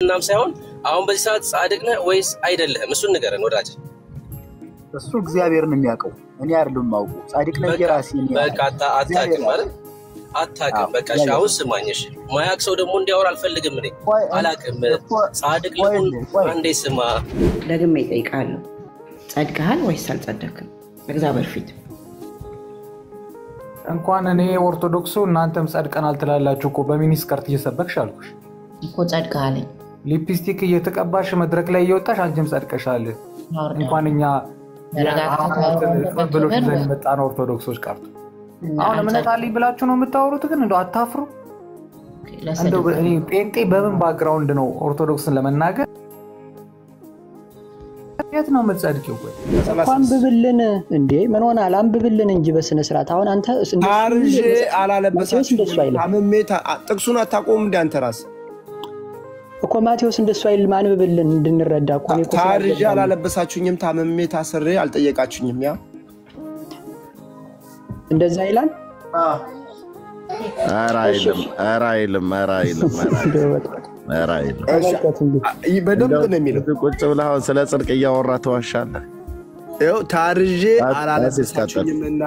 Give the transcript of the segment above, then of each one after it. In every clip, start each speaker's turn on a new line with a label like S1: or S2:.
S1: ክርስትናም ሳይሆን አሁን በዚህ ሰዓት ጻድቅ ነህ ወይስ አይደለህም? እሱን ንገረን ወዳጅ።
S2: እሱ እግዚአብሔርን የሚያውቀው እኔ አይደለም ማውቀው። ጻድቅ ነህ የራሴ ነው።
S1: በቃ አታውቅም ማለት አታውቅም። በቃ ሻው ስማኝሽ ማያቅ ሰው ደግሞ እንዲያወራ አልፈልግም። እኔ አላውቅም። ጻድቅ ልሁን አንዴ ስማ።
S3: ደግሜ እጠይቃለሁ፣ ጻድቀሃል ወይስ አልጸደቅም? እግዚአብሔር ፊት
S4: እንኳን እኔ ኦርቶዶክሱ እናንተም ጸድቀናል ትላላችሁ እኮ በሚኒስከርት እየሰበክሽ አልኩሽ
S3: እኮ ጸድቀሃል።
S4: ሊፕስቲክ እየተቀባሽ መድረክ ላይ እየወጣሽ አንቺም ጸድቀሻል። እንኳን እኛ ብሎሽ ዘን መጣን ኦርቶዶክሶች ቀርቶ አሁን እምነት አለኝ ብላችሁ ነው የምታወሩት። ግን እንደው አታፍሩ? እንደው ጴንጤ በምን ባክግራውንድ ነው ኦርቶዶክስን ለመናገር የት ነው የምትጸድቂው?
S5: አንብብልን እንዴ ምን ሆናል? አንብብልን እንጂ በስነ ስርዓት። አሁን አንተ
S6: ታርዤ አላለበሳችሁም አመሜታ ጥቅሱን አታቆም እንደ አንተ ራስ
S5: እኮ ማቴዎስ እንደሱ አይልም። አንብብልን እንድንረዳ እኮ ነው።
S6: ታርዤ አላለበሳችሁኝም ታመሜ ታስሬ አልጠየቃችሁኝም። ያ
S5: እንደዛ ይላል።
S7: አራይልም
S6: በደንብ ነው የሚለው።
S7: ቁጭ ብለህ ስለ ጽድቅ እያወራ ተዋሻለህ።
S6: ይኸው ታርዤ አላለበሳችሁኝምና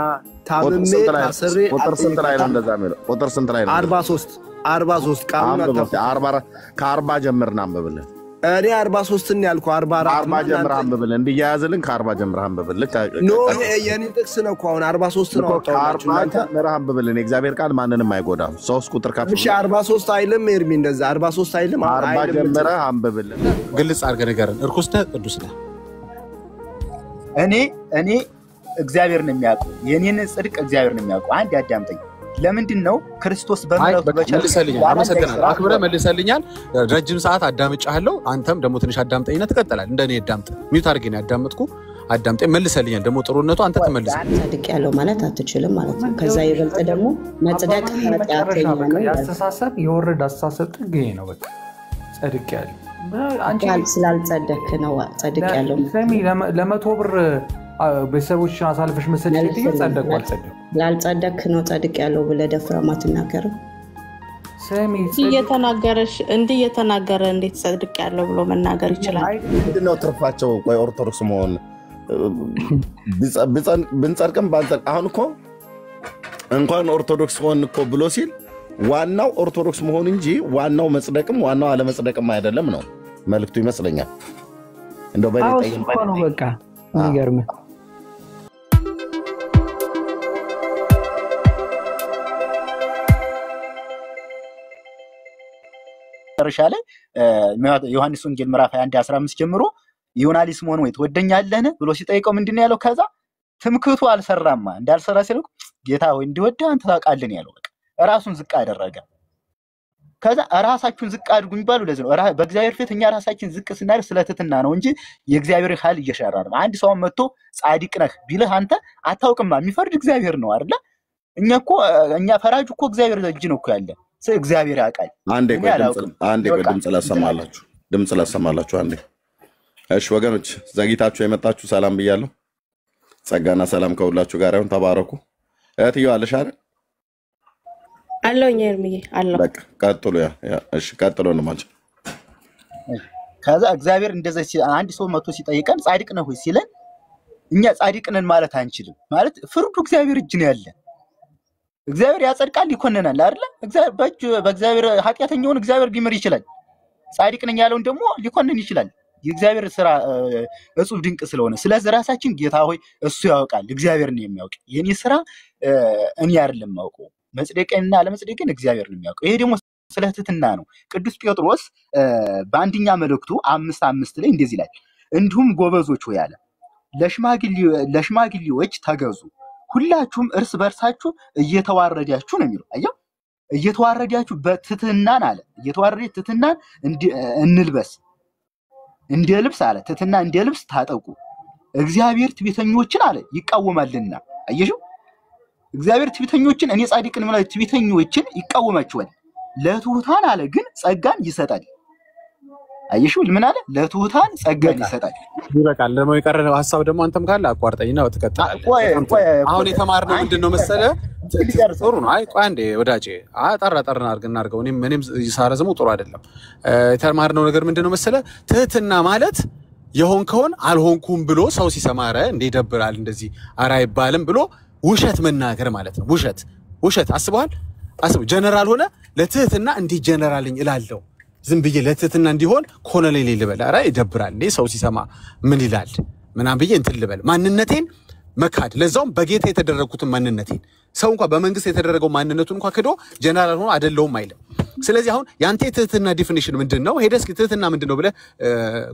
S6: ታመሜ ታስሬ
S7: ቁጥር ስንት ላይ ነው እንደዛ የሚለው? ቁጥር ስንት ላይ ነው?
S6: 43 ቃሉን
S7: ከ40 ጀምርና አንብብልን።
S6: እኔ 43 ነው ያልኩህ።
S7: 40 ጀምረህ አንብብልን እንዲያያዝልን። ከ40 ጀምረህ አንብብልን።
S6: ኖ የኔ ጥቅስ ነው እኮ አሁን 43 ነው አውጣላችሁ እናንተ።
S7: ጀምረህ አንብብልን። የእግዚአብሔር ቃል ማንንም አይጎዳም። 3 ቁጥር ከፍ
S6: እሺ 43 አይልም ኤርሚ? እንደዛ 43 አይልም።
S7: 40 ጀምረህ አንብብልን።
S8: ግልጽ አድርገህ ንገረን። እርኩስ ነህ ቅዱስ ነህ?
S2: እኔ እግዚአብሔር ነው የሚያውቀው። የኔን ጽድቅ እግዚአብሔር ነው የሚያውቀው። አንድ ያዳምጠኝ። ለምንድነው ክርስቶስ በመረጡ
S8: መልሰልኛል? አመሰግናለሁ። አክብረህ መልሰልኛል። ረጅም ሰዓት አዳምጫለሁ። አንተም ደግሞ ትንሽ አዳምጠኝና ትቀጥላለህ። እንደኔ አዳምጥ። ሚውት አድርጌ ነው ያዳምጥኩ። አዳምጠኝ መልሰልኛል። ደግሞ ጥሩነቱ አንተ ተመልሰ
S3: ጻድቅ ያለው ማለት አትችልም ማለት ነው። ከዛ ይበልጥ ደግሞ መጽደቅ ኃጢአተኛ ነው።
S4: ያስተሳሰብ የወረደ አስተሳሰብ ጥግ ይሄ ነው። በቃ ጻድቅ ያለው አንቺ
S3: ስላልጸደቅ ነው ጻድቅ ያለው።
S4: ለ100 ብር በሰዎችን አሳልፈሽ መሰለኝ ጻድቅ አልጸደቅ
S3: ላልጸደቅ ነው ጻድቅ ያለው ብለህ ደፍረህ ማትናገር
S9: እየተናገረሽ እየተናገረ እንዴት ጻድቅ ያለው ብሎ መናገር ይችላል?
S7: ምንድነው ትርፋቸው? ቆይ ኦርቶዶክስ መሆን ብንጸድቅም ባንጸድቅ አሁን እኮ እንኳን ኦርቶዶክስ ሆን እኮ ብሎ ሲል ዋናው ኦርቶዶክስ መሆን እንጂ ዋናው መጽደቅም ዋናው አለመጽደቅም አይደለም ነው መልክቱ ይመስለኛል። እንደው በሌጠይም
S5: ነው በቃ ይገርም።
S2: ተርሻለ ዮሐንስ ወንጌል ምዕራፍ 21:15 ጀምሮ ዮናሊስ መሆን ወይ ትወደኛለህ ብሎ ሲጠይቀው ምንድነው ያለው? ከዛ ትምክህቱ አልሰራማ እንዳልሰራ ሲለው ጌታ ወይ እንዲወደ አንተ ታውቃለህ ያለው። በቃ ራሱን ዝቅ አደረገ። ከዛ ራሳችሁን ዝቅ አድርጉ ይባሉ ለዚህ ነው። በእግዚአብሔር ፊት እኛ ራሳችን ዝቅ ስናደርግ ስለትትና ነው እንጂ የእግዚአብሔር ኃይል እየሻራራ ነው። አንድ ሰው መጥቶ ጻድቅ ነህ ቢልህ አንተ አታውቅማ። የሚፈርድ እግዚአብሔር ነው አይደል? እኛ ፈራጁ እኮ እግዚአብሔር እጅ ነው እኮ ያለ። እግዚአብሔር ያውቃል።
S7: አንዴ ቆይ ድምጽ ላሰማላችሁ አንዴ። እሺ ወገኖች ዘግይታችሁ የመጣችሁ ሰላም ብያለሁ። ጸጋና ሰላም ከሁላችሁ ጋር ይሁን። ተባረኩ። እህትዬው አለሽ አይደል?
S9: አለኝ ኤርሚዬ አለ።
S7: በቃ ቀጥሉ። እሺ ቀጥሉ ነው ማለት።
S2: ከዛ እግዚአብሔር እንደዚህ አንድ ሰው መጥቶ ሲጠይቀን ጻድቅ ነህ ወይ ሲለን እኛ ጻድቅ ነን ማለት አንችልም። ማለት ፍርዱ እግዚአብሔር እጅ ነው ያለ። እግዚአብሔር ያጸድቃል ይኮነናል አይደል? በእግዚአብሔር ኃጢአተኛውን እግዚአብሔር ሊምር ይችላል። ጻድቅ ነኝ ያለውን ደግሞ ሊኮነን ይችላል። የእግዚአብሔር ስራ እጹብ ድንቅ ስለሆነ ስለዚህ ራሳችን ጌታ ሆይ እሱ ያውቃል፣ እግዚአብሔር ነው የሚያውቅ። የኔ ስራ እኔ አይደለም ማውቀው። መጽደቅና ለመጽደቅን እግዚአብሔር ነው የሚያውቀው። ይሄ ደግሞ ስለትትና ነው። ቅዱስ ጴጥሮስ በአንደኛ መልእክቱ 5:5 ላይ እንደዚህ ይላል፣ እንዲሁም ጎበዞች ሆይ አለ ለሽማግሌዎች ተገዙ፣ ሁላችሁም እርስ በርሳችሁ እየተዋረዳችሁ ነው የሚለው። አየው እየተዋረዳችሁ በትህትናን አለ እየተዋረደ ትህትናን እንልበስ እንደ ልብስ አለ ትህትና እንደ ልብስ ታጠቁ፣ እግዚአብሔር ትዕቢተኞችን አለ ይቃወማልና። አየሽው እግዚአብሔር ትዕቢተኞችን እኔ ጻድቅ ነኝ ማለት ትዕቢተኞችን ይቃወማቸዋል፣ ለትሑታን አለ ግን ጸጋን ይሰጣል። አየሽው ምን አለ? ለትሑታን ጸጋን ይሰጣል።
S8: ይበቃል። ደግሞ የቀረው ሐሳብ ደግሞ አንተም ካለ አቋርጠኝና ወትከታለህ። አሁን የተማርነው ምንድነው መሰለ? ጥሩ ነው። አይ ቆይ አንዴ ወዳጄ ጠራ እናድርገው። እኔም ሳረዝሙ ጥሩ አይደለም። የተማርነው ነገር ምንድነው መሰለ? ትህትና ማለት የሆንከውን አልሆንኩም ብሎ ሰው ሲሰማረ እንደ ይደብራል እንደዚህ አራ አይባልም ብሎ ውሸት መናገር ማለት ነው። ውሸት አስበዋል። ጀነራል ሆነ ለትህትና እንዲህ ጀነራልኝ እላለሁ ዝም ብዬ ለትህትና እንዲሆን ኮሎኔል ልበል አራ ይደብራል እንዴ ሰው ሲሰማ ምን ይላል ምናም ብዬ እንትን ልበል ማንነቴን መካድ ለዛውም በጌታ የተደረኩትን ማንነቴን ሰው እንኳን በመንግስት የተደረገው ማንነቱን እንኳን ክዶ ጀነራል ሆኖ አይደለም አይልም። ስለዚህ አሁን ያንተ ትህትና ዲፊኒሽን ምንድነው? ሄደስ ትህትና ምንድነው ብለ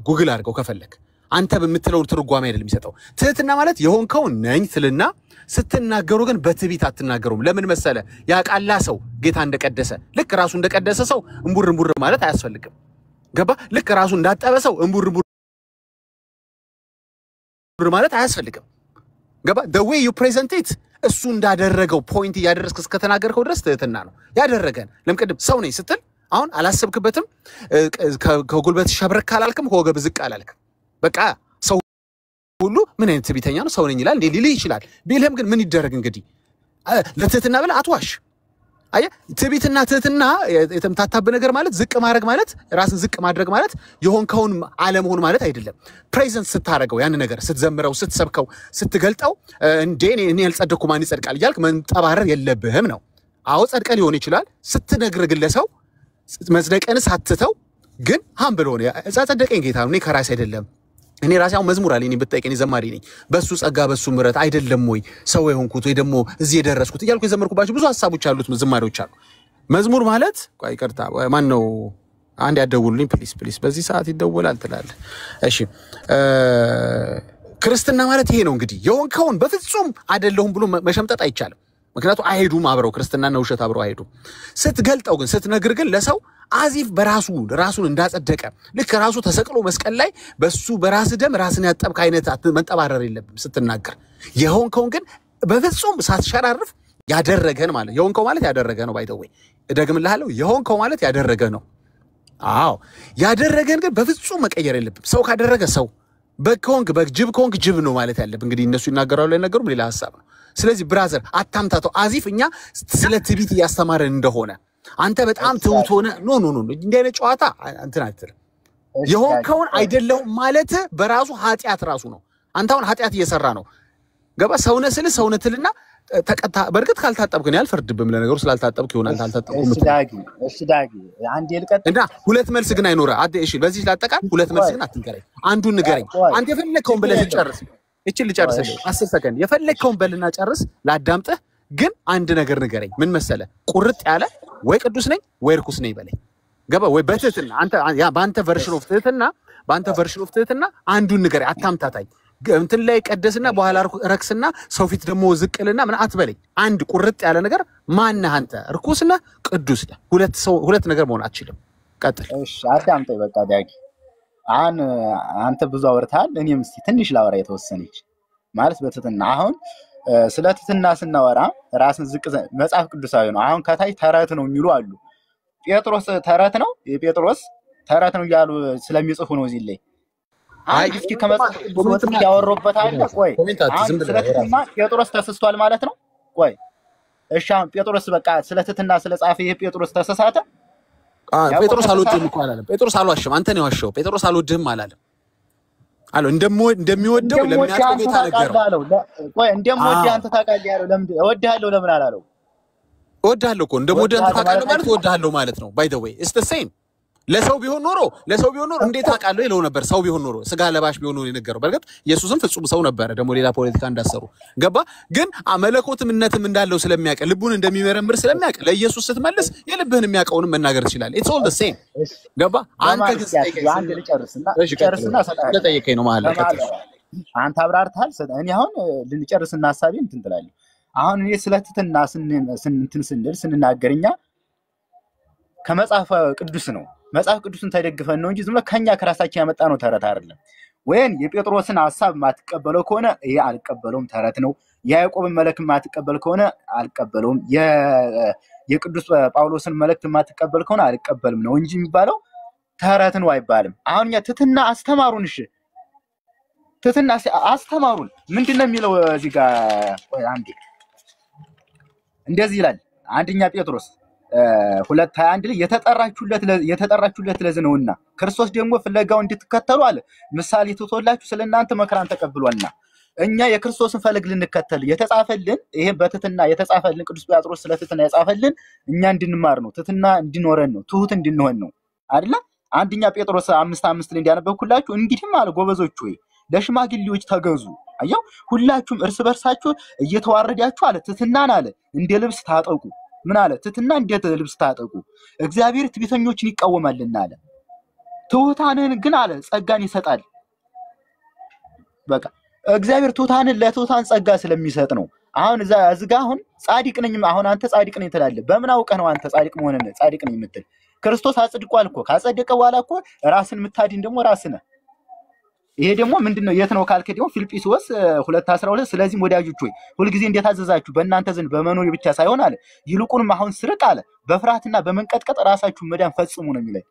S8: ጉግል አድርገው ከፈለክ አንተ በምትለው ትርጓሜ አይደለም የሚሰጠው። ትህትና ማለት የሆንከው ነኝ ትልና ስትናገሩ ግን በትቢት አትናገሩም። ለምን መሰለ? ያቃላ ሰው ጌታ እንደቀደሰ ልክ ራሱ እንደቀደሰ ሰው እንቡር ማለት አያስፈልግም። ገባ? ልክ ራሱ እንዳጠበ ሰው እንቡር ማለት አያስፈልግም። ገባ? the way you present it እሱ እንዳደረገው ፖይንት ያደረስክ እስከተናገርከው ድረስ ትህትና ነው ያደረገን። ለምቀድም ሰው ነኝ ስትል አሁን አላሰብክበትም ከጉልበት ሸብረክ አላልክም ከወገብ ዝቅ አላልክም። በቃ ሰው ሁሉ ምን አይነት ትዕቢተኛ ነው ሰው ነኝ ይላል እንዴ ሊል ይችላል። ቢልህም ግን ምን ይደረግ እንግዲህ ለትህትና ብለህ አትዋሽ። አየ ትዕቢትና ትህትና የተምታታበ ነገር ማለት ዝቅ ማድረግ ማለት ራስን ዝቅ ማድረግ ማለት የሆንከውን ዓለምሆን ማለት አይደለም። ፕሬዘንስ ስታረገው ያን ነገር ስትዘምረው ስትሰብከው ስትገልጠው እንዴ እኔ ያልጸደኩ ማን ይጸድቃል ይያልክ መንጠባረር የለብህም ነው። አዎ ጸድቀ ሊሆን ይችላል ስትነግር ግለሰው መጽደቀን ሳትተው ግን ሃምብል ሆነ ጸደቀኝ ጌታ እኔ ከራስ አይደለም እኔ ራሴው መዝሙር አለኝ ብትጠይቀኝ ዘማሪ ነኝ በሱ ጸጋ በሱ ምረት አይደለም ወይ ሰው የሆንኩት ወይ ደሞ እዚህ የደረስኩት ይያልኩ የዘመርኩባቸው ብዙ ሐሳቦች አሉት ዝማሬዎች አሉ። መዝሙር ማለት ቆይ ይቅርታ ማን ነው አንድ ያደውልልኝ ፕሊስ በዚህ ሰዓት ይደወላል ትላል። እሺ ክርስትና ማለት ይሄ ነው እንግዲህ የሆንከውን በፍጹም አይደለሁም ብሎ መሸምጠጥ አይቻልም። ምክንያቱም አይሄዱም አብረው ክርስትናና ውሸት አብረው አይሄዱም። ስትገልጠው ግን ስትነግር ግን ለሰው አዚፍ ራሱን እንዳጸደቀ ልክ ራሱ ተሰቅሎ መስቀል ላይ በሱ በራስ ደም ራስን ያጠብክ አይነት መንጠባረር የለብም ስትናገር። የሆንከውን ግን በፍጹም ሳትሸራርፍ ያደረገን ማለት የሆንከው ማለት ያደረገ ነው። ባይ ዘ ወይ እደግምልሃለሁ የሆንከው ማለት ያደረገ ነው። አዎ ያደረገን ግን በፍጹም መቀየር የለብም። ሰው ካደረገ ሰው በጅብ ከሆንክ ጅብ ነው ማለት ያለብን። እንግዲህ እነሱ ይናገራሉ አይናገሩም ሌላ ሐሳብ ነው። ስለዚህ ብራዘር አታምታተው አዚፍ እኛ ስለ ትዕቢት ያስተማረን እንደሆነ አንተ በጣም ትሁት ሆነ ኖ እንዴ አይነት ጨዋታ እንትን አትልም። የሆንከውን አይደለም ማለት በራሱ ኃጢያት ራሱ ነው። አንተ አሁን ኃጢያት እየሰራ ነው። ገባ? ሰውነትልና ተቀጣ በርግጥ ካልታጠብክ ነው ያልፈርድብም ለነገሩ ስላልታጠብክ ይሆናል ካልታጠብኩ
S2: እሺ ዳጊ አንዴ ልቀጥ
S8: እና ሁለት መልስ ግን አይኖር እሺ በዚህ ላጠቃል ሁለት መልስ ግን አትንገረኝ አንዱን ንገረኝ አንተ የፈለከውን ብለህ ጨርስ እቺን ልጨርስልህ 10 ሰከንድ የፈለከውን በልና ጨርስ ላዳምጥህ ግን አንድ ነገር ንገረኝ ምን መሰለ ቁርጥ ያለ ወይ ቅዱስ ነኝ ወይ ርኩስ ነኝ በለኝ ገባ ወይ በትህትና አንተ ባንተ ቨርሽን ኦፍ ትህትና አንዱን ንገረኝ አታምታታኝ እንትን ላይ ቀደስና በኋላ ረክስና ሰው ፊት ደሞ ዝቅልና ምን አትበለኝ አንድ ቁርጥ ያለ ነገር ማን ነህ አንተ ርኩስና ቅዱስ ነህ ሁለት ነገር መሆን አትችልም ቀጥል
S2: እሺ አዳምጠኝ በቃ ዳጊ አንተ ብዙ አወርታል እኔም እስቲ ትንሽ ላወራ የተወሰነች ማለት በትህትና አሁን ስለ ትህትና ስናወራ ራስን ዝቅ መጽሐፍ ቅዱሳዊ ነው አሁን ከታይ ተረት ነው የሚሉ አሉ ጴጥሮስ ተረት ነው የጴጥሮስ ተረት ነው ያሉ ስለሚጽፉ ነው እዚህ ላይ አይ እስኪ ከመጽሐፍ ቅዱስ ያወሩበት አለ ቆይ ስለ ትህትና ጴጥሮስ ተሰስቷል ማለት ነው ቆይ እሺ ጴጥሮስ በቃ ስለ ትህትና ስለ ጻፈ ይሄ ጴጥሮስ ተሰሳተ
S8: ጴጥሮስ አልወድህም እኮ አላለም ጴጥሮስ አልዋሽም አንተ ነው ያዋሸው ጴጥሮስ አልወድህም አላለም አሎ እንደሚወደው ለሚያውቀው ጌታ ነገረው
S2: ቆይ እንደምወድህ አንተ ታውቃለህ ያለው ለምን እወድሃለሁ ለምን አላለው
S8: እወድሃለሁ እኮ እንደምወድህ አንተ ታውቃለህ ማለት እወድሃለሁ ማለት ነው ባይ ዘ ዌይ ኢትስ ዘ ሴም ለሰው ቢሆን ኖሮ እንዴት አውቃለሁ ይለው ነበር ሰው ቢሆን ኖሮ ስጋ ለባሽ ቢሆን ኖሮ የነገረው በርግጥ ኢየሱስም ፍጹም ሰው ነበር ደሞ ሌላ ፖለቲካ እንዳሰሩ ገባ ግን መለኮትምነትም እንዳለው ስለሚያውቅ ልቡን እንደሚመረምር ስለሚያውቅ ለኢየሱስ ስትመልስ የልብህን የሚያውቀውን መናገር ይችላል ኢትስ ኦል ዘ ሴም ገባ አንተ ግን
S2: አንድ ልጨርስና
S8: ተጠይቀኝ ነው ማለት
S2: አንተ አብራርታል እኔ አሁን ልንጨርስና ሐሳቤን እንትን ትላለህ አሁን እኔ ስለትህትና ስንናገርኛ ከመጽሐፍ ቅዱስ ነው መጽሐፍ ቅዱስን ተደግፈን ነው እንጂ ዝም ብለ ከኛ ከራሳችን ያመጣ ነው ተረት አይደለም ወይን የጴጥሮስን ሐሳብ ማትቀበለው ከሆነ ይሄ አልቀበለውም ተረት ነው የያዕቆብን መልእክት ማትቀበል ከሆነ አልቀበለውም የቅዱስ ጳውሎስን መልእክት ማትቀበል ከሆነ አልቀበልም ነው እንጂ የሚባለው ተረት ነው አይባልም አሁን ያ ትህትና አስተማሩን እሺ ትህትና አስተማሩን ምንድነው የሚለው እዚህ ጋር ቆይ አንዴ እንደዚህ ይላል አንደኛ ጴጥሮስ 2:21 ላይ የተጠራችሁለት ለዚህ ነውና ክርስቶስ ደግሞ ፍለጋው እንድትከተሉ አለ ምሳሌ ትቶላችሁ ስለናንተ መከራን ተቀብሏልና እኛ የክርስቶስን ፈለግ ልንከተል የተጻፈልን ይሄ በትህትና የተጻፈልን ቅዱስ ጴጥሮስ ስለ ትህትና የጻፈልን እኛ እንድንማር ነው ትህትና እንዲኖረን ነው ትሁት እንድንሆን ነው አይደለ አንደኛ ጴጥሮስ 5:5 ላይ እንዲያነበብኩላችሁ እንግዲህ ማለት ጎበዞች ሆይ ለሽማግሌዎች ተገዙ አያው ሁላችሁም እርስ በርሳችሁ እየተዋረዳችሁ አለ ትህትናን አለ እንደ ልብስ ታጠቁ ምን አለ ትህትና እንደ ልብስ ታጠቁ እግዚአብሔር ትዕቢተኞችን ይቃወማልና አለ ትሁታንን ግን አለ ጸጋን ይሰጣል በቃ እግዚአብሔር ትሁታንን ለትሁታን ጸጋ ስለሚሰጥ ነው አሁን እዛ አሁን ጻድቅ ነኝ አሁን አንተ ጻድቅ ነኝ ትላለህ በምን አውቀህ ነው አንተ ጻድቅ መሆንህ ጻድቅ ነኝ የምትል ክርስቶስ አጽድቋል እኮ ካጸደቀ በኋላ እኮ ራስን የምታድን ደግሞ ራስህ ነህ ይሄ ደግሞ ምንድነው የት ነው ካልከ ደግሞ ፊልጵስዩስ 2:12 ስለዚህ ወዳጆች ሆይ ሁሉ ጊዜ እንደታዘዛችሁ በእናንተ ዘንድ በመኖር ብቻ ሳይሆን አለ ይልቁንም አሁን ስርቅ አለ በፍርሃትና በመንቀጥቀጥ ራሳችሁን መዳን ፈጽሙ ነው የሚለው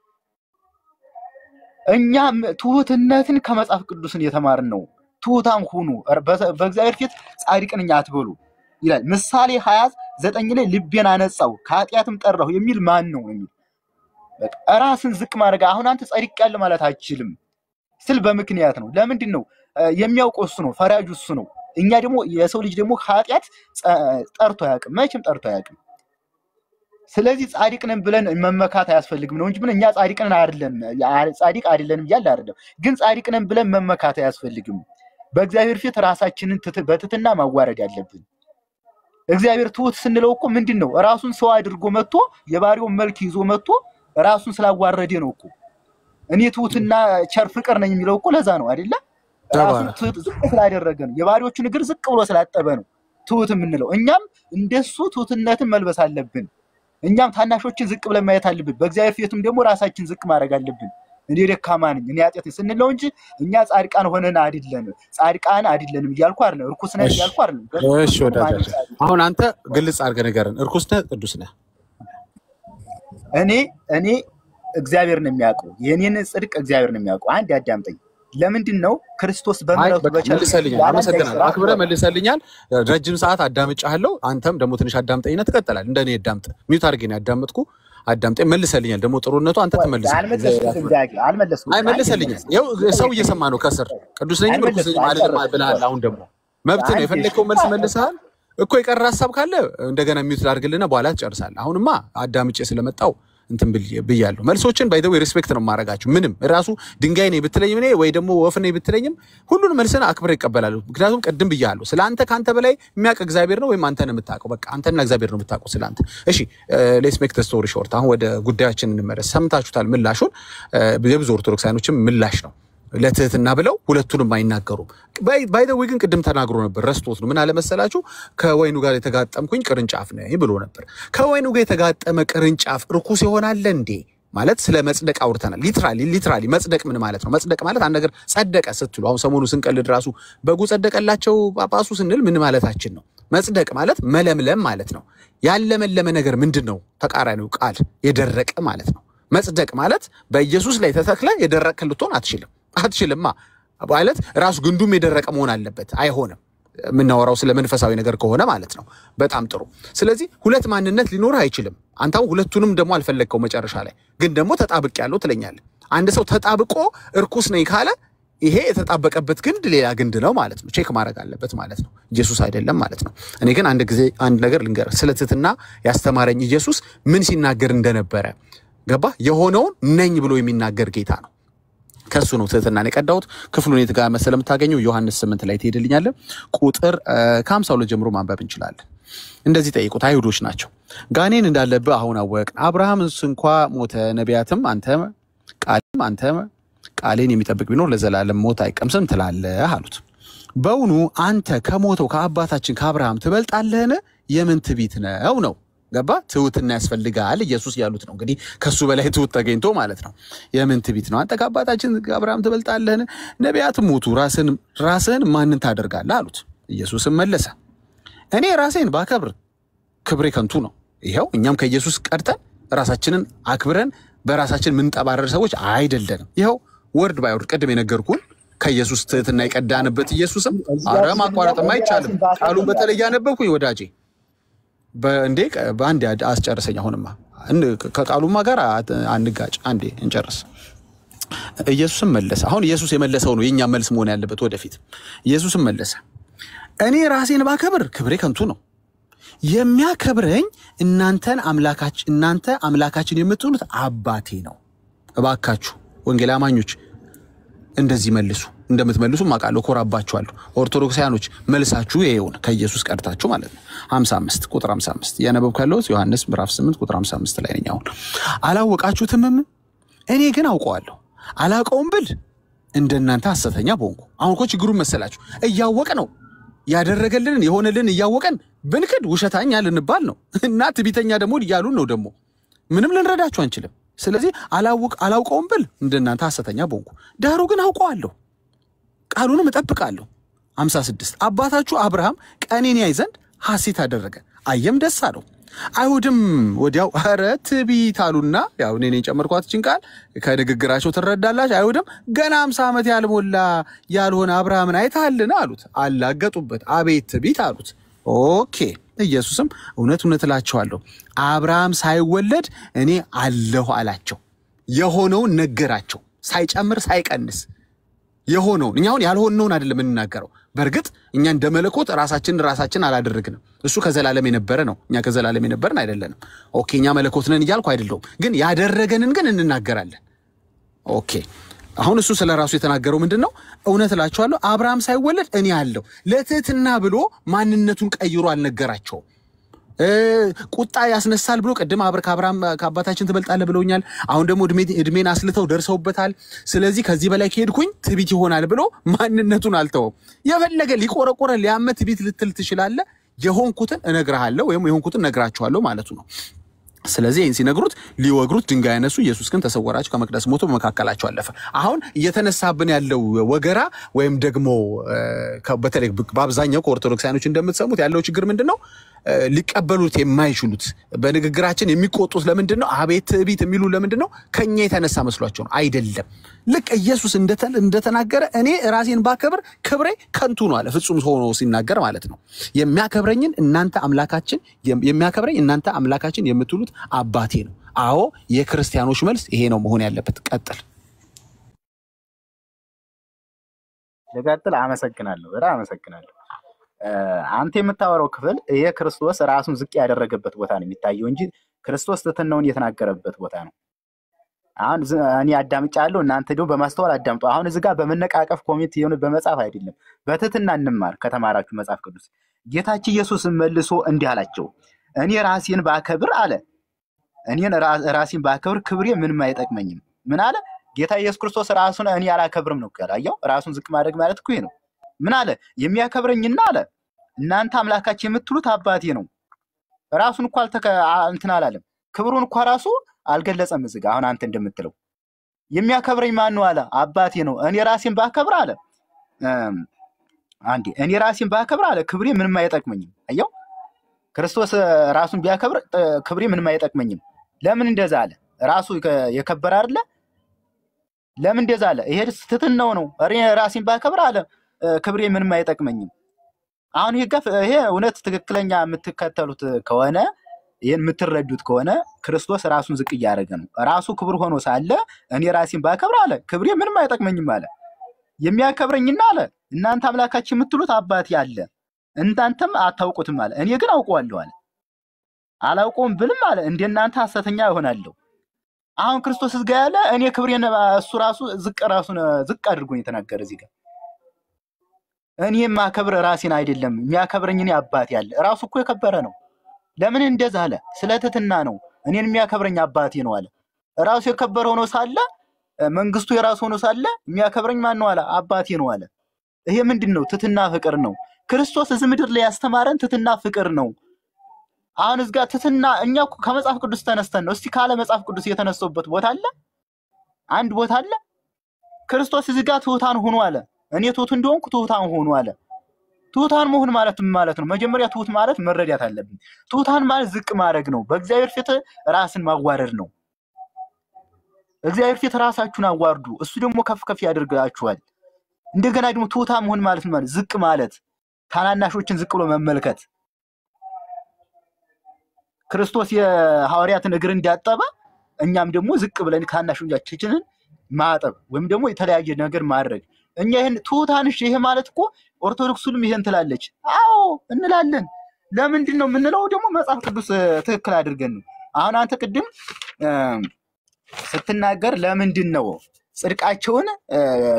S2: እኛ ትሁትነትን ከመጽሐፍ ቅዱስን የተማርን ነው ትሁታን ሁኑ በእግዚአብሔር ፊት ጻድቅ ነኝ አትበሉ ይላል ምሳሌ 29 ላይ ልቤን አነጻው ከኃጢአትም ጠራሁ የሚል ማን ነው የሚል በቃ ራስን ዝቅ ማድረግ አሁን አንተ ጻድቅ ያለ ማለት አይችልም ስል በምክንያት ነው ለምንድን ነው የሚያውቀው እሱ ነው ፈራጁ እሱ ነው እኛ ደግሞ የሰው ልጅ ደግሞ ኃጢአት ጠርቶ ያውቅም መቼም ጠርቶ ያውቅም ስለዚህ ጻድቅ ነን ብለን መመካት አያስፈልግም ነው እንጂ ምን እኛ ጻድቅ ነን ጻድቅ አይደለንም ይላል አይደለም ግን ጻድቅ ነን ብለን መመካት አያስፈልግም በእግዚአብሔር ፊት ራሳችንን በትህትና ማዋረድ ያለብን እግዚአብሔር ትሁት ስንለው እኮ ምንድነው ራሱን ሰው አድርጎ መጥቶ የባሪውን መልክ ይዞ መጥቶ ራሱን ስላዋረደ ነው እኮ እኔ ትሁትና ቸር ፍቅር ነኝ የሚለው እኮ ለዛ ነው አይደለ ራሱን ዝቅ ስላደረገ ነው የባሪዎቹን እግር ዝቅ ብሎ ስላጠበ ነው ትሁት የምንለው እኛም እንደሱ ትሁትነትን መልበስ አለብን እኛም ታናሾችን ዝቅ ብለን ማየት አለብን በእግዚአብሔር ፊትም ደግሞ ራሳችን ዝቅ ማድረግ አለብን እኔ ደካማ ነኝ እኔ ኃጢአት ስንለው እንጂ እኛ ጻድቃን ሆነን አይደለንም እያልኩ አይደለም እርኩስ ነን እያልኩ አይደለም
S8: እሺ ወዳጅ አሁን አንተ ግልጽ አድርገህ ንገረን እርኩስ ነህ ቅዱስ ነህ
S2: እኔ እግዚአብሔር ነው የሚያውቀው የኔን ጽድቅ እግዚአብሔር ነው የሚያውቀው አንድ ያዳምጠኝ ለምንድን ነው ክርስቶስ በመረጡ
S8: በቸልሰልኛል አመሰግናለሁ አክብረህ መልሰልኛል ረጅም ሰዓት አዳምጫለሁ አንተም ደግሞ ትንሽ አዳምጠኝና ትቀጥላለህ እንደኔ ያዳምጥ ሚውት አድርገኝ ያዳምጥኩ አዳምጠኝ መልሰልኛል ደግሞ ጥሩነቱ አንተ ትመልሰልኛል መልሰልኛል ያው ሰው እየሰማ ነው ከስር ቅዱስ ነኝ ቅዱስ ነኝ ማለት ብለሃል አሁን ደግሞ መብት ነው የፈለከው መልስ መልሰሃል እኮ የቀረ ሐሳብ ካለ እንደገና ሚውት አድርግልና በኋላ ትጨርሳለህ አሁንማ አዳምጬ ስለመጣው እንትን ብያለሁ መልሶችን ባይ ዘ ዌይ ሪስፔክት ነው ማረጋችሁ ምንም ራሱ ድንጋይ ነኝ ብትለኝም እኔ ወይ ደግሞ ወፍ ነኝ ብትለኝም ሁሉንም መልሰና አክብረ ይቀበላሉ ምክንያቱም ቀድም ብያለሁ ስላንተ ካንተ በላይ የሚያውቅ እግዚአብሔር ነው ወይ አንተ ነው የምታውቀው በቃ አንተና እግዚአብሔር ነው የምታውቀው ስላንተ እሺ ሌትስ ሜክ ዘ ስቶሪ ሾርት አሁን ወደ ጉዳያችን እንመለስ ሰምታችሁታል ምላሹን የብዙ ኦርቶዶክሳውያኖችም ምላሽ ነው ለትህትና ብለው ሁለቱንም አይናገሩም ባይ ዘ ዌይ ግን ቅድም ተናግሮ ነበር ረስቶት ነው ምን አለ መሰላችሁ ከወይኑ ጋር የተጋጠምኩኝ ቅርንጫፍ ነኝ ብሎ ነበር ከወይኑ ጋር የተጋጠመ ቅርንጫፍ ርኩስ ይሆናል እንዴ ማለት ስለ መጽደቅ አውርተናል ሊትራሊ መጽደቅ ምን ማለት ነው መጽደቅ ማለት አንድ ነገር ጸደቀ ስትሉ አሁን ሰሞኑ ስንቀልድ ራሱ በጉ ጸደቀላቸው ጳጳሱ ስንል ምን ማለታችን ነው መጽደቅ ማለት መለምለም ማለት ነው ያለመለመ ነገር ምንድነው ተቃራኒው ቃል የደረቀ ማለት ነው መጽደቅ ማለት በኢየሱስ ላይ ተተክለ የደረቀ ልትሆን አትችልማ ማለት ራሱ ግንዱም የደረቀ መሆን አለበት አይሆንም ምናወራው ስለ መንፈሳዊ ነገር ከሆነ ማለት ነው በጣም ጥሩ ስለዚህ ሁለት ማንነት ሊኖር አይችልም አንተው ሁለቱንም ደግሞ አልፈለግከው መጨረሻ ላይ ግን ደግሞ ተጣብቅ ያለው ትለኛለህ አንድ ሰው ተጣብቆ እርኩስ ነኝ ካለ ይሄ የተጣበቀበት ግንድ ሌላ ግንድ ነው ማለት ነው ቼክ ማድረግ አለበት ማለት ነው ኢየሱስ አይደለም ማለት ነው እኔ ግን አንድ ነገር ልንገር ስለ ትህትና ያስተማረኝ ኢየሱስ ምን ሲናገር እንደነበረ ገባ የሆነውን ነኝ ብሎ የሚናገር ጌታ ነው ከሱ ነው ትህትናን የቀዳሁት ክፍሉን የትጋር መሰለም ታገኙ ዮሐንስ 8 ላይ ትሄድልኛለህ ቁጥር ከ52 ጀምሮ ማንበብ እንችላለን እንደዚህ ጠይቁት አይሁዶች ናቸው ጋኔን እንዳለበት አሁን አወቅ አብርሃምስ እንኳን ሞተ ነቢያትም አንተ ቃሌን የሚጠብቅ ቢኖር ለዘላለም ሞት አይቀምስም ትላለህ አሉት በውኑ አንተ ከሞተው ከአባታችን ከአብርሃም ትበልጣለህን የምን ትዕቢት ነው ገባ ትሁትና ያስፈልጋል ኢየሱስ ያሉት ነው እንግዲህ ከሱ በላይ ትሁት ተገኝቶ ማለት ነው የምን ትዕቢት ነው አንተ ከአባታችን አብርሃም ትበልጣለህን ነቢያት ሞቱ ራስህን ማንን ታደርጋለህ አሉት ኢየሱስም መለሰ እኔ ራሴን ባከብር ክብሬ ከንቱ ነው ይሄው እኛም ከኢየሱስ ቀርተን ራሳችንን አክብረን በራሳችን ምንጠባረር ሰዎች አይደለንም ይሄው ወርድ ባይ ወርድ ቀድም የነገርኩን ከኢየሱስ ትህትና የቀዳንበት ኢየሱስም አረ ማቋረጥም አይቻልም ቃሉን በተለይ ያነበብኩኝ ወዳጄ በእንዴ በአንድ አስጨርሰኝ አሁንማ ከቃሉማ ጋር አንጋጭ አንዴ እንጨርስ ኢየሱስም መለሰ አሁን ኢየሱስ የመለሰው ነው የኛ መልስ መሆን ያለበት ወደፊት ኢየሱስም መለሰ እኔ ራሴን ባከብር ክብሬ ከንቱ ነው የሚያከብረኝ እናንተ አምላካችን የምትሉት አባቴ ነው እባካችሁ ወንጌል አማኞች እንደዚህ መልሱ እንደምትመልሱ ማቃለው ኮራባችኋለሁ ኦርቶዶክሳውያኖች መልሳችሁ ይሄውን ከኢየሱስ ቀርታችሁ ማለት ነው 55 ቁጥር 55 ያነበብኩ ያለሁት ዮሐንስ ምዕራፍ 8 ቁጥር 55 ላይ ነኝ አሁን አላወቃችሁትም እኔ ግን አውቀዋለሁ አላውቀውም ብል እንደናንተ ሐሰተኛ ቦንኩ አሁን እኮ ችግሩን መሰላችሁ እያወቀ ነው ያደረገልን የሆነልን እያወቀን ብንክድ ውሸታኛ ልንባል ነው እና ትቢተኛ ደግሞ ይያሉን ነው ደግሞ ምንም ልንረዳችሁ አንችልም ስለዚህ አላውቀውም ብል እንደናንተ ሐሰተኛ ቦንኩ ዳሩ ግን አውቀዋለሁ ቃሉንም እጠብቃለሁ 56 አባታችሁ አብርሃም ቀኔን ያይ ዘንድ ሐሴት አደረገ አየም ደስ አለው አይሁድም ወዲያው አረት ቢታሉና ያው እኔ ጨመርኳት ጭንቃል ከንግግራቸው ተረዳላችሁ አይሁድም ገና 50 ዓመት ያልሞላ ያልሆነ አብርሃምን አይታልና አሉት አላገጡበት አቤት ቢታሉት ኦኬ ኢየሱስም እውነት እላችኋለሁ አብርሃም ሳይወለድ እኔ አለሁ አላቸው የሆነውን ነገራቸው ሳይጨምር ሳይቀንስ የሆነውን እኛውን ያልሆነውን አይደለም እንናገረው በርግጥ እኛ እንደመለኮት ራሳችን አላደረግንም እሱ ከዘላለም የነበረ ነው እኛ ከዘላለም የነበርን አይደለንም ኦኬ እኛ መለኮት ነን ይያልኩ አይደለም ግን ያደረገንን ግን እንናገራለን ኦኬ አሁን እሱ ስለራሱ የተናገረው ምንድነው እውነት እላችኋለሁ አብርሃም ሳይወለድ እኔ አለሁ ለትህትና ብሎ ማንነቱን ቀይሮ አልነገራቸው ቁጣ ያስነሳል ብሎ ቀደም አብርሃም ከአባታችን ትበልጣለህ ብለውኛል አሁን ደግሞ እድሜን አስልተው ደርሰውበታል ስለዚህ ከዚህ በላይ ከሄድኩኝ ትቢት ይሆናል ብሎ ማንነቱን አልተው የፈለገ ሊቆረቆረ ሊያመት ትቢት ልትል ትችላለህ የሆንኩትን እነግራለሁ ወይም የሆንኩትን ነግራችኋለሁ ማለቱ ነው ስለዚህ እንሲ ነግሩት ሊወግሩት ድንጋይ ያነሱ ኢየሱስ ግን ተሰወራቸው ከመቅደስ ሞቶ በመካከላቸው አለፈ አሁን እየተነሳብን ያለው ወገራ ወይም ደግሞ በተለይ በአብዛኛው ከኦርቶዶክሳውያኖች እንደምትሰሙት ያለው ችግር ምንድነው ሊቀበሉት የማይችሉት በንግግራችን የሚቆጡት ለምንድነው አቤት ቢት የሚሉ ለምንድነው ከኛ የተነሳ መስሏቸው ነው አይደለም ልክ ኢየሱስ እንደተናገረ እኔ ራሴን ባከብር ክብሬ ከንቱ ነው አለ ፍጹም ሆኖ ሲናገር ማለት ነው የሚያከብረኝ እናንተ አምላካችን የምትሉት አባቴ ነው አዎ የክርስቲያኖች መልስ ይሄ ነው መሆን ያለበት ቀጥል
S2: ለጋጥል አመሰግናለሁ በጣም አመሰግናለሁ አንተ የምታወራው ክፍል የክርስቶስ ራሱን ዝቅ ያደረገበት ቦታ ነው የሚታየው እንጂ ክርስቶስ ትህትናውን የተናገረበት ቦታ ነው አሁን እኔ አዳምጫለሁ እናንተ ደግሞ በማስተዋል አዳምጡ አሁን እዚህ ጋር በመነቃቀፍ ኮሜንት የሆነ በመጻፍ አይደለም በትህትና እንማር ከተማራችሁ መጽሐፍ ቅዱስ ጌታችን ኢየሱስ መልሶ እንዲህ አላቸው እኔ ራሴን ባከብር አለ እኔን ራሴን ባከብር ክብሬ ምንም አይጠቅመኝም ምን አለ ጌታ ኢየሱስ ክርስቶስ ራሱን እኔ አላከብርም ነው ያለው ራሱን ዝቅ ማድረግ ማለት እኮ ነው ምን አለ የሚያከብረኝና አለ እናንተ አምላካችን የምትሉት አባቴ ነው ራሱን እንኳን እንትን አላለም ክብሩን እንኳን ራሱ አልገለጸም እዚህ ጋር አሁን አንተ እንደምትለው የሚያከብረኝ ማን ነው አለ አባቴ ነው እኔ ራሴን ባከብር አለ አንዴ እኔ ራሴን ባከብር አለ ክብሬ ምንም አይጠቅመኝም አየው ክርስቶስ ራሱን ቢያከብር ክብሬ ምንም አይጠቅመኝም ለምን እንደዛ አለ ራሱ የከበረ አይደለ ለምን እንደዛ አለ ይሄ ትህትናው ነው እኔ ራሴን ባከብር አለ ክብሬ ምንም አይጠቅመኝም አሁን ይሄ እውነት ትክክለኛ የምትከተሉት ከሆነ ይሄን የምትረዱት ከሆነ ክርስቶስ ራሱን ዝቅ ያደረገ ነው ራሱ ክብር ሆኖ ሳለ እኔ ራሴን ባከብር አለ ክብሬ ምንም አይጠቅመኝም አለ የሚያከብረኝና አለ እናንተ አምላካችን የምትሉት አባቴ አለ እናንተም አታውቁትም አለ እኔ ግን አውቀዋለሁ አለ አላውቀውም ብልም አለ እንደናንተ ሐሰተኛ ይሆናለሁ አሁን ክርስቶስ እዝጋ ያለ እኔ ክብሬን እሱ ራሱ ዝቅ አድርጎ የተናገረ እዚህ ጋር እኔ ማከብር ራሴን አይደለም የሚያከብረኝ እኔ አባቴ አለ ራሱ እኮ የከበረ ነው ለምን እንደዛ አለ ስለትህትና ነው እኔን የሚያከብረኝ አባቴ ነው አለ ራሱ የከበረ ሆኖ ሳለ መንግስቱ የራሱ ሆኖ ሳለ የሚያከብረኝ ማን ነው አለ አባቴ ነው አለ ይሄ ምንድነው ትህትና ፍቅር ነው ክርስቶስ እዚህ ምድር ላይ ያስተማረን ትህትና ፍቅር ነው አሁን እዝጋ ትህትና እኛ ከመጽሐፍ ቅዱስ ተነስተን ነው እስቲ ካለ መጽሐፍ ቅዱስ የተነሳውበት ቦታ አለ አንድ ቦታ አለ ክርስቶስ እዚህ ጋር ትሁታን ሆኖ አለ እኔ ትሁት እንደሆንኩ ትሁታን ሆኖ አለ ትሁታን መሆን ማለት ነው መጀመሪያ ትሁት ማለት መረዳት አለብን ትሁታን ማለት ዝቅ ማድረግ ነው በእግዚአብሔር ፊት ራስን ማዋረድ ነው እግዚአብሔር ፊት ራሳችሁን አዋርዱ እሱ ደግሞ ከፍ ያደርጋችኋል እንደገና ደግሞ ትሁታን መሆን ማለት ዝቅ ማለት ታናናሾችን ዝቅ ብሎ መመልከት ክርስቶስ የሐዋርያትን እግር እንዳጠበ እኛም ደግሞ ዝቅ ብለን ካናሾቻችንን ማጠብ ወይም ደግሞ የተለያየ ነገር ማድረግ እኛ ይሄን ትሁታንሽ ይሄ ማለት እኮ ኦርቶዶክሱንም ይሄን ትላለች። አዎ እንላለን። ለምንድን ነው የምንለው? ደግሞ መጽሐፍ ቅዱስ ትክክል አድርገን ነው። አሁን አንተ ቅድም ስትናገር ለምንድን ነው ጽድቃቸውን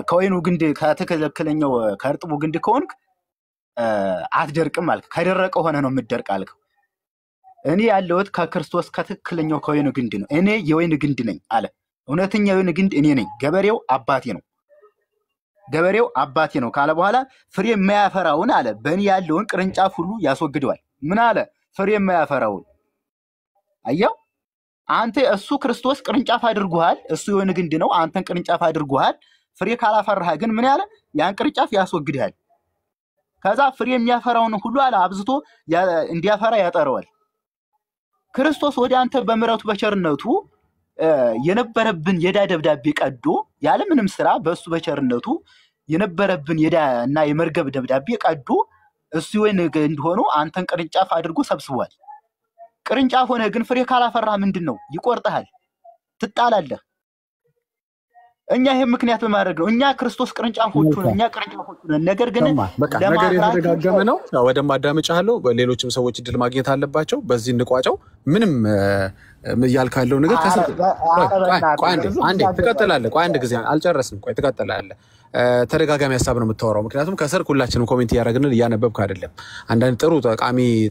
S2: ከወይኑ ግንድ ከተከለከለኛው ከእርጥቡ ግንድ ከሆንክ አትደርቅም አልክ። ከደረቀ ሆነ ነው የምትደርቅ አልከው። እኔ ያለሁት ከክርስቶስ ከትክክለኛው ከወይኑ ግንድ ነው። እኔ የወይን ግንድ ነኝ አለ። እውነተኛ የወይን ግንድ እኔ ነኝ። ገበሬው አባቴ ነው። ገበሬው አባቴ ነው ካለ በኋላ ፍሬ የማያፈራውን አለ በእኔ ያለውን ቅርንጫፍ ሁሉ ያስወግደዋል። ምን አለ? ፍሬ የማያፈራውን። አየው አንተ እሱ ክርስቶስ ቅርንጫፍ አድርጓል። እሱ የወይን ግንድ ነው። አንተን ቅርንጫፍ አድርጓል። ፍሬ ካላፈራህ ግን ምን ያለ? ያን ቅርንጫፍ ያስወግዳል። ከዛ ፍሬ የሚያፈራውን ሁሉ አለ አብዝቶ እንዲያፈራ ያጠረዋል። ክርስቶስ ወደ አንተ በምሕረቱ በቸርነቱ የነበረብን የዳ ደብዳቤ ቀዶ ያለ ምንም ስራ በእሱ በቸርነቱ የነበረብን የዳ እና የመርገብ ደብዳቤ ቀዶ እሱ የወይን ግንድ ሆኖ አንተን ቅርንጫፍ አድርጎ ሰብስቧል። ቅርንጫፍ ሆነ ግን ፍሬ ካላፈራህ ምንድነው? ይቆርጥሃል፣ ትጣላለህ። እኛ ይሄን ምክንያት በማድረግ ነው። እኛ ክርስቶስ ቅርንጫፎቹ ነን። እኛ ቅርንጫፎቹ ነን። ነገር ግን
S8: ነገር የተደጋገመ ነው። ወደ ማዳመጫለሁ። ሌሎችም ሰዎች እድል ማግኘት አለባቸው። በዚህ እንቋጨው። ምንም እያልካለው ነገር አንዴ ትቀጥላለህ። ቆይ አንድ ጊዜ አልጨረስንም። ቆይ ትቀጥላለህ። ተደጋጋሚ ሀሳብ ነው የምታወራው። ምክንያቱም ከስር ሁላችንም ኮሜንት እያደረግን እያነበብክ አይደለም። አንዳንድ ጥሩ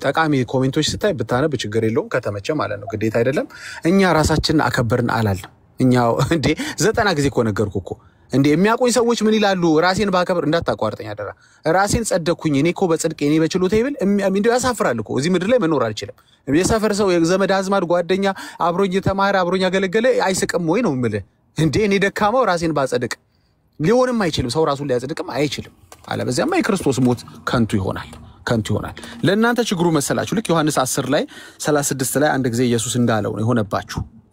S8: ጠቃሚ ኮሜንቶች ስታይ ብታነብ ችግር የለውም ከተመቸ ማለት ነው። ግዴታ አይደለም። እኛ ራሳችንን አከበርን አላለም። እኛው እንዴ 90 ጊዜ እኮ ነገርኩ እኮ እንዴ የሚያቆኝ ሰዎች ምን ይላሉ? ራሴን ባከብር እንዳታቋርጠኝ አደራ። ራሴን ጸደኩኝ እኔ እኮ በጽድቅ እኔ በችሎታ ይብል እንዴ ያሳፍራል እኮ። እዚህ ምድር ላይ መኖር አልችልም። የሰፈር ሰው የዘመድ አዝማድ ጓደኛ አብሮኝ ተማረ አብሮኝ ያገለገለ አይስቅም ወይ ነው የምልህ። እንዴ እኔ ደካማው ራሴን ባጸድቅ ሊሆንም አይችልም። ሰው ራሱን ሊያጸድቅም አይችልም። አለበዚያማ የክርስቶስ ሞት ከንቱ ይሆናል። ለእናንተ ችግሩ መሰላችሁ ልክ ዮሐንስ 10 ላይ 36 ላይ አንድ ጊዜ ኢየሱስ እንዳለው ነው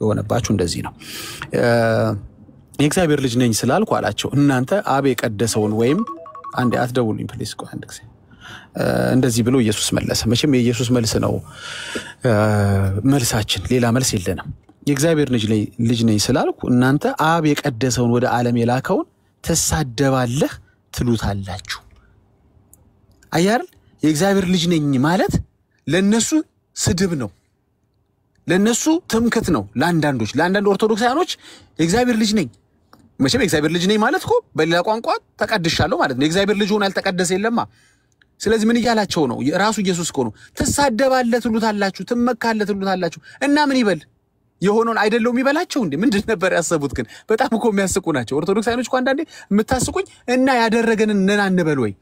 S8: የሆነባችሁ እንደዚህ ነው። የእግዚአብሔር ልጅ ነኝ ስላልኩ አላቸው። እናንተ አብ የቀደሰውን ወይም አንዴ አትደውሉኝ ፕሊዝ ቆይ አንድ ጊዜ እንደዚህ ብሎ ኢየሱስ መለሰ። መቼም የኢየሱስ መልስ ነው መልሳችን፣ ሌላ መልስ የለንም። የእግዚአብሔር ልጅ ነኝ ስላልኩ እናንተ አብ የቀደሰውን ወደ ዓለም የላከውን ተሳደባለህ ትሉታላችሁ። አያር የእግዚአብሔር ልጅ ነኝ ማለት ለነሱ ስድብ ነው፣ ለነሱ ትምክት ነው። ለአንዳንድ ኦርቶዶክሳውያኖች የእግዚአብሔር ልጅ ነኝ መቼም የእግዚአብሔር ልጅ ነኝ ማለት እኮ በሌላ ቋንቋ ተቀድሻለሁ ማለት ነው። የእግዚአብሔር ልጅ ሆኖ ያልተቀደሰ የለማ። ስለዚህ ምን እያላቸው ነው? ራሱ ኢየሱስ እኮ ነው ተሳደባለህ ትሉታላችሁ፣ ትመካለህ ትሉታላችሁ። እና ምን ይበል? የሆነውን አይደለም ይበላቸው እንዴ? ምንድን ነበር ያሰቡት? ግን በጣም እኮ የሚያስቁ ናቸው ኦርቶዶክሳውያኖች እኮ አንዳንዴ የምታስቁኝ። እና ያደረገንን ነን አንበል ወይ?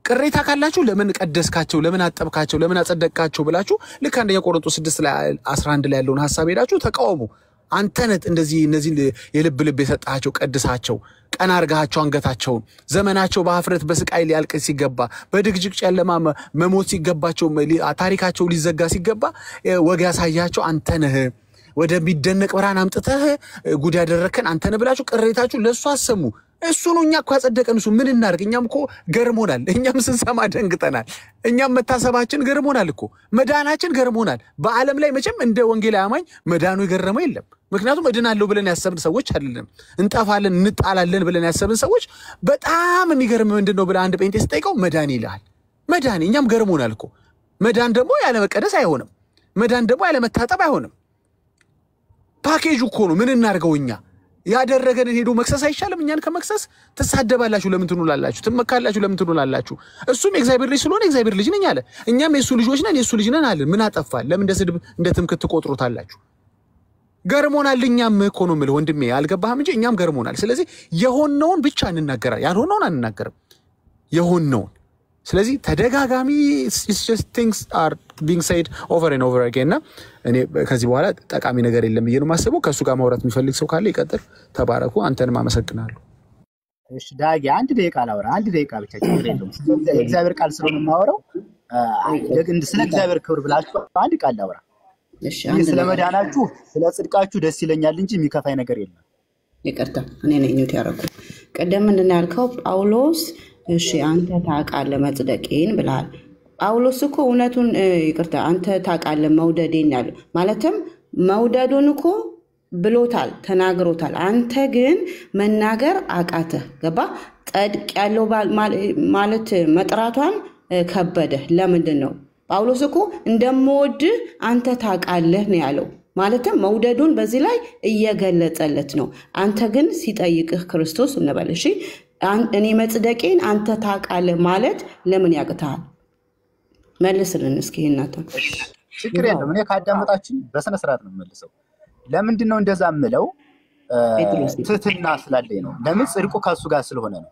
S8: ቅሬታ ካላችሁ ለምን ቀደስካቸው፣ ለምን አጠብካቸው፣ ለምን አጸደቅካቸው ብላችሁ ልክ አንደኛ ቆሮንቶስ 6 ላይ 11 ላይ ያለውን ሐሳብ ሄዳችሁ ተቃውሙ። አንተነት እንደዚህ እነዚህ የልብ የሰጣቸው ቀድሳቸው፣ ቀና አርጋቸው አንገታቸውን ዘመናቸው በአፍረት በስቃይ ሊያልቅ ሲገባ በድግጅግ ጨለማ መሞት ሲገባቸው ታሪካቸው ሊዘጋ ሲገባ ወግ ያሳያቸው አንተነህ ወደሚደነቅ ብርሃን አምጥተህ ጉድ ያደረከን አንተነህ ብላችሁ ቅሬታችሁ ለሱ አሰሙ። እሱ ነው እኛ እኮ ያጸደቀን። እሱ ምን እናርግ? እኛም እኮ ገርሞናል። እኛም ስንሰማ ደንግጠናል። እኛም መታሰባችን ገርሞናል እኮ መዳናችን ገርሞናል። በዓለም ላይ መቼም እንደ ወንጌል አማኝ መዳኑ የገረመው የለም። ምክንያቱም እድናለሁ ብለን ያሰብን ሰዎች አይደለም። እንጠፋለን እንጣላለን ብለን ያሰብን ሰዎች በጣም የሚገርም ምንድነው ብለህ አንድ ጴንጤ ስጠይቀው መዳን ይልሃል። መዳን እኛም ገርሞናል እኮ። መዳን ደግሞ ያለ መቀደስ አይሆንም። መዳን ደግሞ ያለ መታጠብ አይሆንም። ፓኬጁ እኮ ነው። ምን እናርገው? እኛ ያደረገንን ሄዶ መክሰስ አይሻልም? እኛን ከመክሰስ ትሳደባላችሁ ለምን ትኑላላችሁ? ትመካላችሁ ለምን ትኑላላችሁ? እሱም የእግዚአብሔር ልጅ ስለሆነ የእግዚአብሔር ልጅ ነኝ አለ። እኛም የሱ ልጆች ነን የሱ ልጅ ነን አለ። ምን አጠፋል? ለምን እንደ ስድብ እንደ ትምክህት ትቆጥሩታላችሁ? ገርሞናል። እኛም እኮ ነው የምልህ ወንድሜ፣ አልገባህም እንጂ እኛም ገርሞናል። ስለዚህ የሆነውን ብቻ እንናገራለን፣ ያልሆነውን አንናገርም። የሆነውን ስለዚህ ተደጋጋሚ things are being said over and over again እና እኔ ከዚህ በኋላ ጠቃሚ ነገር የለም ብዬ ነው የማስበው። ከሱ ጋር ማውራት የሚፈልግ ሰው ካለ ይቀጥል። ተባረኩ። አንተንም አመሰግናለሁ።
S2: እሺ ዳጊ አንድ ደቂቃ ላውራ። አንድ ደቂቃ ብቻ ችግር የለውም። እግዚአብሔር ቃል ስለሆነ የማወራው ስለ እግዚአብሔር ክብር ብላችሁ አንድ ቃል ላውራ።
S3: እሺ
S2: ስለ መዳናችሁ ስለ ጽድቃችሁ ደስ ይለኛል እንጂ የሚከፋይ ነገር የለም።
S3: ይቅርታ እኔ ነኝ ኒውት ያደረኩት። ቀደም ምንድን ያልከው ጳውሎስ እሺ አንተ ታውቃለህ መጽደቄን ብለሃል። ጳውሎስ እኮ እውነቱን ይቅርታ አንተ ታውቃለህ መውደዴን ያለው ማለትም መውደዱን እኮ ብሎታል ተናግሮታል። አንተ ግን መናገር አቃተህ። ገባ ጸድቅ ያለው ማለት መጥራቷን ከበደ። ለምንድን ነው? ጳውሎስ እኮ እንደምወድህ አንተ ታውቃለህ ነው ያለው። ማለትም መውደዱን በዚህ ላይ እየገለጸለት ነው። አንተ ግን ሲጠይቅህ ክርስቶስ እንበል እሺ እኔ መጽደቄን አንተ ታውቃለህ ማለት ለምን ያቅታል? መልስልን እስኪ እናንተ።
S2: ችግር የለም እኔ ካዳመጣችሁ በስነ ስርዓት ነው መልሰው። ለምንድን ነው እንደዛ ምለው? ትህትና ስላለኝ ነው። ለምን ጽድቁ ከሱ ጋር ስለሆነ ነው።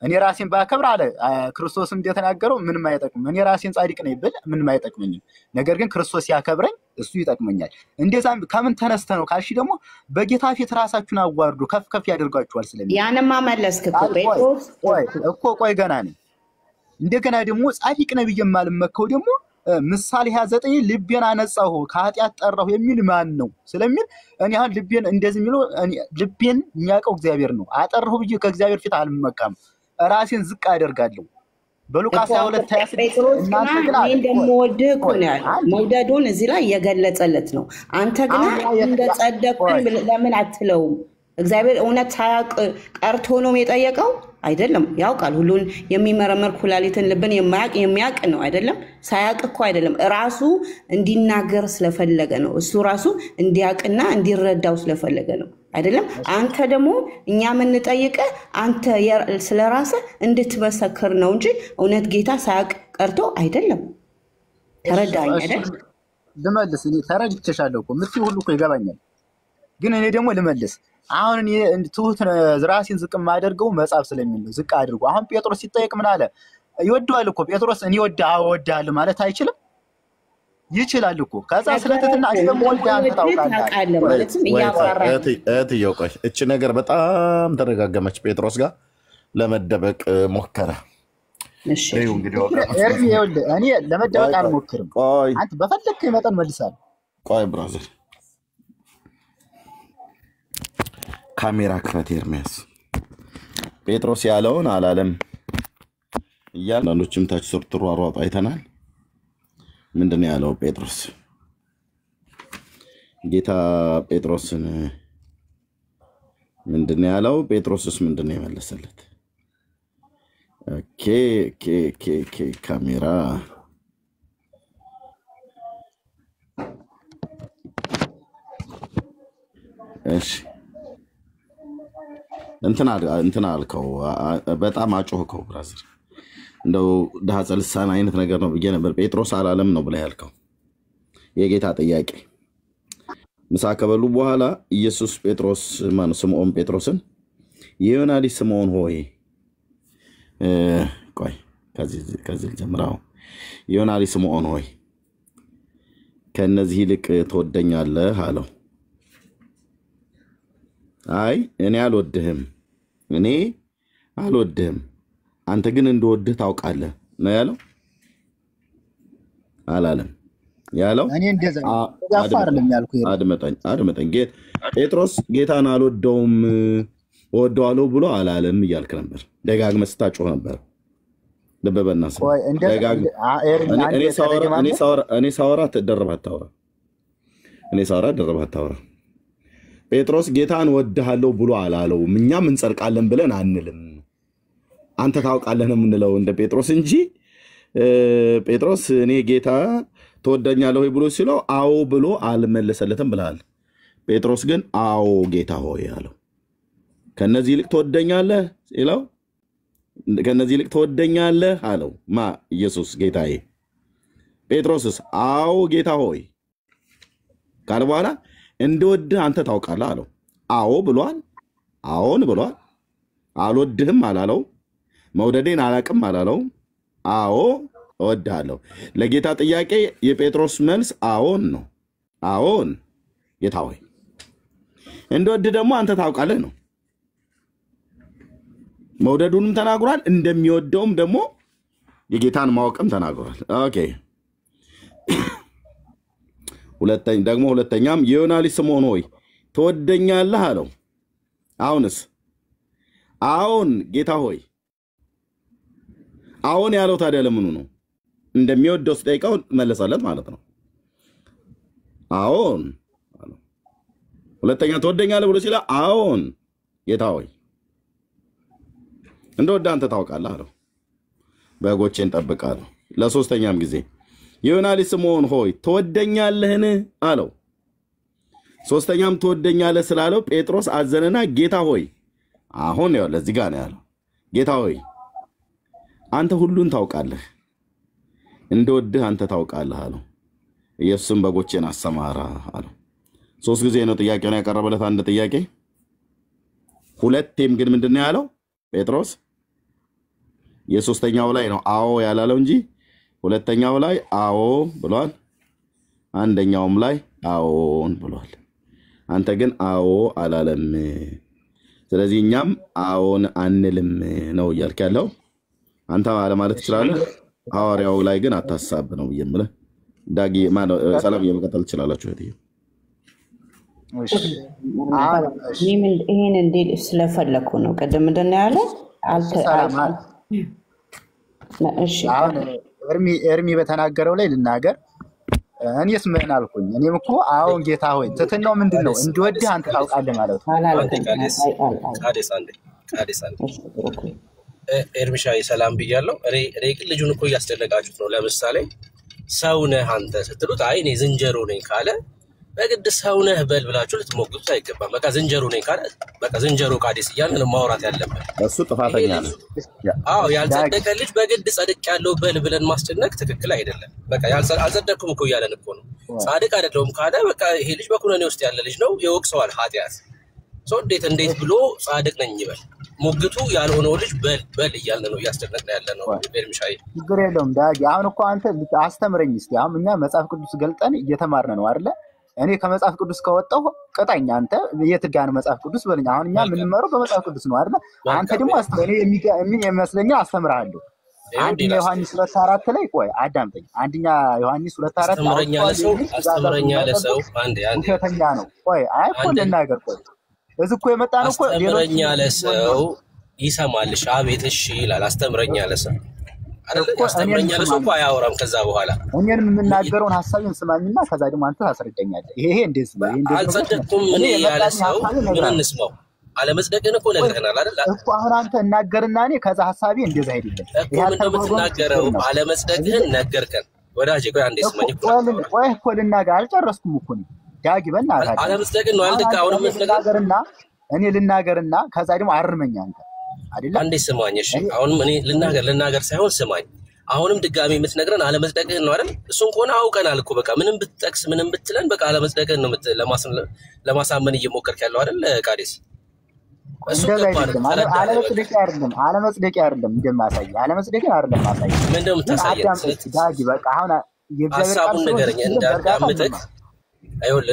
S2: እኔ ራሴን ባከብር አለ ክርስቶስም እንደተናገረው ምንም አይጠቅም። እኔ ራሴን ጻድቅ ነኝ ብል ምንም አይጠቅመኝም። ነገር ግን ክርስቶስ ያከብረኝ እሱ ይጠቅመኛል። እንደዛ ከምን ተነስተ ነው ካልሽ ደግሞ በጌታ ፊት ራሳችሁን አዋርዱ ከፍ ከፍ ያደርጋችኋል ስለሚል
S3: ያንማ መለስክ እኮ ጴጥሮስ
S2: ቆይ ገና ነኝ። እንደገና ደግሞ ጻድቅ ነኝ ብዬ የማልመከው ደግሞ ምሳሌ 29 ልቤን አነጻሁ ከኃጢአት ጠራሁ የሚል ማን ነው ስለሚል እኔ አሁን ልቤን እንደዚህ የሚለው ልቤን የሚያውቀው እግዚአብሔር ነው። አጠራሁ ብዬ ከእግዚአብሔር ፊት አልመካም፣ ራሴን ዝቅ አደርጋለሁ። በሉቃስ 22 እናንተ ግን
S3: እንደምወድህ እኮ ነው ያለው። መውደዱን እዚህ ላይ የገለጸለት ነው። አንተ ግን እንደጸደቅኩኝ ለምን አትለውም? እግዚአብሔር እውነት ሳያውቅ ቀርቶ ነው የጠየቀው አይደለም። ያውቃል። ሁሉን የሚመረመር ኩላሊትን ልብን የሚያውቅ ነው አይደለም። ሳያውቅ እኮ አይደለም፣ ራሱ እንዲናገር ስለፈለገ ነው። እሱ ራሱ እንዲያውቅና እንዲረዳው ስለፈለገ ነው አይደለም። አንተ ደግሞ እኛ የምንጠይቀ አንተ ስለራስህ እንድትመሰክር ነው እንጂ እውነት ጌታ ሳያውቅ ቀርቶ አይደለም። ተረዳኝ አይደል?
S2: ልመልስ። እኔ ተረድቼሻለሁ እኮ ምትይ ሁሉ እኮ ይገባኛል። ግን እኔ ደግሞ ልመልስ። አሁን እኔ ትሁት ራሴን ዝቅ ማደርገው መጽሐፍ ስለሚል ነው። ዝቅ አድርጎ አሁን ጴጥሮስ ሲጠየቅ ምን አለ? ይወደዋል እኮ ጴጥሮስ። እኔ እወድሃለሁ ማለት አይችልም? ይችላል እኮ። ከዛ ስለተትና ደግሞ ወልዳን ታውቃለህ
S3: ማለትም እያወራ
S7: እህትዬው ቆይ እቺ ነገር በጣም ተደጋገመች። ጴጥሮስ ጋር ለመደበቅ ሞከረ።
S3: እሺ
S2: እኔ ለመደበቅ አልሞክርም። አንተ በፈለግከኝ መጠን መልሳለሁ።
S7: ቆይ ብራዘር ካሜራ ክፈት ኤርሚያስ። ጴጥሮስ ያለውን አላለም እያንዳንዶችም ታች ሰርትሩ አሯጥ አይተናል። ምንድነው ያለው ጴጥሮስ? ጌታ ጴጥሮስን ምንድነው ያለው? ጴጥሮስስ ምንድነው የመለሰለት? ካሜራ እሺ እንትና አልከው በጣም አጮህከው ብራዘር። እንደው ዳሃ ልሳን አይነት ነገር ነው ብዬ ነበር። ጴጥሮስ አላለም ነው ብለህ ያልከው የጌታ ጥያቄ። ምሳ ከበሉ በኋላ ኢየሱስ ጴጥሮስ ማነው ስምዖን ጴጥሮስን የዮና ልጅ ስምዖን ሆይ ቆይ ከዚህ ጀምራው የዮና ልጅ ስምዖን ሆይ ከነዚህ ይልቅ ትወደኛለህ አለው። አይ እኔ አልወድህም አንተ ግን እንደወድህ ታውቃለህ ነው ያለው። አላለም ያለው
S2: እኔ እንደዛ አይደለም ያልኩህ።
S7: አድመጠኝ ጴጥሮስ ጌታን አልወደውም ወደዋለሁ ብሎ አላለም እያልክ ነበር። ደጋግመህ ስታጮህ ነበር። ደበበና ሰው እኔ ሳወራ ተደረባ አታውራ። ጴጥሮስ ጌታን ወድሃለሁ ብሎ አላለውም። እኛም እንጸድቃለን ብለን አንልም። አንተ ታውቃለህ ነው የምንለው እንደ ጴጥሮስ እንጂ ጴጥሮስ እኔ ጌታ ትወደኛለህ ብሎ ሲለው አዎ ብሎ አልመለሰለትም ብለሃል። ጴጥሮስ ግን አዎ ጌታ ሆይ አለው። ከነዚህ ይልቅ ትወደኛለህ ሲለው ከነዚህ ይልቅ ትወደኛለህ አለው። ማ ኢየሱስ ጌታዬ። ጴጥሮስስ አዎ ጌታ ሆይ ካለ በኋላ እንደወድህ አንተ ታውቃለህ አለው። አዎ ብሏል። አዎን ብሏል። አልወድህም አላለው። መውደዴን አላቅም አላለው። አዎ እወድሃለሁ። ለጌታ ጥያቄ የጴጥሮስ መልስ አዎን ነው። አዎን ጌታ ሆይ እንደወድህ ደግሞ አንተ ታውቃለህ ነው። መውደዱንም ተናግሯል። እንደሚወደውም ደግሞ የጌታን ማወቅም ተናግሯል። ኦኬ ሁለተኛም የዮና ልጅ ስምዖን ሆይ ትወደኛለህ አለው። አሁንስ አዎን ጌታ ሆይ። አዎን ያለው ታዲያ ለምኑ ነው? እንደሚወደው ስጠይቀው መለሰለት ማለት ነው። አዎን አለው። ሁለተኛ ትወደኛለህ ብሎ ሲላ አዎን ጌታ ሆይ እንደወደ አንተ ታውቃለህ አለው። በጎቼን ጠብቃለሁ። ለሶስተኛም ጊዜ የዮና ልጅ ስምዖን ሆይ ትወደኛለህን አለው። ሶስተኛም ትወደኛለህ ስላለው ጴጥሮስ አዘነና ጌታ ሆይ አሁን ያው ለዚህ ጋር ነው ያለው። ጌታ ሆይ አንተ ሁሉን ታውቃለህ፣ እንደወድህ አንተ ታውቃለህ አለው። ኢየሱስም በጎቼን አሰማራ አለው። 3 ጊዜ ነው ጥያቄውን ያቀረበለት አንድ ጥያቄ። ሁለቴም ግን ምንድነው ያለው ጴጥሮስ? የሶስተኛው ላይ ነው አዎ ያላለው እንጂ ሁለተኛው ላይ አዎ ብሏል፣ አንደኛውም ላይ አዎን ብሏል። አንተ ግን አዎ አላለም። ስለዚህ እኛም አዎን አንልም ነው እያልክ ያለው። አንተ ማለት ትችላለህ፣ ሐዋርያው ላይ ግን አታሳብ ነው የምልህ። ዳጊ ማነው ሰላም እየመቀጠል ትችላላችሁ።
S3: ይሄን እንዴ ስለፈለኩ ነው ቀደም እንደና ያለ እሺ
S2: አሁን ኤርሚ በተናገረው ላይ ልናገር። እኔስ ምን አልኩኝ? እኔም እኮ አሁን ጌታ ሆይ ትትናው ምንድነው? እንደወድህ አንተ ታውቃለህ ማለት ነው።
S1: ቃዴስ ኤርሚሻይ ሰላም ብያለሁ። እኔ ግን ልጁን እኮ እያስደነቃችሁት ነው። ለምሳሌ ሰው ነህ አንተ ስትሉት አይ እኔ ዝንጀሮ ነኝ ካለ በግድ ሰው ነህ በል ብላችሁ ልትሞግቱት አይገባም። በቃ ዝንጀሮ ነኝ ካለ በቃ ዝንጀሮ ቃዴስ እያልን ማውራት ያለበት
S7: እሱ ጥፋተኛ ነው።
S1: አዎ ያልጸደቀ ልጅ በግድ ጸድቅ ያለው በል ብለን ማስጨነቅ ትክክል አይደለም። በቃ አልጸደቅኩም እኮ እያለን እኮ ነው። ጻድቅ አይደለሁም ካለ በቃ ይሄ ልጅ በኩነኔ ውስጥ ያለ ልጅ ነው፣ ይወቅሰዋል ኃጢአት። ሰው እንዴት ብሎ ጻድቅ ነኝ ይበል? ሙግቱ ያልሆነው ልጅ በል እያልን ነው እያስጨነቅን ያለ ነው። ኤርሚሻይ
S2: ችግር የለውም ዳጊ። አሁን እኮ አንተ አስተምረኝ እስቲ። አሁን እኛ መጽሐፍ ቅዱስ ገልጠን እየተማርን ነው አይደለ? እኔ ከመጽሐፍ ቅዱስ ከወጣሁ ቅጣኝ። አንተ የት ጋር ነው መጽሐፍ ቅዱስ በለኝ። አሁን እኛ የምንመረው በመጽሐፍ ቅዱስ ነው አይደለ? አንተ ደግሞ አስተምረኝ። የሚገርም ይመስለኛል አስተምራለሁ። አንደኛ ዮሐንስ 2:4 ላይ ቆይ አዳምጠኝ። አንደኛ ዮሐንስ 2:4
S1: አስተምረኛ ለሰው አንዴ
S2: ውሸተኛ ነው። ቆይ አይ እኮ ልናገር። ቆይ እዚህ እኮ የመጣ ነው እኮ
S1: አስተምረኛ ለሰው ይሰማልሽ። አቤት እሺ ይላል። አስተምረኛ ለሰው አይደል? አስተምረኛ ለሰው እኮ አያወራም። ከዛ በኋላ
S2: እኔንም የምናገረውን ሐሳብን ስማኝና ከዛ ደግሞ አንተ ታስረዳኛለህ። ይሄ እንደዚህ ነው። ይሄ
S1: አልጸደቅኩም ምን ያለ ሰው ምን እንስማው? አለመጽደቅን እኮ ነግረናል አይደል?
S2: እኮ አሁን አንተ እናገርና እኔ ከዛ ሐሳቤ እንደዚህ አይደለም
S1: እኮ ምን እንደምትናገረው አለመጽደቅህን ነገርከን። ወዳጄ ቆይ አንዴ ስማኝ እኮ
S2: ቆይ እኮ ልናገር አልጨረስኩም እኮ ነው ዳጊ በእናትህ
S1: አለመጽደቅን ነው አልደቃ አሁንም
S2: ልናገርና እኔ ልናገርና ከዛ ደግሞ አርመኛ አንተ አይደል?
S1: አንዴ ስማኝ እሺ። አሁንም እኔ ልናገር ሳይሆን ስማኝ። አሁንም ድጋሚ የምትነግረን አለመጽደቅህን ነው አይደል? እሱን ከሆነ አውቀናል እኮ በቃ ምንም ብትጠቅስ ምንም ብትለን በቃ አለመጽደቅህን ነው ለማሳመን እየሞከርክ ያለው አይደል ቃዴስ? እሱ
S2: አለመጽደቅ አይደለም እንደማሳይ አለመጽደቅን አይደለም ማሳይ
S1: ምንድነው የምታሳየው?
S2: ዳጊ በቃ አሁን
S1: ሐሳቡን ንገረኝ እንዳዳምጥክ። አይወል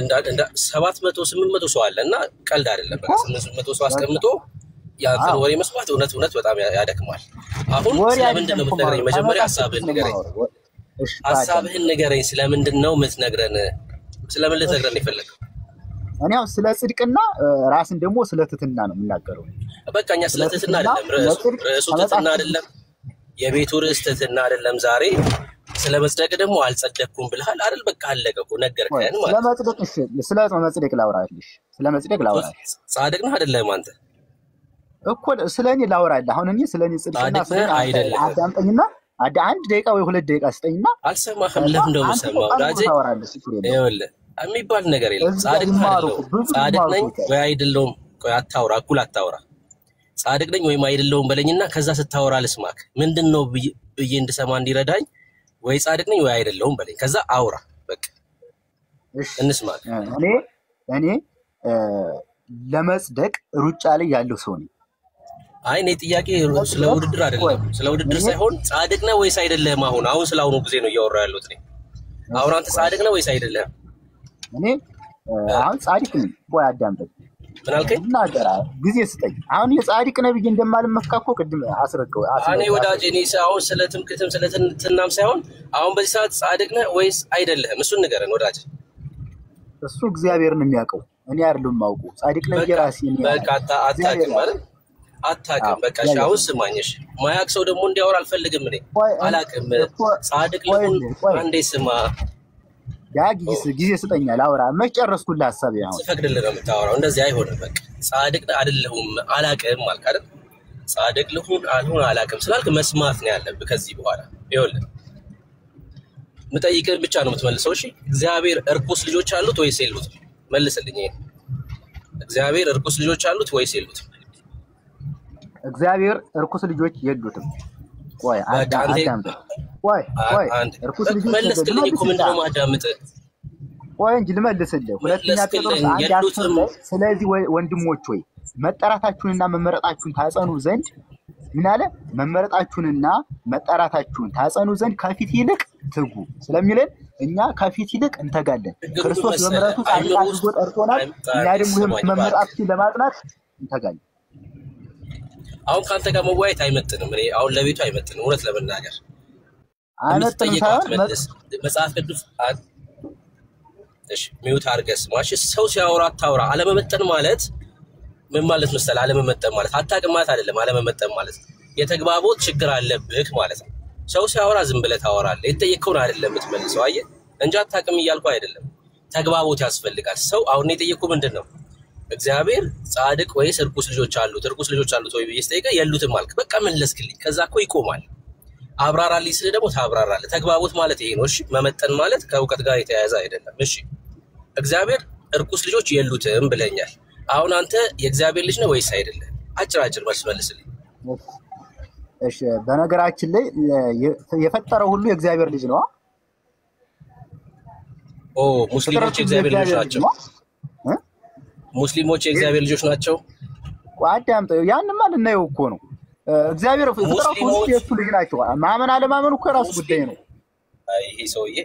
S1: 700 800 ሰው አለና ቀልድ አይደለም። በቃ 800 ሰው አስቀምጦ ያንተን ወሬ መስማት እውነት በጣም ያደክማል። አሁን ስለምንድን ነው የምትነግረኝ? መጀመሪያ ሐሳብህን ንገረኝ። ሐሳብህን ንገረኝ። ስለምንድን ነው የምትነግረን? ስለምን ልትነግረን የፈለግኸው?
S2: እኔ አሁን ስለ ጽድቅና ራስን ደግሞ ስለ ትህትና ነው የምናገረው።
S1: በቃ እኛ ስለ ትህትና አይደለም ርዕሱ ትህትና አይደለም። የቤቱ ርዕስ ትህትና አይደለም። ዛሬ ስለ መጽደቅ ደግሞ አልጸደቅኩም ብለሃል አይደል? በቃ አለቀ እኮ ነገርከን ማለት
S2: ስለ መጽደቅ። እሺ ስለ መጽደቅ ላውራልሽ። ስለ መጽደቅ ላውራልሽ።
S1: ጻድቅ ነህ አይደለም አንተ
S2: እኮ ስለኔ ላውራልህ። አሁን እኔ ስለኔ ጽድቅና ስለኔ
S1: አይደለም
S2: አዳምጠኝና አንድ ደቂቃ ወይ 2 ደቂቃ ስጠኝና
S1: አልሰማህም። ለምን ነው የምሰማው? ዳጄ ይኸውልህ የሚባል ነገር የለም። ጻድቅ ነኝ ወይ አይደለሁም? ቆይ አታውራ፣ እኩል አታውራ። ጻድቅ ነኝ ወይም አይደለሁም በለኝና ከዛ ስታወራ ልስማክ። ምንድነው ብዬ እንድሰማ እንዲረዳኝ ወይ ጻድቅ ነኝ ወይ አይደለሁም በለኝ። ከዛ አውራ በቃ እንስማክ።
S2: እኔ ለመጽደቅ ሩጫ ላይ ያለው ሰው ነኝ።
S1: አይ እኔ ጥያቄ ስለ ውድድር አይደለም፣ ስለ ውድድር ሳይሆን ጻድቅ ነህ ወይስ አይደለህም? አሁን ስለ አሁኑ ጊዜ ነው እያወራ ያለሁት እኔ። አሁን አንተ ጻድቅ ነህ ወይስ አይደለህም?
S2: እኔ አሁን ጻድቅ ነኝ። ቆይ አዳምጠኝ።
S1: ምን አልከኝ?
S2: እናገራ ጊዜ ስጠኝ። አሁን የጻድቅ ነብይ እንደማልመካ እኮ ቅድም አስረገው።
S1: እኔ ወዳጄ እኔ አሁን ስለ ትምክህትም ስለ ትህትናም ሳይሆን አሁን በዚህ ሰዓት ጻድቅ ነህ ወይስ አይደለህም? እሱን ንገረን ወዳጄ።
S2: እሱ እግዚአብሔርን የሚያውቀው እኔ አይደለም የማውቀው። ጻድቅ ነኝ የራሴ ነኝ።
S1: በቃ አታውቅም ማለት አታውቅም። በቃ እሺ አሁን ስማኝሽ ማያቅ ሰው ደግሞ እንዲያወራ አልፈልግም። እኔ አላውቅም። ጻድቅ ልሁን አንዴ ስማ
S2: ያ ጊዜ ስጠኛል አውራ መጨረስኩልህ ሐሳብ ያው
S1: ስፈቅድልህ ነው የምታወራው። እንደዚህ አይሆንም። በቃ ጻድቅ አይደለሁም አላውቅም አልክ አይደል? ጻድቅ ልሁን አልሁን አላውቅም ስላልክ መስማት ነው ያለብህ ከዚህ በኋላ። ይኸውልህ የምጠይቅህን ብቻ ነው የምትመልሰው። እሺ እግዚአብሔር እርኩስ ልጆች አሉት ወይስ የሉትም? መልስልኝ። እግዚአብሔር እርኩስ ልጆች አሉት ወይስ የሉትም?
S2: እግዚአብሔር እርኩስ ልጆች የሉትም። ቆይ አዳምጥ። ቆይ እርኩስ ልጆች
S1: መለስልኝ እኮ ምንድነው ማዳምጥ?
S2: ቆይ እንጂ ልመልስልህ። ሁለተኛ ጴጥሮስ 1:10 ላይ ስለዚህ ወንድሞች ሆይ መጠራታችሁንና መመረጣችሁን ታጸኑ ዘንድ ምን አለ? መመረጣችሁንና መጠራታችሁን ታጸኑ ዘንድ ከፊት ይልቅ ትጉ ስለሚለን እኛ ከፊት ይልቅ እንተጋለን። ክርስቶስ በምሕረቱ ጻድቅ አድርጎ ጠርቶናል። እኛ ደግሞ መመረጣችሁን ለማጽናት እንተጋለን።
S1: አሁን ካንተ ጋር መዋየት አይመጥንም። እኔ አሁን ለቤቱ አይመጥንም። እውነት ለመናገር
S2: አይመጥንም ሳይሆን
S1: መጽሐፍ ቅዱስ እሺ ሚውት አድርገህ ስማሽ። ሰው ሲያወራ አታውራ። አለመመጠን ማለት ምን ማለት መሰለህ? አለመመጠን ማለት አታውቅም ማለት አይደለም። አለመመጠን ማለት የተግባቦት ችግር አለብህ ማለት ነው። ሰው ሲያወራ ዝም ብለህ ታወራለህ። የተጠየቀውን አይደለም የምትመልሰው። አየህ እንጂ አታውቅም እያልኩ አይደለም። ተግባቦት ያስፈልጋል። ሰው አሁን የጠየቀው ምንድነው? እግዚአብሔር ጻድቅ ወይስ እርኩስ ልጆች አሉት? እርኩስ ልጆች አሉት ወይ ብዬ ስጠይቀህ የሉትም አልክ። በቃ መለስክልኝ። ከዛ እኮ ይቆማል። አብራራልኝ ስለ ደግሞ ታብራራለህ። ተግባቦት ማለት ይሄ ነው። እሺ መመጠን ማለት ከእውቀት ጋር የተያያዘ አይደለም። እሺ እግዚአብሔር እርኩስ ልጆች የሉትም ብለኛል። አሁን አንተ የእግዚአብሔር ልጅ ነው ወይስ አይደለም? አጭር መልስ መልስልኝ።
S2: እሺ በነገራችን ላይ የፈጠረው ሁሉ የእግዚአብሔር ልጅ ነው።
S1: ሙስሊሞች የእግዚአብሔር ልጆች ናቸው። ሙስሊሞች የእግዚአብሔር ልጆች ናቸው።
S2: አዳምጠው። ያንማ ልናየው እኮ ነው። እግዚአብሔር ፍጥረቱ ሁሉ የእሱ ልጅ ናቸው። ማመን አለማመን እኮ የራሱ ጉዳይ ነው።
S1: ይሄ ሰውዬ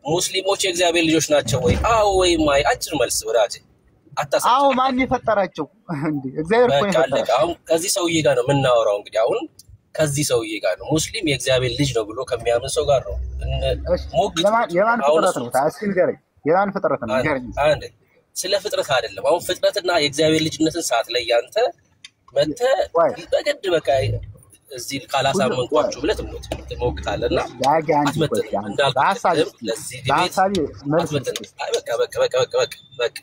S1: ሙስሊሞች የእግዚአብሔር ልጆች ናቸው ወይ? አዎ ወይም አይ። አጭር መልስ ወዳጄ።
S2: አዎ ማን የፈጠራቸው? እንዴ እግዚአብሔር እኮ የፈጠራቸው።
S1: አሁን ከዚህ ሰውዬ ጋር ነው የምናወራው። እንግዲህ አሁን ከዚህ ሰውዬ ጋር ነው ሙስሊም የእግዚአብሔር ልጅ ነው ብሎ ከሚያምን ሰው ጋር ነው
S2: የማን ፍጥረት ነው? ታስኪ ንገረኝ። የማን ፍጥረት ነው?
S1: አንዴ ስለ ፍጥረት አይደለም። አሁን ፍጥረትና የእግዚአብሔር ልጅነትን ሰዓት ላይ ያንተ መተህ በግድ በቃ እዚህ ካላሳመንኳችሁ ብለህ ትሞግታለህና አትመጥንም እንዳልኩህ ለዚህ ዲቤት አትመጥንም። በቃ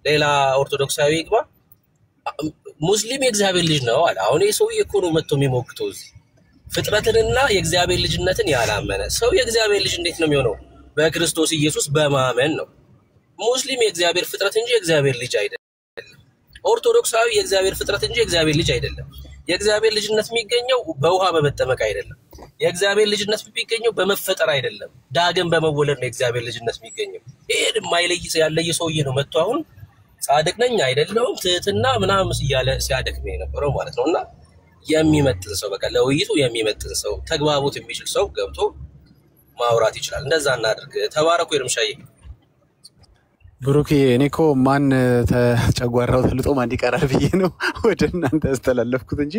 S1: ሌላ ኦርቶዶክሳዊ ይግባ ሙስሊም የእግዚአብሔር ልጅ ነው አለ። አሁን ይሄ ሰውዬ እኮ ነው መጥቶ የሚሞግተው እዚህ ፍጥረትንና የእግዚአብሔር ልጅነትን ያላመነ ሰው የእግዚአብሔር ልጅ እንዴት ነው የሚሆነው? በክርስቶስ ኢየሱስ በማመን ነው። ሙስሊም የእግዚአብሔር ፍጥረት እንጂ የእግዚአብሔር ልጅ አይደለም። ኦርቶዶክሳዊ የእግዚአብሔር ፍጥረት እንጂ የእግዚአብሔር ልጅ አይደለም። የእግዚአብሔር ልጅነት የሚገኘው በውሃ በመጠመቅ አይደለም። የእግዚአብሔር ልጅነት የሚገኘው በመፈጠር አይደለም። ዳግም በመወለድ ነው የእግዚአብሔር ልጅነት የሚገኘው። ይሄን የማይለይ ያለየ ሰውዬ ነው መጥቶ አሁን ጻድቅ ነኝ አይደለሁም ትህትና ምናምን እያለ ሲያደክም የነበረው ማለት ነውና የሚመጥን ሰው በቃ ለውይይቱ የሚመጥን ሰው ተግባቦት የሚችል ሰው ገብቶ ማውራት ይችላል። እንደዛ እናድርግ። ተባረኩ። ይርምሻዬ
S8: ብሩክ እኔ እኮ ማን ተጨጓራው ተልጦ ማን ይቀራል ብዬ ነው ወደ እናንተ ያስተላለፍኩት እንጂ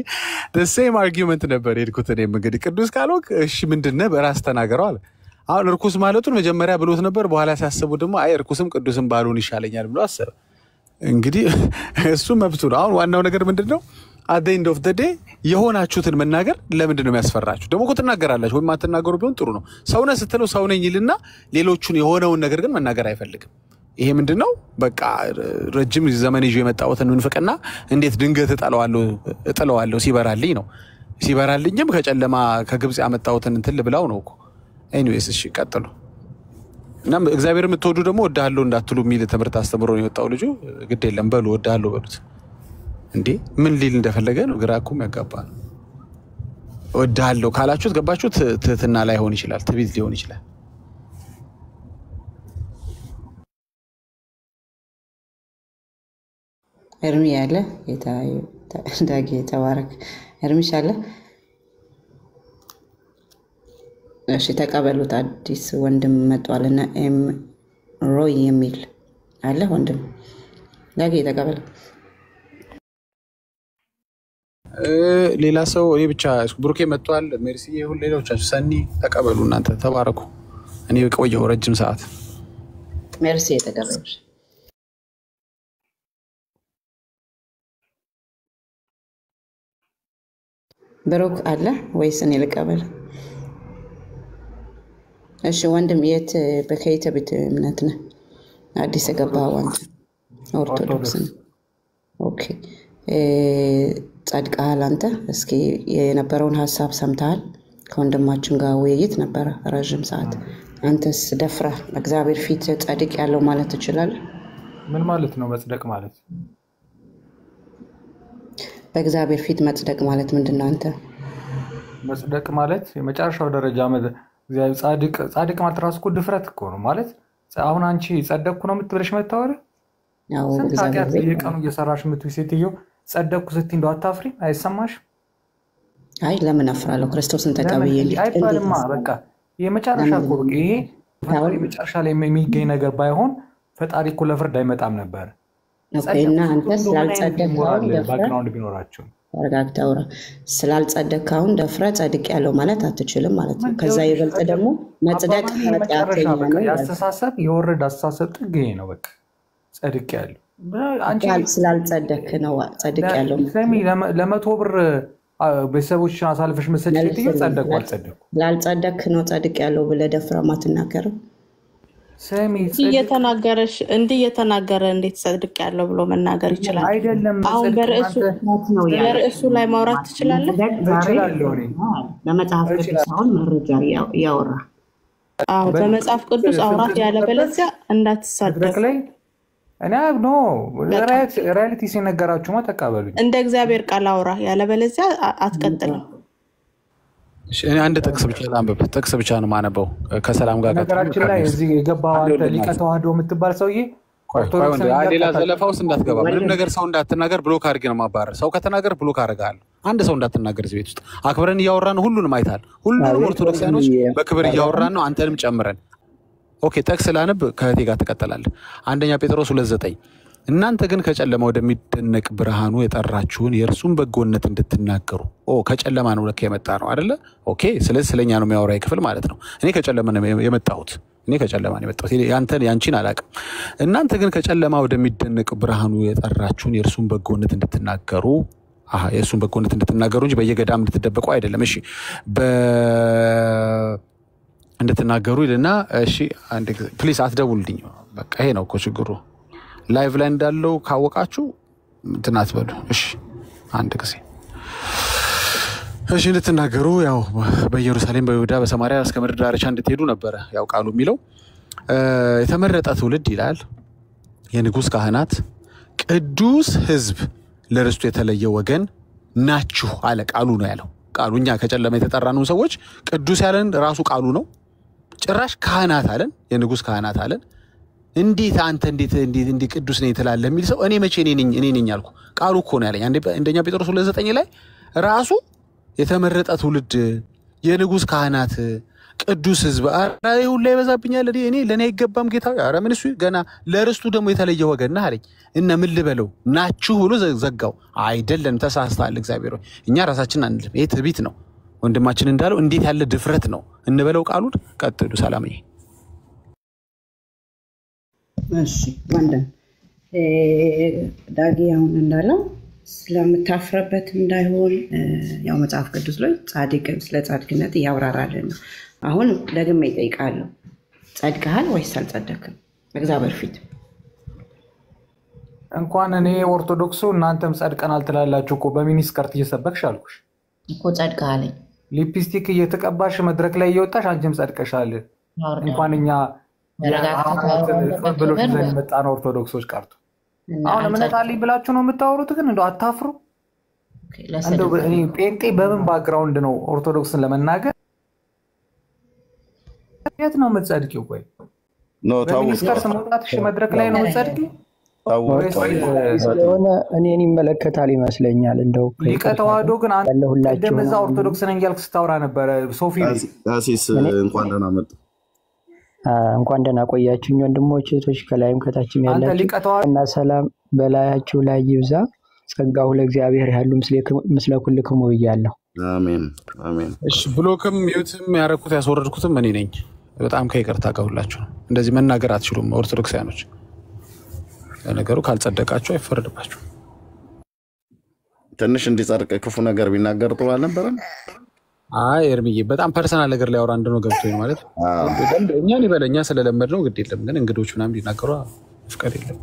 S8: ሴም አርጊውመንት ነበር የሄድኩት። እኔም እንግዲህ ቅዱስ ካልሆንክ እሺ ምንድነው በራስ ተናገረው አለ። አሁን እርኩስ ማለቱን መጀመሪያ ብሎት ነበር። በኋላ ሲያስቡ ደግሞ አይ እርኩስም ቅዱስም ባልሆን ይሻለኛል ብሎ አሰበ። እንግዲህ እሱ መብቱ ነው። አሁን ዋናው ነገር ምንድነው? at the end of the day የሆናችሁትን መናገር ለምንድን ነው የሚያስፈራችሁ? ደግሞ እኮ ትናገራላችሁ ወይም አትናገሩ ቢሆን ጥሩ ነው። ሰውነ ስትለው ሰው ነኝ ይልና ሌሎቹን የሆነውን ነገር ግን መናገር አይፈልግም። ይሄ ምንድነው? በቃ ረጅም ዘመን ይዤ የመጣሁትን ምንፍቅና እንዴት ድንገት እጥለዋለሁ ሲበራልኝ ነው። ሲበራልኝም ከጨለማ ከግብጽ ያመጣሁትን እንትን ልብላው ነው እኮ። ኤኒዌይስ እሺ ቀጥሉ። እና እግዚአብሔር የምትወዱ ደግሞ ወዳለው እንዳትሉ የሚል ትምህርት አስተምሮ ነው የወጣው ልጁ። ግድ የለም በሉ ወዳለው በሉት። እንዴ ምን ሊል እንደፈለገ ነው ግራ እኮ የሚያጋባ ነው። ወዳለው ካላችሁት ገባችሁት ትህትና ላይ ሆን ይችላል፣ ትዕቢት ሊሆን ይችላል።
S3: እርሚ ያለ ዳጊ ተባረክ። እርሚሽ አለ። እሺ ተቀበሉት። አዲስ ወንድም መጥቷልና ኤም ሮይ የሚል አለ ወንድም ዳጊ ተቀበሉ።
S8: ሌላ ሰው እኔ ብቻ ብሩኬ መጥቷል። ሜርሲ ሁሉ ሌሎቻችሁ ሰኒ ተቀበሉ። እናንተ ተባረኩ። እኔ ቆየሁ ረጅም ሰዓት።
S3: ሜርሲ ተቀበሉ። ብሩክ አለ ወይስ እኔ ልቀበል? እሺ ወንድም የት በከይተ ቤት እምነት ነህ? አዲስ የገባኸው አንተ? ኦርቶዶክስ ነህ? ኦኬ ጸድቀሃል አንተ? እስኪ የነበረውን ሀሳብ ሰምተሃል? ከወንድማችን ጋር ውይይት ነበረ ረዥም ሰዓት። አንተስ ደፍረህ እግዚአብሔር ፊት ጸድቅ ያለው ማለት ትችላለህ?
S4: ምን ማለት ነው መጽደቅ ማለት?
S3: በእግዚአብሔር ፊት መጽደቅ ማለት ምንድን ነው? አንተ
S4: መጽደቅ ማለት የመጨረሻው ደረጃ እግዚአብሔር ጻድቅ ማለት ራሱ እኮ ድፍረት እኮ ነው ማለት። አሁን አንቺ ጸደቅኩ ነው የምትብለሽ መታወሪ? ስንት ኃጢአት በየቀኑ እየሰራሽ የምትውይ ሴትዮ ጸደቅኩ ስትይ እንደው አታፍሪም? አይሰማሽም?
S3: አይ ለምን አፍራለሁ? ክርስቶስን ተቀብዬ
S4: አይባልማ። በቃ የመጨረሻ እኮ ይሄ የመጨረሻ ላይ የሚገኝ ነገር ባይሆን ፈጣሪ እኮ ለፍርድ አይመጣም ነበር።
S3: እና አንተ
S4: ባክግራውንድ ቢኖራቸው
S3: ተረጋግተውራ ስላልጸደቅከው ደፍረ ጸድቅ ያለው ማለት አትችልም ማለት ነው። ከዛ ይበልጥ ደግሞ መጽደቅ ኃጢአተኛ ነው።
S4: ያስተሳሰብ የወረደ አስተሳሰብ ጥግ ይሄ ነው። በቃ ጸድቅ ያለው
S3: አንቺ ስላልጸደቅክ ነው ጸድቅ ያለው።
S4: ለመቶ ብር ቤተሰቦችን አሳልፈሽ መሰጨት ይጸደቁ አልጸደቁ
S3: ላልጸደቅክ ነው ጸድቅ ያለው ብለህ ደፍረ ማትናገረው።
S9: እየተናገረ እንዴት ጸድቅ ያለው ብሎ መናገር ይችላል?
S4: አይደለም
S9: አሁን በርዕሱ ላይ ማውራት ትችላለህ?
S3: በመጽሐፍ ቅዱስ አሁን መረጃ ያወራ
S9: በመጽሐፍ ቅዱስ አውራት ያለበለዚያ እንዳትሳደብ።
S4: እኔ ሪያሊቲ ሲነገራችሁማ ተቀበሉ።
S9: እንደ እግዚአብሔር ቃል አውራ ያለበለዚያ አትቀጥልም።
S8: እኔ አንድ ጥቅስ ብቻ ላንብብ። ጥቅስ ብቻ ነው ማነበው ከሰላም ጋር
S4: ነገራችን ላይ እዚህ የገባው አንተ ሊቀ ተዋህዶ የምትባል ሰውዬ
S8: ሌላ ዘለፋ ውስጥ እንዳትገባ፣ ምንም ነገር ሰው እንዳትናገር ብሎክ አድርጌ ነው ማባረር። ሰው ከተናገር ብሎክ አደርጋለሁ። አንድ ሰው እንዳትናገር እዚህ ቤት ውስጥ አክብረን እያወራን ሁሉንም አይታል። ሁሉንም ኦርቶዶክሳኖች በክብር እያወራን ነው፣ አንተንም ጨምረን። ኦኬ ጥቅስ ላንብ፣ ከእህቴ ጋር ትቀጥላለህ። አንደኛ ጴጥሮስ 2:9 እናንተ ግን ከጨለማ ወደሚደነቅ ብርሃኑ የጠራችሁን የእርሱን በጎነት እንድትናገሩ። ከጨለማ ነው ለካ የመጣ ነው አይደለ? ኦኬ ስለዚህ ስለኛ ነው የሚያወራው ክፍል ማለት ነው። እኔ ከጨለማ ነው የመጣሁት። ያንቺን አላውቅም። እናንተ ግን ከጨለማ ወደሚደነቅ ብርሃኑ የጠራችሁን የእርሱን በጎነት እንድትናገሩ። የእርሱን በጎነት እንድትናገሩ እንጂ በየገዳም እንድትደበቁ አይደለም። እሺ እንድትናገሩ ይልና እሺ አንድ ፕሊስ አትደውልልኝ። በቃ ይሄ ነው እኮ ችግሩ። ላይቭ ላይ እንዳለው ካወቃችሁ እንትን አትበሉ። እሺ አንድ ጊዜ እሺ እንድትናገሩ ያው በኢየሩሳሌም በይሁዳ በሰማርያ እስከ ምድር ዳርቻ እንድትሄዱ ነበረ ያው ቃሉ የሚለው። የተመረጠ ትውልድ ይላል፣ የንጉሥ ካህናት፣ ቅዱስ ሕዝብ፣ ለርስቱ የተለየ ወገን ናችሁ አለ። ቃሉ ነው ያለው። ቃሉ እኛ ከጨለማ የተጠራነው ሰዎች ቅዱስ ያለን ራሱ ቃሉ ነው። ጭራሽ ካህናት አለን፣ የንጉሥ ካህናት አለን። እንዴት አንተ እንዴት ቅዱስ ነኝ ትላለህ የሚል ሰው እኔ መቼ እኔ ነኝ አልኩ? ቃሉ እኮ ነው ያለኝ። አንደኛ ጴጥሮስ 2:9 ላይ ራሱ የተመረጠ ትውልድ፣ የንጉሥ ካህናት፣ ቅዱስ ሕዝብ። አረ ሁሉ ይበዛብኛል እኔ ለኔ አይገባም ጌታ። አረ ምን እሱ ገና ለርስቱ ደግሞ የተለየ ወገን ነህ አለኝ። እና ምን ልበለው ናችሁ ብሎ ዘጋው። አይደለም ተሳስተሃል፣ እግዚአብሔር እኛ ራሳችንን አንልም። ይሄ ትዕቢት ነው። ወንድማችን እንዳለው እንዴት ያለ ድፍረት ነው እንበለው ቃሉን። ቀጥሉ። ሰላምዬ።
S3: እሺ ወንድም ዳጊ አሁን እንዳለው ስለምታፍረበት እንዳይሆን ያው መጽሐፍ ቅዱስ ላይ ስለ ጻድቅነት እያብራራልን ነው። አሁን ደግሜ እጠይቃለሁ፣ ጸድቀሃል ወይስ አልጸደቅም በእግዚአብሔር ፊት?
S4: እንኳን እኔ ኦርቶዶክሱ እናንተም ጸድቀናል ትላላችሁ እኮ በሚኒስከርት እየሰበክሽ አልኩሽ
S3: እኮ ጸድቀሃል።
S4: ሊፕስቲክ እየተቀባሽ መድረክ ላይ እየወጣሽ አንቺም ጸድቀሻል። እንኳን እኛ ብሎች ዘን መጣ ነው ኦርቶዶክሶች ቀርቶ አሁን እምነት አለኝ ብላችሁ ነው የምታወሩት። ግን እንደው አታፍሩ? እንደው እኔ ጴንጤ በምን ባክግራውንድ ነው ኦርቶዶክስን ለመናገር? የት ነው የምትጸድቂው? ቆይ በሚኒስከርት መውጣትሽ መድረክ ላይ ነው የምትጸድቂው?
S5: ስለሆነ እኔን ይመለከታል ይመስለኛል። እንደው
S4: ሊቀ ተዋህዶ ግን እንደዛ ኦርቶዶክስ ነኝ እያልክ ስታወራ ነበረ። ሶፊ
S7: ቀሲስ እንኳን ደህና መጡ።
S5: እንኳን ደህና ቆያችሁኝ ወንድሞች እህቶች፣ ከላይም ከታችም ያላችሁ እና ሰላም በላያችሁ ላይ ይብዛ። ጸጋው ለእግዚአብሔር ያሉ ምስለ ኩልክሙ ብያለሁ።
S7: አሜን አሜን።
S8: እሺ ብሎክም ሚዩትም ያረኩት ያስወረድኩትም እኔ ነኝ። በጣም ከይቅርታ ከሁላችሁ እንደዚህ መናገር አትችሉም ኦርቶዶክሳውያኖች። ለነገሩ ካልጸደቃችሁ አይፈረድባችሁ።
S7: ትንሽ እንዲጸድቅ ክፉ ነገር ቢናገር ጥሩ አልነበረም?
S8: አይ ኤርሚዬ በጣም ፐርሰናል ነገር ላይ አውራ እንደሆነ ገብቶኝ ማለት እኛን ይበለኛ ስለለመድ ነው ግድ የለም ግን እንግዶች ምናምን ሊናገሩ ፍቃድ የለም።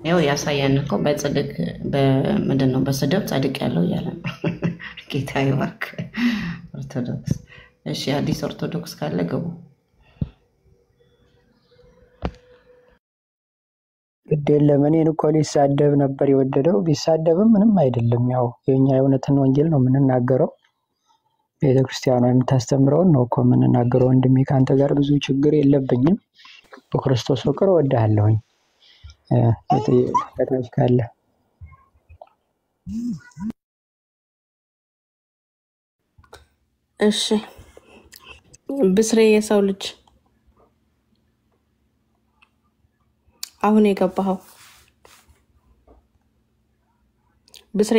S3: ያው ያሳየን እኮ በጽድቅ በምንድን ነው በስድብ ጻድቅ ያለው እያለ ነው። ጌታ ይባርክ። ኦርቶዶክስ እሺ፣ አዲስ ኦርቶዶክስ ካለ ገቡ።
S5: ግድ የለም እኔን እኮ ሊሳደብ ነበር የወደደው። ቢሳደብም ምንም አይደለም። ያው የኛ የእውነትን ወንጌል ነው የምንናገረው። ቤተክርስቲያኗ የምታስተምረውን ነው እኮ የምንናገረው። ወንድሜ ከአንተ ጋር ብዙ ችግር የለብኝም። በክርስቶስ ፍቅር እወድሃለሁኝ። ከታች ካለ
S9: እሺ ብስሬ የሰው ልጅ አሁን የገባኸው ብስሬ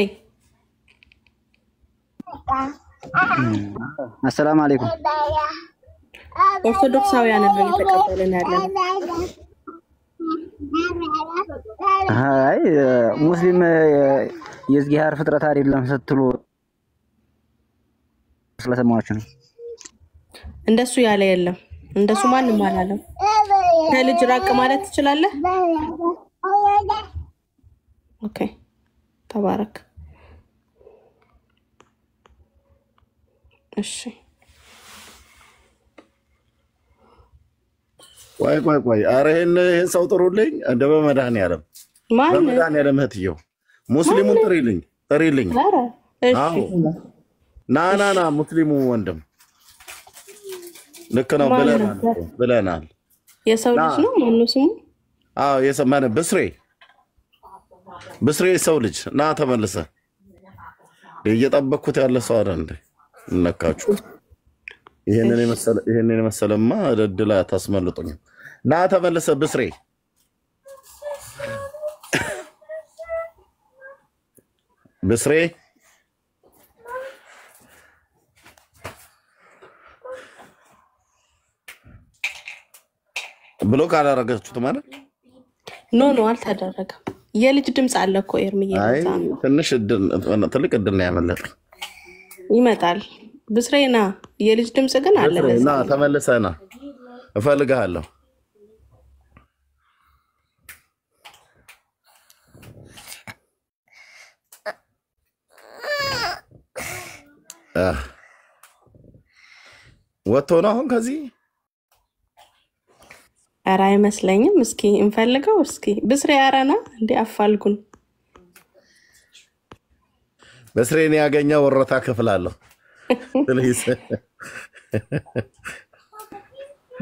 S10: አሰላሙ አለይኩም።
S9: ኦርቶዶክሳውያን ነው እየተቀበልን ያለን።
S10: አይ ሙስሊም የእግዚአብሔር ፍጥረት አይደለም ስትሉ ስለሰማችሁ ነው።
S9: እንደሱ ያለ የለም። እንደሱ ማንም አላለም። ከልጅ ራቅ ማለት ትችላለህ? ኦኬ ተባረክ። እሺ
S7: ቆይ ኧረ ይሄን ሰው ጥሩልኝ። እንደ በመድኃኒዓለም በመድኃኒዓለም እህትየው ሙስሊሙን ጥሪልኝ። አዎ ና ሙስሊሙ ወንድም ልክ ነው ብለናል።
S9: የሰው ልጅ ነው ማነው ስሙ?
S7: አዎ የሰማነ ብስሬ ሰው ልጅ ና ተመለሰ። እየጠበቅኩት ያለ ሰው አይደል እንዴ? ነካችሁ። ይሄንን የመሰለማ እድል አታስመልጡኝ። ና ተመለሰ ብስሬ። ብሎክ አላረጋችሁት ማለት
S9: ኖ አልተደረገም። የልጅ ድምጽ አለ እኮ ኤርሚዬ።
S7: ትንሽ ትልቅ እድል ነው ያመለጠ።
S9: ይመጣል ብስሬና የልጅ ድምጽ ግን አለ።
S7: ና ተመለሰና እፈልግሃለሁ። ወጥቶ ነው አሁን ከዚህ?
S9: ኧረ አይመስለኝም። እስኪ እንፈልገው። እስኪ ብስሬ አረና እንዴ አፋልጉን።
S7: ብስሬን ያገኘው ወረታ ከፍላለሁ።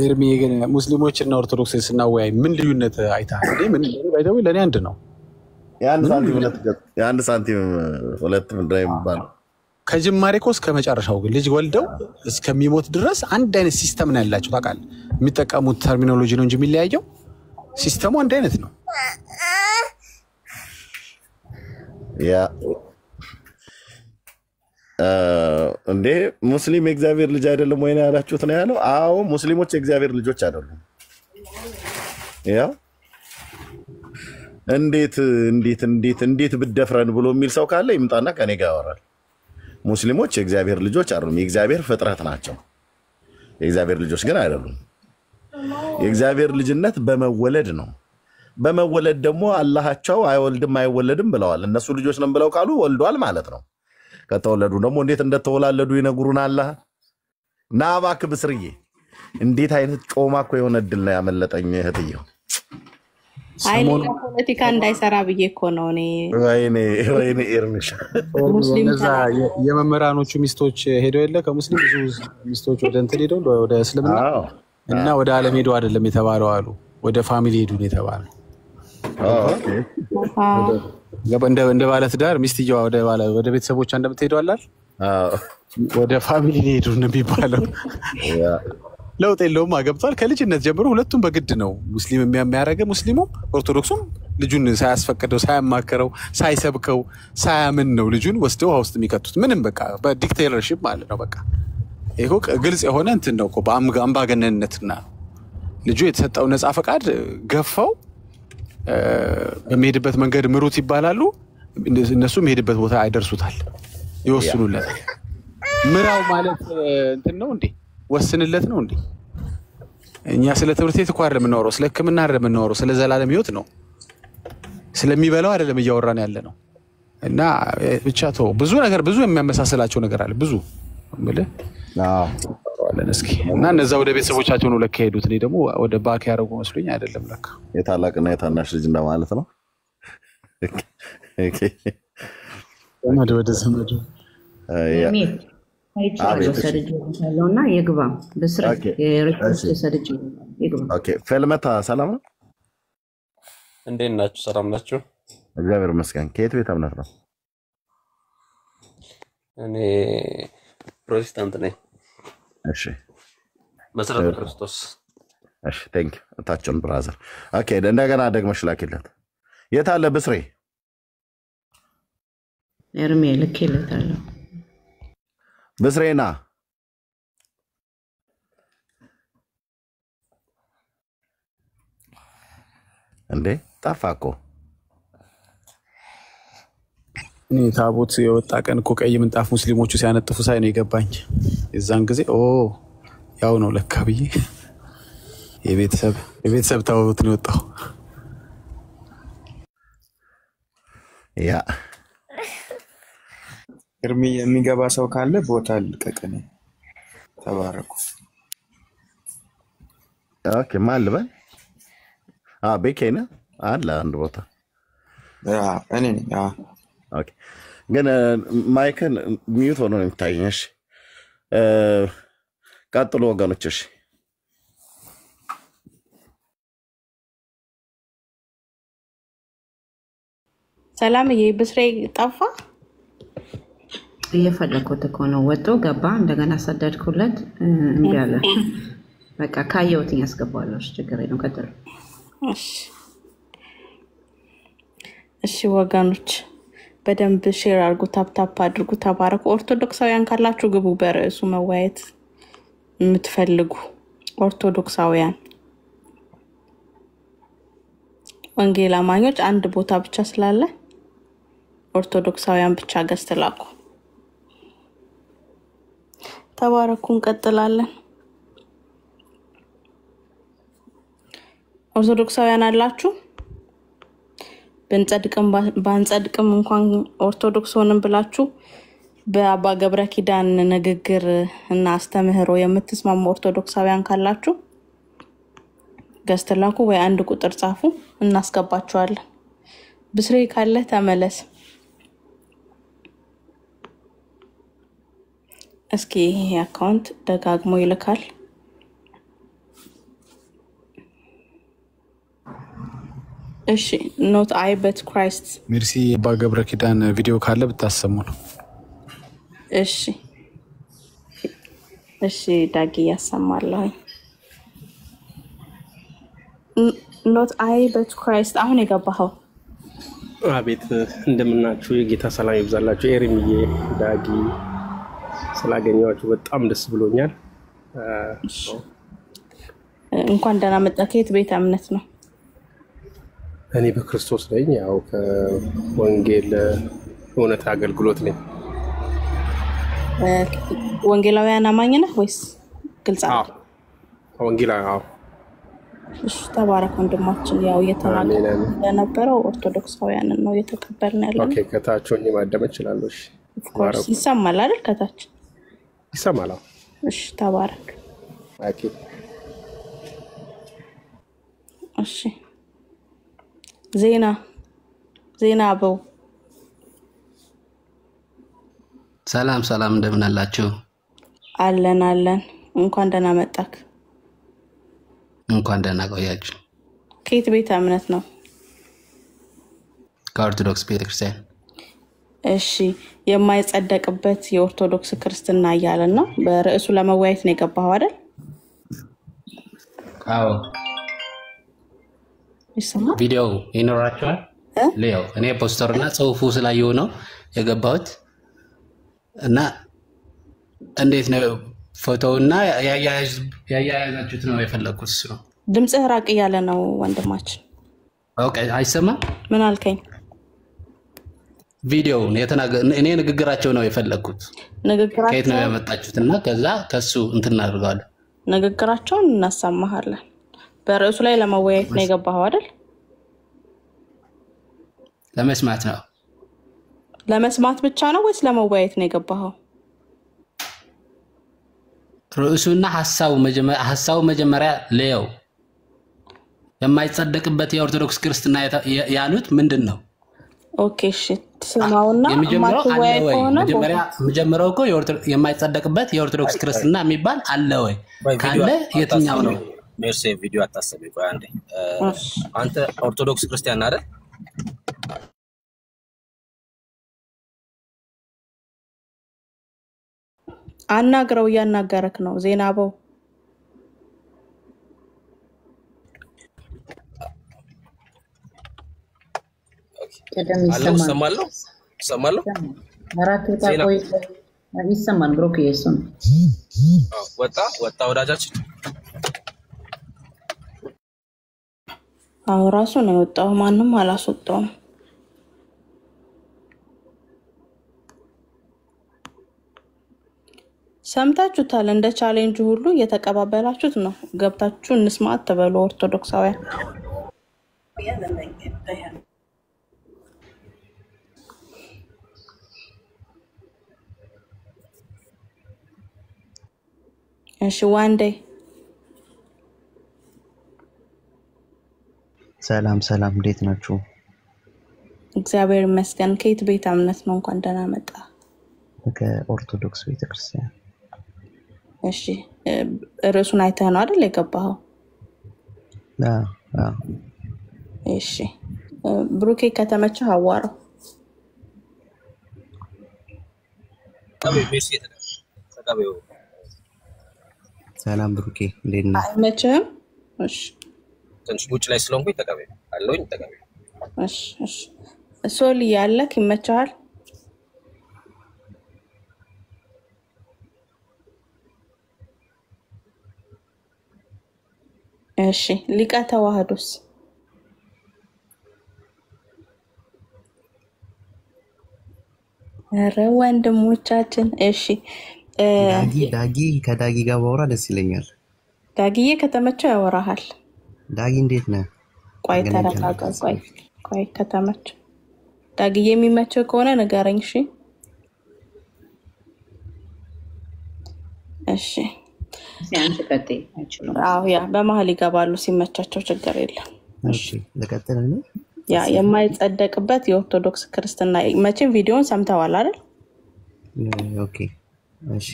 S8: ኤርሚ ግን ሙስሊሞችና ኦርቶዶክስ ስናወያይ ምን ልዩነት አይተሃል? ምን ባይተው ለኔ አንድ ነው።
S7: የአንድ ሳንቲም ሁለት ምንድን ነው የሚባለው?
S8: ከጅማሬ እኮ እስከ መጨረሻው ግን ልጅ ወልደው እስከሚሞት ድረስ አንድ አይነት ሲስተም ነው ያላቸው። ታውቃለህ፣ የሚጠቀሙት ተርሚኖሎጂ ነው እንጂ የሚለያየው ሲስተሙ አንድ አይነት ነው።
S7: ያ እንዴ ሙስሊም የእግዚአብሔር ልጅ አይደለም ወይ ነው ያላችሁት ነው ያለው? አዎ ሙስሊሞች የእግዚአብሔር ልጆች አይደሉም። ያው እንዴት ብደፍረን ብሎ የሚል ሰው ካለ ይምጣና ከኔ ጋር ያወራል። ሙስሊሞች የእግዚአብሔር ልጆች አይደሉም፣ የእግዚአብሔር ፍጥረት ናቸው። የእግዚአብሔር ልጆች ግን አይደሉም። የእግዚአብሔር ልጅነት በመወለድ ነው። በመወለድ ደግሞ አላህቸው አይወልድም አይወለድም ብለዋል። እነሱ ልጆች ነን ብለው ካሉ ወልዷል ማለት ነው። ከተወለዱ ደግሞ እንዴት እንደተወላለዱ ይነግሩናል። ና እባክህ ብስርዬ፣ እንዴት አይነት ጮማ እኮ የሆነ እድል ነው ያመለጠኝ እህትየው።
S9: አይ ፖለቲካ እንዳይሰራ ብዬ እኮ ነው እኔ።
S7: ወይኔ ኤርሚሻ
S8: እዛ የመምህራኖቹ ሚስቶች ሄደው የለ ከሙስሊም ብዙ ሚስቶች ወደ እንትን ሄደው ወደ እስልምና እና ወደ ዓለም ሄደው አይደለም የተባለው አሉ፣ ወደ ፋሚሊ ሄዱ ነው የተባለው። እንደ ባለ ትዳር ሚስትየዋ ወደ ቤተሰቦቿ እንደምትሄደው አላል ወደ ፋሚሊ ሄዱ ነው የሚባለው። ለውጥ የለውም። አገብቷል። ከልጅነት ጀምሮ ሁለቱም በግድ ነው ሙስሊም የሚያደርገው። ሙስሊሙ ኦርቶዶክሱም ልጁን ሳያስፈቅደው ሳያማከረው ሳይሰብከው ሳያምን ነው ልጁን ወስደው ውሃ ውስጥ የሚከቱት። ምንም በቃ በዲክቴተርሺፕ ማለት ነው። በቃ ይሄ ግልጽ የሆነ እንትን ነው እኮ በአምባገነንነትና ልጁ የተሰጠው ነፃ ፈቃድ ገፋው በሚሄድበት መንገድ ምሩት ይባላሉ። እነሱ የሚሄድበት ቦታ አይደርሱታል፣ ይወስኑለታል። ምራው ማለት እንትን ነው እንዴ? ወስንለት ነው እንዴ? እኛ ስለ ትምህርት ቤት እኮ አይደለም የምናወራው፣ ስለ ሕክምና አይደለም የምናወራው፣ ስለ ዘላለም ህይወት ነው። ስለሚበላው አይደለም እያወራን ያለ ነው። እና ብቻ ተው፣ ብዙ ነገር ብዙ የሚያመሳስላቸው ነገር አለ ብዙ ማለት አለን። እስኪ እና እነዛ ወደ ቤተሰቦቻቸው ነው ለካ ሄዱት። እኔ ደግሞ ወደ ባክ ያደረጉ መስሎኝ አይደለም፣ ለካ
S7: የታላቅና የታናሽ ልጅ እንደማለት ነው።
S8: ወደ ዘመዱ
S3: እና የግባ በስራት
S7: ፈልመታ ሰላም ነው።
S11: እንዴት ናችሁ? ሰላም ናችሁ?
S7: እግዚአብሔር ይመስገን። ከየት ቤተ እምነት ነው?
S11: እኔ ፕሮቴስታንት ነኝ።
S7: እሺ፣
S11: መሰረተ ክርስቶስ።
S7: እሺ፣ ቴንክ ታችን ብራዘር። ኦኬ፣ እንደገና ደግመሽ ላኪለት። የት አለ ብስሬ?
S3: ኤርሜ ልኬለታለሁ።
S7: ብስሬና እንዴ ጠፋ እኮ።
S8: እኔ ታቦት የወጣ ቀን እኮ ቀይ ምንጣፍ ሙስሊሞቹ ሲያነጥፉ ሳይ ነው የገባኝ። የዛን ጊዜ ያው ነው ለካ ብዬ የቤተሰብ ታቦት ነው የወጣው።
S7: ያ
S6: እርሚ የሚገባ ሰው ካለ ቦታ ልቀቀኝ። ተባረኩ።
S7: ኦኬ፣ ማን ልበል? ቤኬና አለ አንድ ቦታ።
S6: እኔ ነኝ።
S7: ኦኬ፣ ግን ማይክን ሚዩት ሆኖ ነው የሚታየኝ። እሺ፣ ቀጥሉ ወገኖች። እሺ፣
S9: ሰላምዬ፣ ብስሬ ጠፋ።
S3: እየፈለኩት እኮ ነው። ወጥቶ ገባ። እንደገና ሰደድኩለት፣ እምቢ አለ። በቃ ካየሁትኝ ያስገባለሁ። ችግር የለም። ቀጥሉ።
S9: እሺ ወገኖች፣ በደንብ ሼር አድርጉ፣ ታፕታፕ አድርጉ። ተባረኩ። ኦርቶዶክሳውያን ካላችሁ ግቡ። በርዕሱ መወያየት የምትፈልጉ ኦርቶዶክሳውያን ወንጌል አማኞች አንድ ቦታ ብቻ ስላለ ኦርቶዶክሳውያን ብቻ ገዝት ላኩ። ተባረኩ። እንቀጥላለን። ኦርቶዶክሳውያን አላችሁ? ብንጸድቅም ባንጸድቅም እንኳን ኦርቶዶክስ ሆነን ብላችሁ በአባ ገብረ ኪዳን ንግግር እና አስተምህሮ የምትስማሙ ኦርቶዶክሳውያን ካላችሁ ገዝት ላኩ ወይ አንድ ቁጥር ጻፉ፣ እናስገባችኋለን። ብስሬ ካለ ተመለስ። እስኪ ይሄ አካውንት ደጋግሞ ይልካል። እሺ፣ ኖት አይ በት ክራይስት።
S8: ሚርሲ አባ ገብረ ኪዳን ቪዲዮ ካለ ብታሰሙ ነው።
S9: እሺ ዳጊ ያሰማለሁ። ኖት አይ በት ክራይስት። አሁን የገባኸው?
S1: አቤት፣ እንደምናችሁ። የጌታ ሰላም ይብዛላችሁ። ኤርሚዬ፣ ዳጊ፣ ስላገኘኋችሁ በጣም ደስ ብሎኛል።
S9: እንኳን ደህና መጣ። ከየት ቤተ እምነት ነው?
S1: እኔ በክርስቶስ ነኝ። ያው ከወንጌል እውነት አገልግሎት ነኝ።
S9: ወንጌላውያን አማኝ ነህ ወይስ? ግልጽ ነው።
S1: ወንጌላዊ።
S9: እሺ፣ ተባረክ ወንድማችን። ያው እየተናገረ የነበረው ኦርቶዶክሳውያንን ነው እየተቀበልን ያለው።
S1: ኦኬ፣ ከታች ሆኜ ማዳመጥ እችላለሁ? እሺ፣
S9: ኦፍኮርስ ይሰማል አይደል? ከታች
S1: ይሰማል።
S9: እሺ፣ ተባረክ።
S1: ኦኬ፣
S9: እሺ። ዜና አበው፣
S12: ሰላም ሰላም፣ እንደምን አላችሁ?
S9: አለን። እንኳን ደህና መጣክ።
S12: እንኳን ደህና ቆያችሁ።
S9: ከየት ቤተ እምነት ነው?
S12: ከኦርቶዶክስ ቤተክርስቲያን።
S9: እሺ፣ የማይጸደቅበት የኦርቶዶክስ ክርስትና እያለን ነው። በርዕሱ ለመወያየት ነው የገባኸው አይደል?
S12: አዎ።
S9: ይሰማል?
S12: ቪዲዮ ይኖራችኋል? ሌው እኔ ፖስተርና ጽሁፉ ስላየሁ ነው የገባሁት። እና እንዴት ነው ፎቶውና ያያያዛችሁት ነው የፈለኩት? እሱ ነው።
S9: ድምጽህ ራቅ እያለ ነው ወንድማችን።
S12: ኦኬ፣ አይሰማም?
S9: ምን አልከኝ?
S12: ቪዲዮውን እኔ ንግግራቸው ነው የፈለኩት። ከየት ነው ያመጣችሁትና ከዛ ከሱ እንትን እናደርጋለን።
S9: ንግግራቸውን እናሰማሃለን። በርዕሱ ላይ ለመወያየት ነው የገባኸው አይደል?
S12: ለመስማት ነው።
S9: ለመስማት ብቻ ነው ወይስ ለመወያየት ነው የገባኸው?
S12: ርዕሱና ሐሳቡ መጀመሪያ ለየው። የማይጸደቅበት የኦርቶዶክስ ክርስትና ያሉት ምንድነው?
S9: ኦኬ እሺ ተሰማውና
S12: መጀመሪያው እኮ የማይጸደቅበት የኦርቶዶክስ ክርስትና የሚባል አለ ወይ? ካለ የትኛው ነው?
S1: ሜርሴ ቪዲዮ አታሰቢ። ቆይ አንዴ አንተ ኦርቶዶክስ ክርስቲያን አይደል?
S9: አናግረው እያናገረክ ነው ዜናበው።
S13: ቀደም
S1: ይሰማል።
S13: አራት ታቆይ ይሰማል። ብሩክ ኢየሱስ
S1: ወጣ ወዳጃችን
S9: ራሱ ነው የወጣው፣ ማንም አላስወጣውም። ሰምታችሁታል። እንደ ቻሌንጅ ሁሉ እየተቀባበላችሁት ነው። ገብታችሁ እንስማ አትበሉ ኦርቶዶክሳውያን። እሺ ዋንዴ
S14: ሰላም፣ እንዴት ናችሁ?
S9: እግዚአብሔር ይመስገን። ከየት ቤተ እምነት ነው? እንኳን ደህና መጣ።
S14: ከኦርቶዶክስ ቤተክርስቲያን።
S9: እሺ ርዕሱን አይተህ ነው አይደል የገባኸው? እሺ ብሩኬ ከተመቸህ አዋራው።
S14: ሰላም ብሩኬ፣ እንዴት ነህ?
S9: አይመችህም? እሺ
S1: ትንሽ ውጭ ላይ ስለሆንኩኝ ተቀበል አለኝ። ተቀበል።
S9: እሺ ሶል ያለክ ይመችሃል? እሺ ሊቀ ተዋህዶስ? ኧረ ወንድሞቻችን። እሺ
S14: ዳጊ ከዳጊ ጋር ባወራ ደስ ይለኛል።
S9: ዳጊዬ ከተመቸው ያወራሃል።
S14: ዳጊ እንዴት ነህ?
S9: ቆይ ተረጋጋ። ቆይ ከተመቸው ዳጊዬ የሚመቸው ከሆነ ንገረኝ። እሺ
S13: አንቺ ቀጥይ። አይችልም።
S9: ያ በመሀል ይገባሉ ሲመቻቸው፣ ችግር የለም።
S14: እሺ ለቀጥል ነው።
S9: ያ የማይጸደቅበት የኦርቶዶክስ ክርስትና መቼም ቪዲዮን ሰምተዋል አይደል?
S14: ኦኬ እሺ።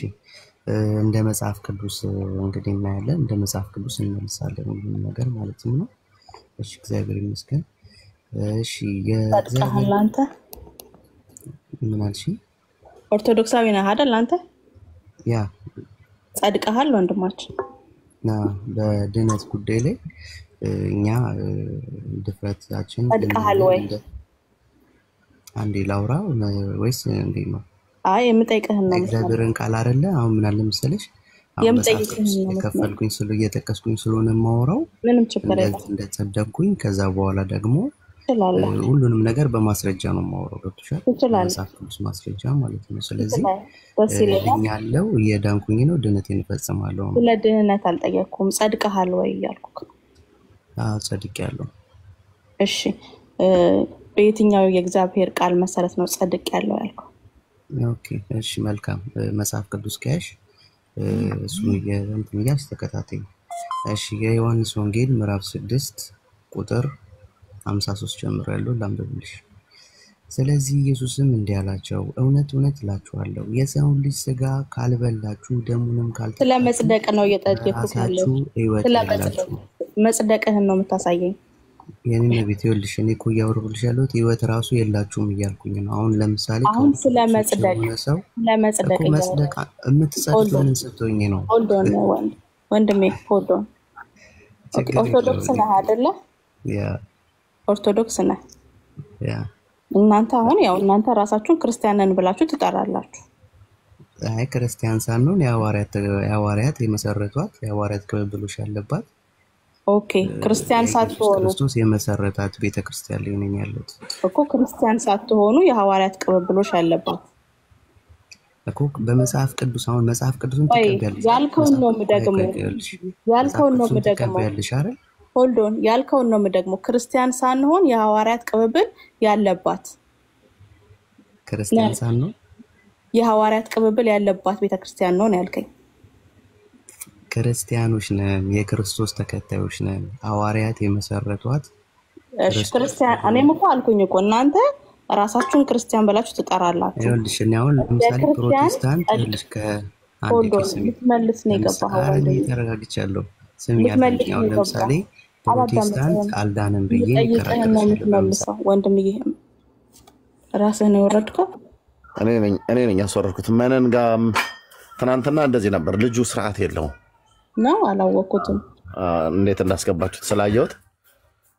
S14: እንደ መጽሐፍ ቅዱስ እንግዲህ እናያለን። እንደ መጽሐፍ ቅዱስ እንመልሳለን ሁሉም ነገር ማለት ነው። እሺ እግዚአብሔር ይመስገን። እሺ
S9: ጸድቀሃል አንተ?
S14: ምን አልሽ?
S9: ኦርቶዶክሳዊ ነህ አይደል አንተ?
S14: ያ
S9: ጸድቀሃል ወንድማችን።
S14: በድነት ጉዳይ ላይ እኛ ድፍረታችን
S9: ጸድቀሃል ወይ? አንዴ
S14: ላውራ ወይስ እንዴት ነው?
S9: አይ የምጠይቅህን ነው።
S14: እግዚአብሔርን ቃል አይደለ? አሁን ምን አለ መሰለሽ፣
S9: የምጠይቅህን ነው።
S14: የከፈልኩኝ እየጠቀስኩኝ ስለሆነ የማወራው
S9: ምንም ችግር የለም።
S14: እንደጸደቅኩኝ ከዛ በኋላ ደግሞ ሁሉንም ነገር በማስረጃ ነው የማወራው። ገብቶሻል? መጽሐፍ ቅዱስ ማስረጃ ማለት ነው። ስለዚህ ያለው እየዳንኩኝ ነው፣ ድነቴን እፈጽማለሁ።
S9: ስለ ድህነት አልጠየቅኩም። ጸድቀሃል ወይ እያልኩ።
S14: ጸድቄያለሁ።
S9: እሺ በየትኛው የእግዚአብሔር ቃል መሰረት ነው ጸድቄያለሁ ያልከው?
S14: ኦኬ እሺ መልካም። መጽሐፍ ቅዱስ ከያሽ እሱን እንትን እያልሽ ተከታተይ። እሺ የዮሐንስ ወንጌል ምዕራፍ 6 ቁጥር 53 ጀምሮ ያለው ላንብብልሽ። ስለዚህ ኢየሱስም እንዲህ አላቸው፣ እውነት እውነት እላችኋለሁ የሰውን ልጅ ሥጋ ካልበላችሁ ደሙንም ካልጠጣችሁ
S9: ስለ መጽደቅ ነው እየጠየኩት ያለው። ስለ መጽደቅህን ነው የምታሳየኝ።
S14: የኔ ቤት ይኸውልሽ፣ እኔ እኮ እያወራሁልሽ ያለሁት ህይወት ራሱ የላችሁም እያልኩኝ ነው። አሁን ለምሳሌ
S9: አሁን ስለ መጽደቅ
S14: መጽደቅ የምትጸድቁን ስትሆኝ ነው።
S9: ሆልድ ኦን ወንድሜ፣ ሆልድ ኦን። ኦርቶዶክስ ነህ አይደለ? ኦርቶዶክስ ነህ። እናንተ አሁን ያው እናንተ ራሳችሁን ክርስቲያንን ብላችሁ ትጠራላችሁ።
S14: አይ ክርስቲያን ሳንሆን የሐዋርያት የመሰረቷት የሐዋርያት ቅብብሎሽ ያለባት
S9: ኦኬ ክርስቲያን ሳትሆኑ
S14: ክርስቶስ የመሰረታት ቤተክርስቲያን ላይ ነኝ ያለሁት
S9: እኮ ክርስቲያን ሳትሆኑ የሐዋርያት ቅብብሎሽ ያለባት
S14: እኮ በመጽሐፍ ቅዱስ አሁን መጽሐፍ ቅዱስን ተቀበያለሽ
S9: ያልከውን ነው የምደግመው
S14: ተቀበያለሽ አይደል
S9: ሆልዶን ያልከውን ነው የምደግመው ክርስቲያን ሳንሆን የሐዋርያት ቅብብል ያለባት
S14: ክርስቲያን ሳንሆን
S9: የሐዋርያት ቅብብል ያለባት ቤተክርስቲያን ነው ያልከኝ
S14: ክርስቲያኖች ነን የክርስቶስ ተከታዮች ነን ሐዋርያት የመሰረቷት
S9: ክርስቲያን እኔም እኮ አልኩኝ እኮ እናንተ ራሳችሁን ክርስቲያን ብላችሁ ትጠራላችሁ
S14: ይኸውልሽ እኔ አሁን ለምሳሌ ፕሮቴስታንት ይኸውልሽ ከአንድ
S9: መልስ ነው የገባኸው
S14: እኔ ተረጋግቻለሁ ስም ያለኝ አሁን ለምሳሌ ፕሮቴስታንት አልዳንም ብዬ
S9: ይከራከራለሁ ወንድምዬ ራስህን የወረድከው
S7: እኔ ነኝ ያስወረድኩት መነን ጋር ትናንትና እንደዚህ ነበር ልጁ ስርዓት የለውም
S9: ነው አላወኩትም
S7: እንዴት እንዳስገባችሁት ስላየሁት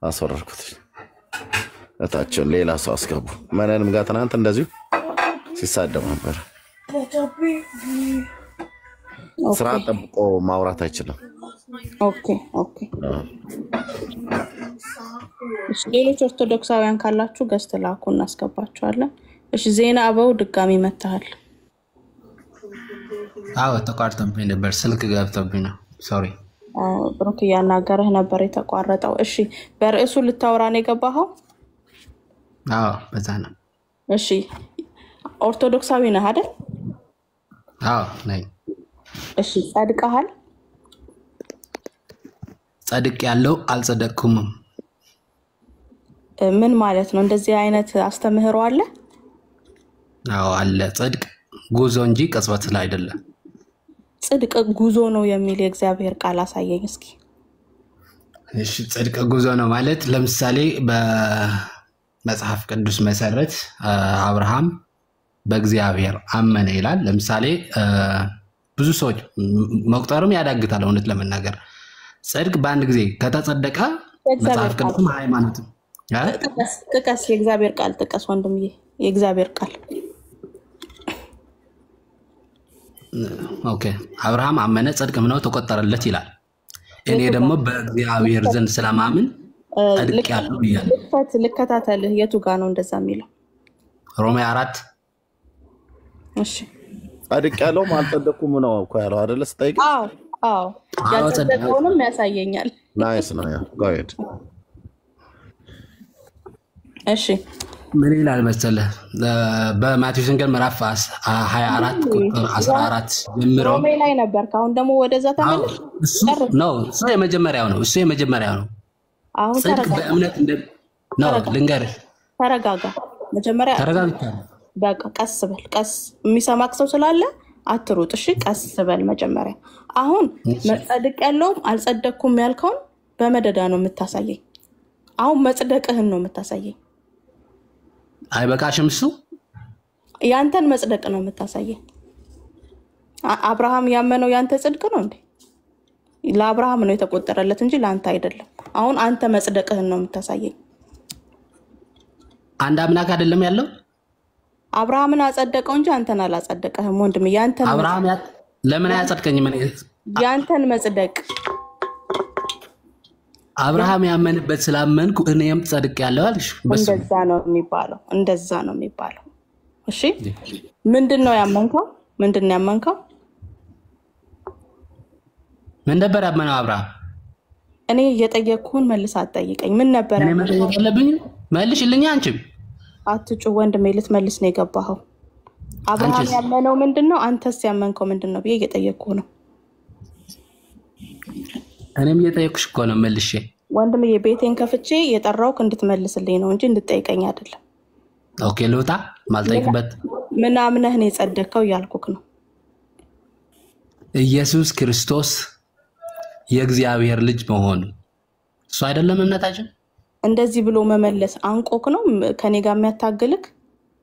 S7: አስወረድኩት እታችን ሌላ ሰው አስገቡ መነንም ጋር ትናንት እንደዚሁ ሲሳደብ ነበር ስርዓት ጠብቆ ማውራት አይችልም
S9: ኦኬ ሌሎች ኦርቶዶክሳውያን ካላችሁ ገስት ላኩ እናስገባችኋለን እሺ ዜና አበው ድጋሚ መጣሃል
S12: ተቋርጦብኝ ነበር ስልክ ገብቶብኝ ነው ሶሪ
S9: ብሩክ ያናገረህ ነበር የተቋረጠው እሺ በርዕሱ ልታወራ ነው የገባኸው
S12: በዛ ነው
S9: እሺ ኦርቶዶክሳዊ ነህ አይደል
S12: ነኝ
S9: እሺ ጻድቀሃል
S12: ጻድቅ ያለው አልጸደቅኩም
S9: ምን ማለት ነው እንደዚህ አይነት አስተምህሮ አለ
S12: አለ ጽድቅ ጉዞ እንጂ ቅጽበት ላይ አይደለም
S9: ጽድቅ ጉዞ ነው የሚል የእግዚአብሔር ቃል አሳየኝ እስኪ
S12: እሺ ጽድቅ ጉዞ ነው ማለት ለምሳሌ በመጽሐፍ ቅዱስ መሰረት አብርሃም በእግዚአብሔር አመነ ይላል ለምሳሌ ብዙ ሰዎች መቁጠርም ያዳግታል እውነት ለመናገር ጽድቅ በአንድ ጊዜ ከተጸደቀ መጽሐፍ ቅዱስም ሃይማኖትም
S9: ጥቀስ የእግዚአብሔር ቃል ጥቀስ ወንድምዬ የእግዚአብሔር ቃል
S12: ኦኬ አብርሃም አመነ ጽድቅም ነው ተቆጠረለት ይላል እኔ ደግሞ በእግዚአብሔር ዘንድ ስለማምን ጽድቅ ያለው ይላል
S9: ልከታተልህ የቱ ጋር ነው እንደዛ የሚለው
S12: ሮሜ 4
S9: እሺ
S7: ጽድቅ ያለው ማልጸደቁም ነው እኮ ያለው አይደለ ስጠይቅ
S9: ያጸደቀውንም ያሳየኛል
S7: ናይስ ነው ያ go ahead
S9: እሺ
S12: ምን ይላል መሰለህ በማቴዎስ ወንጌል ምዕራፍ 24 ቁጥር 14 ጀምሮ
S9: ሮሜ ላይ ነበር ካሁን ደግሞ ወደዛ ተመለስ
S12: እሱ የመጀመሪያው ነው
S9: አሁን
S12: ጽድቅ በእምነት ነው ልንገርህ
S9: ተረጋጋ መጀመሪያ በቃ ቀስ የሚሰማክ ሰው ስላለ አትሩጥ እሺ ቀስ በል መጀመሪያ አሁን መጽደቅ ያለው አልጸደቅኩም ያልከውን በመደዳ ነው የምታሳየኝ አሁን መጽደቅህን ነው የምታሳየኝ
S12: አይበቃሽም እሱ
S9: ያንተን መጽደቅ ነው የምታሳየኝ አብርሃም ያመነው ያንተ ጽድቅ ነው እንዴ ለአብርሃም ነው የተቆጠረለት እንጂ ለአንተ አይደለም አሁን አንተ መጽደቅህን ነው የምታሳየኝ
S12: አንድ አምላክ አይደለም ያለው
S9: አብርሃምን አጸደቀው እንጂ አንተን አላጸደቀህም ወንድም ያንተን
S12: አብርሃም ለምን አያጸድቀኝም
S9: ያንተን መጽደቅ
S12: አብርሃም ያመንበት ስላመንኩ እኔም ጸድቅ ያለው አልሽ
S9: እንደዛ ነው የሚባለው እሺ ምንድነው ያመንከው ምን
S12: ነበር ያመነው አብርሃም
S9: እኔ እየጠየቅኩህን መልስ አትጠይቀኝ ምን ነበር
S12: እኔ መጠየቅ ያለብኝ መልሽልኝ አንቺም
S9: አትጩ ወንድሜ ልትመልስ ነው የገባኸው አብርሃም ያመነው ምንድነው አንተስ ያመንከው ምንድነው ብዬ እየጠየቅኩህ ነው
S12: እኔም እየጠየቅኩሽ እኮ ነው መልሼ
S9: ወንድሜ ቤቴን ከፍቼ የጠራውክ እንድትመልስልኝ ነው እንጂ እንድትጠይቀኝ አይደለም
S12: ኦኬ ልውጣ ማልጠይቅበት
S9: ምን አምነህ ነው የጸደቅከው ያልኩክ ነው
S12: ኢየሱስ ክርስቶስ የእግዚአብሔር ልጅ መሆኑ እሱ አይደለም እምነታችን
S9: እንደዚህ ብሎ መመለስ አንቆክ ነው ከኔ ጋር የሚያታግልክ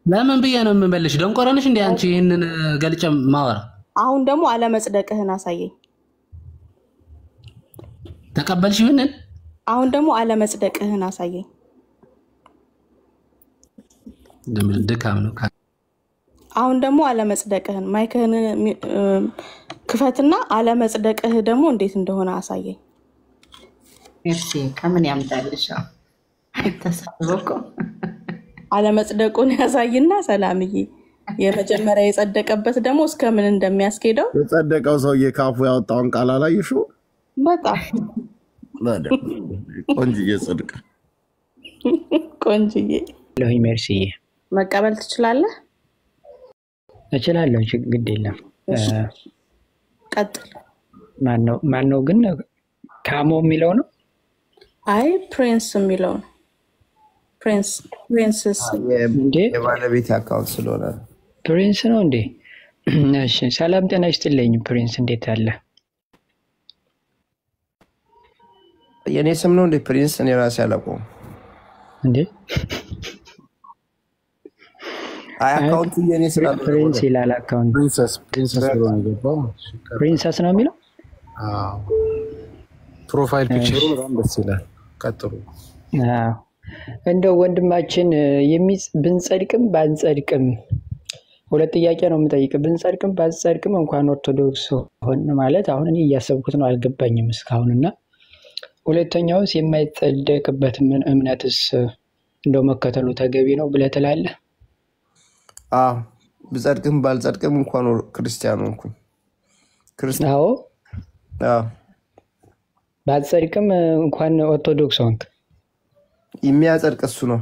S12: ለምን ብዬ ነው የምመልሽ ደንቆረንሽ እንዴ አንቺ ይሄንን ገልጨ ማወራ
S9: አሁን ደግሞ አለመጽደቅህን አሳየኝ
S12: ተቀበልሽ ይሁንን
S9: አሁን ደግሞ አለመጽደቅህን አሳየኝ
S12: ድካም ነው
S9: አሁን ደግሞ አለመጽደቅህን ማይክህን ክፈትና አለመጽደቅህ ደግሞ እንዴት እንደሆነ አሳየኝ
S13: እርሲ ከምን ያምጣልሽ? ተሳብሮኮ
S9: አለመጽደቁን ያሳይና ሰላምዬ የመጀመሪያ የጸደቀበት ደግሞ እስከምን እንደሚያስኬደው
S7: የጸደቀው ሰውዬ ካፉ ያወጣውን ቃል አላየሽው?
S9: በጣም
S7: ቆንጅዬ ጽድቅ
S9: ቆንጅዬ
S5: ለሆይ ሜርሲዬ
S9: መቀበል ትችላለህ?
S5: እችላለሁ፣ ግድ የለም።
S9: ቀጥል።
S5: ማነው ግን ካሞ የሚለው ነው?
S9: አይ ፕሪንስ የሚለው ነው። ፕሪንስስ
S5: እንዴ
S6: የባለቤት አካውንት ስለሆነ
S5: ፕሪንስ ነው እንዴ? እሺ ሰላም ጤና ይስጥልኝ ፕሪንስ፣ እንዴት አለ?
S6: የኔ ስም ነው እንዴ ፕሪንስ? እኔ ራሴ አላውቀውም
S5: እንዴ።
S6: አይ አካውንቱ የኔ ስላለ
S5: ፕሪንስ ይላል አካውንት።
S8: ፕሪንሰስ ብሎ ነው የገባው።
S5: ፕሪንሰስ ነው የሚለው?
S8: አዎ ፕሮፋይል ፒክቸሩ በጣም ደስ ይላል። ቀጥሉ።
S5: አዎ እንደው ወንድማችን ብንጸድቅም ባንጸድቅም ሁለት ጥያቄ ነው የምጠይቅ። ብንጸድቅም ባንጸድቅም እንኳን ኦርቶዶክስ ሆን ማለት አሁን እኔ እያሰብኩት ነው፣ አልገባኝም እስካሁንና ሁለተኛውስ የማይጸደቅበት እምነትስ እንደው መከተሉ ተገቢ ነው ብለህ ትላለህ?
S6: አዎ ብጸድቅም ባልጸድቅም እንኳን ክርስቲያን ሆንኩኝ።
S5: አዎ ባልጸድቅም እንኳን ኦርቶዶክስ ሆንክ።
S6: የሚያጸድቅ እሱ ነው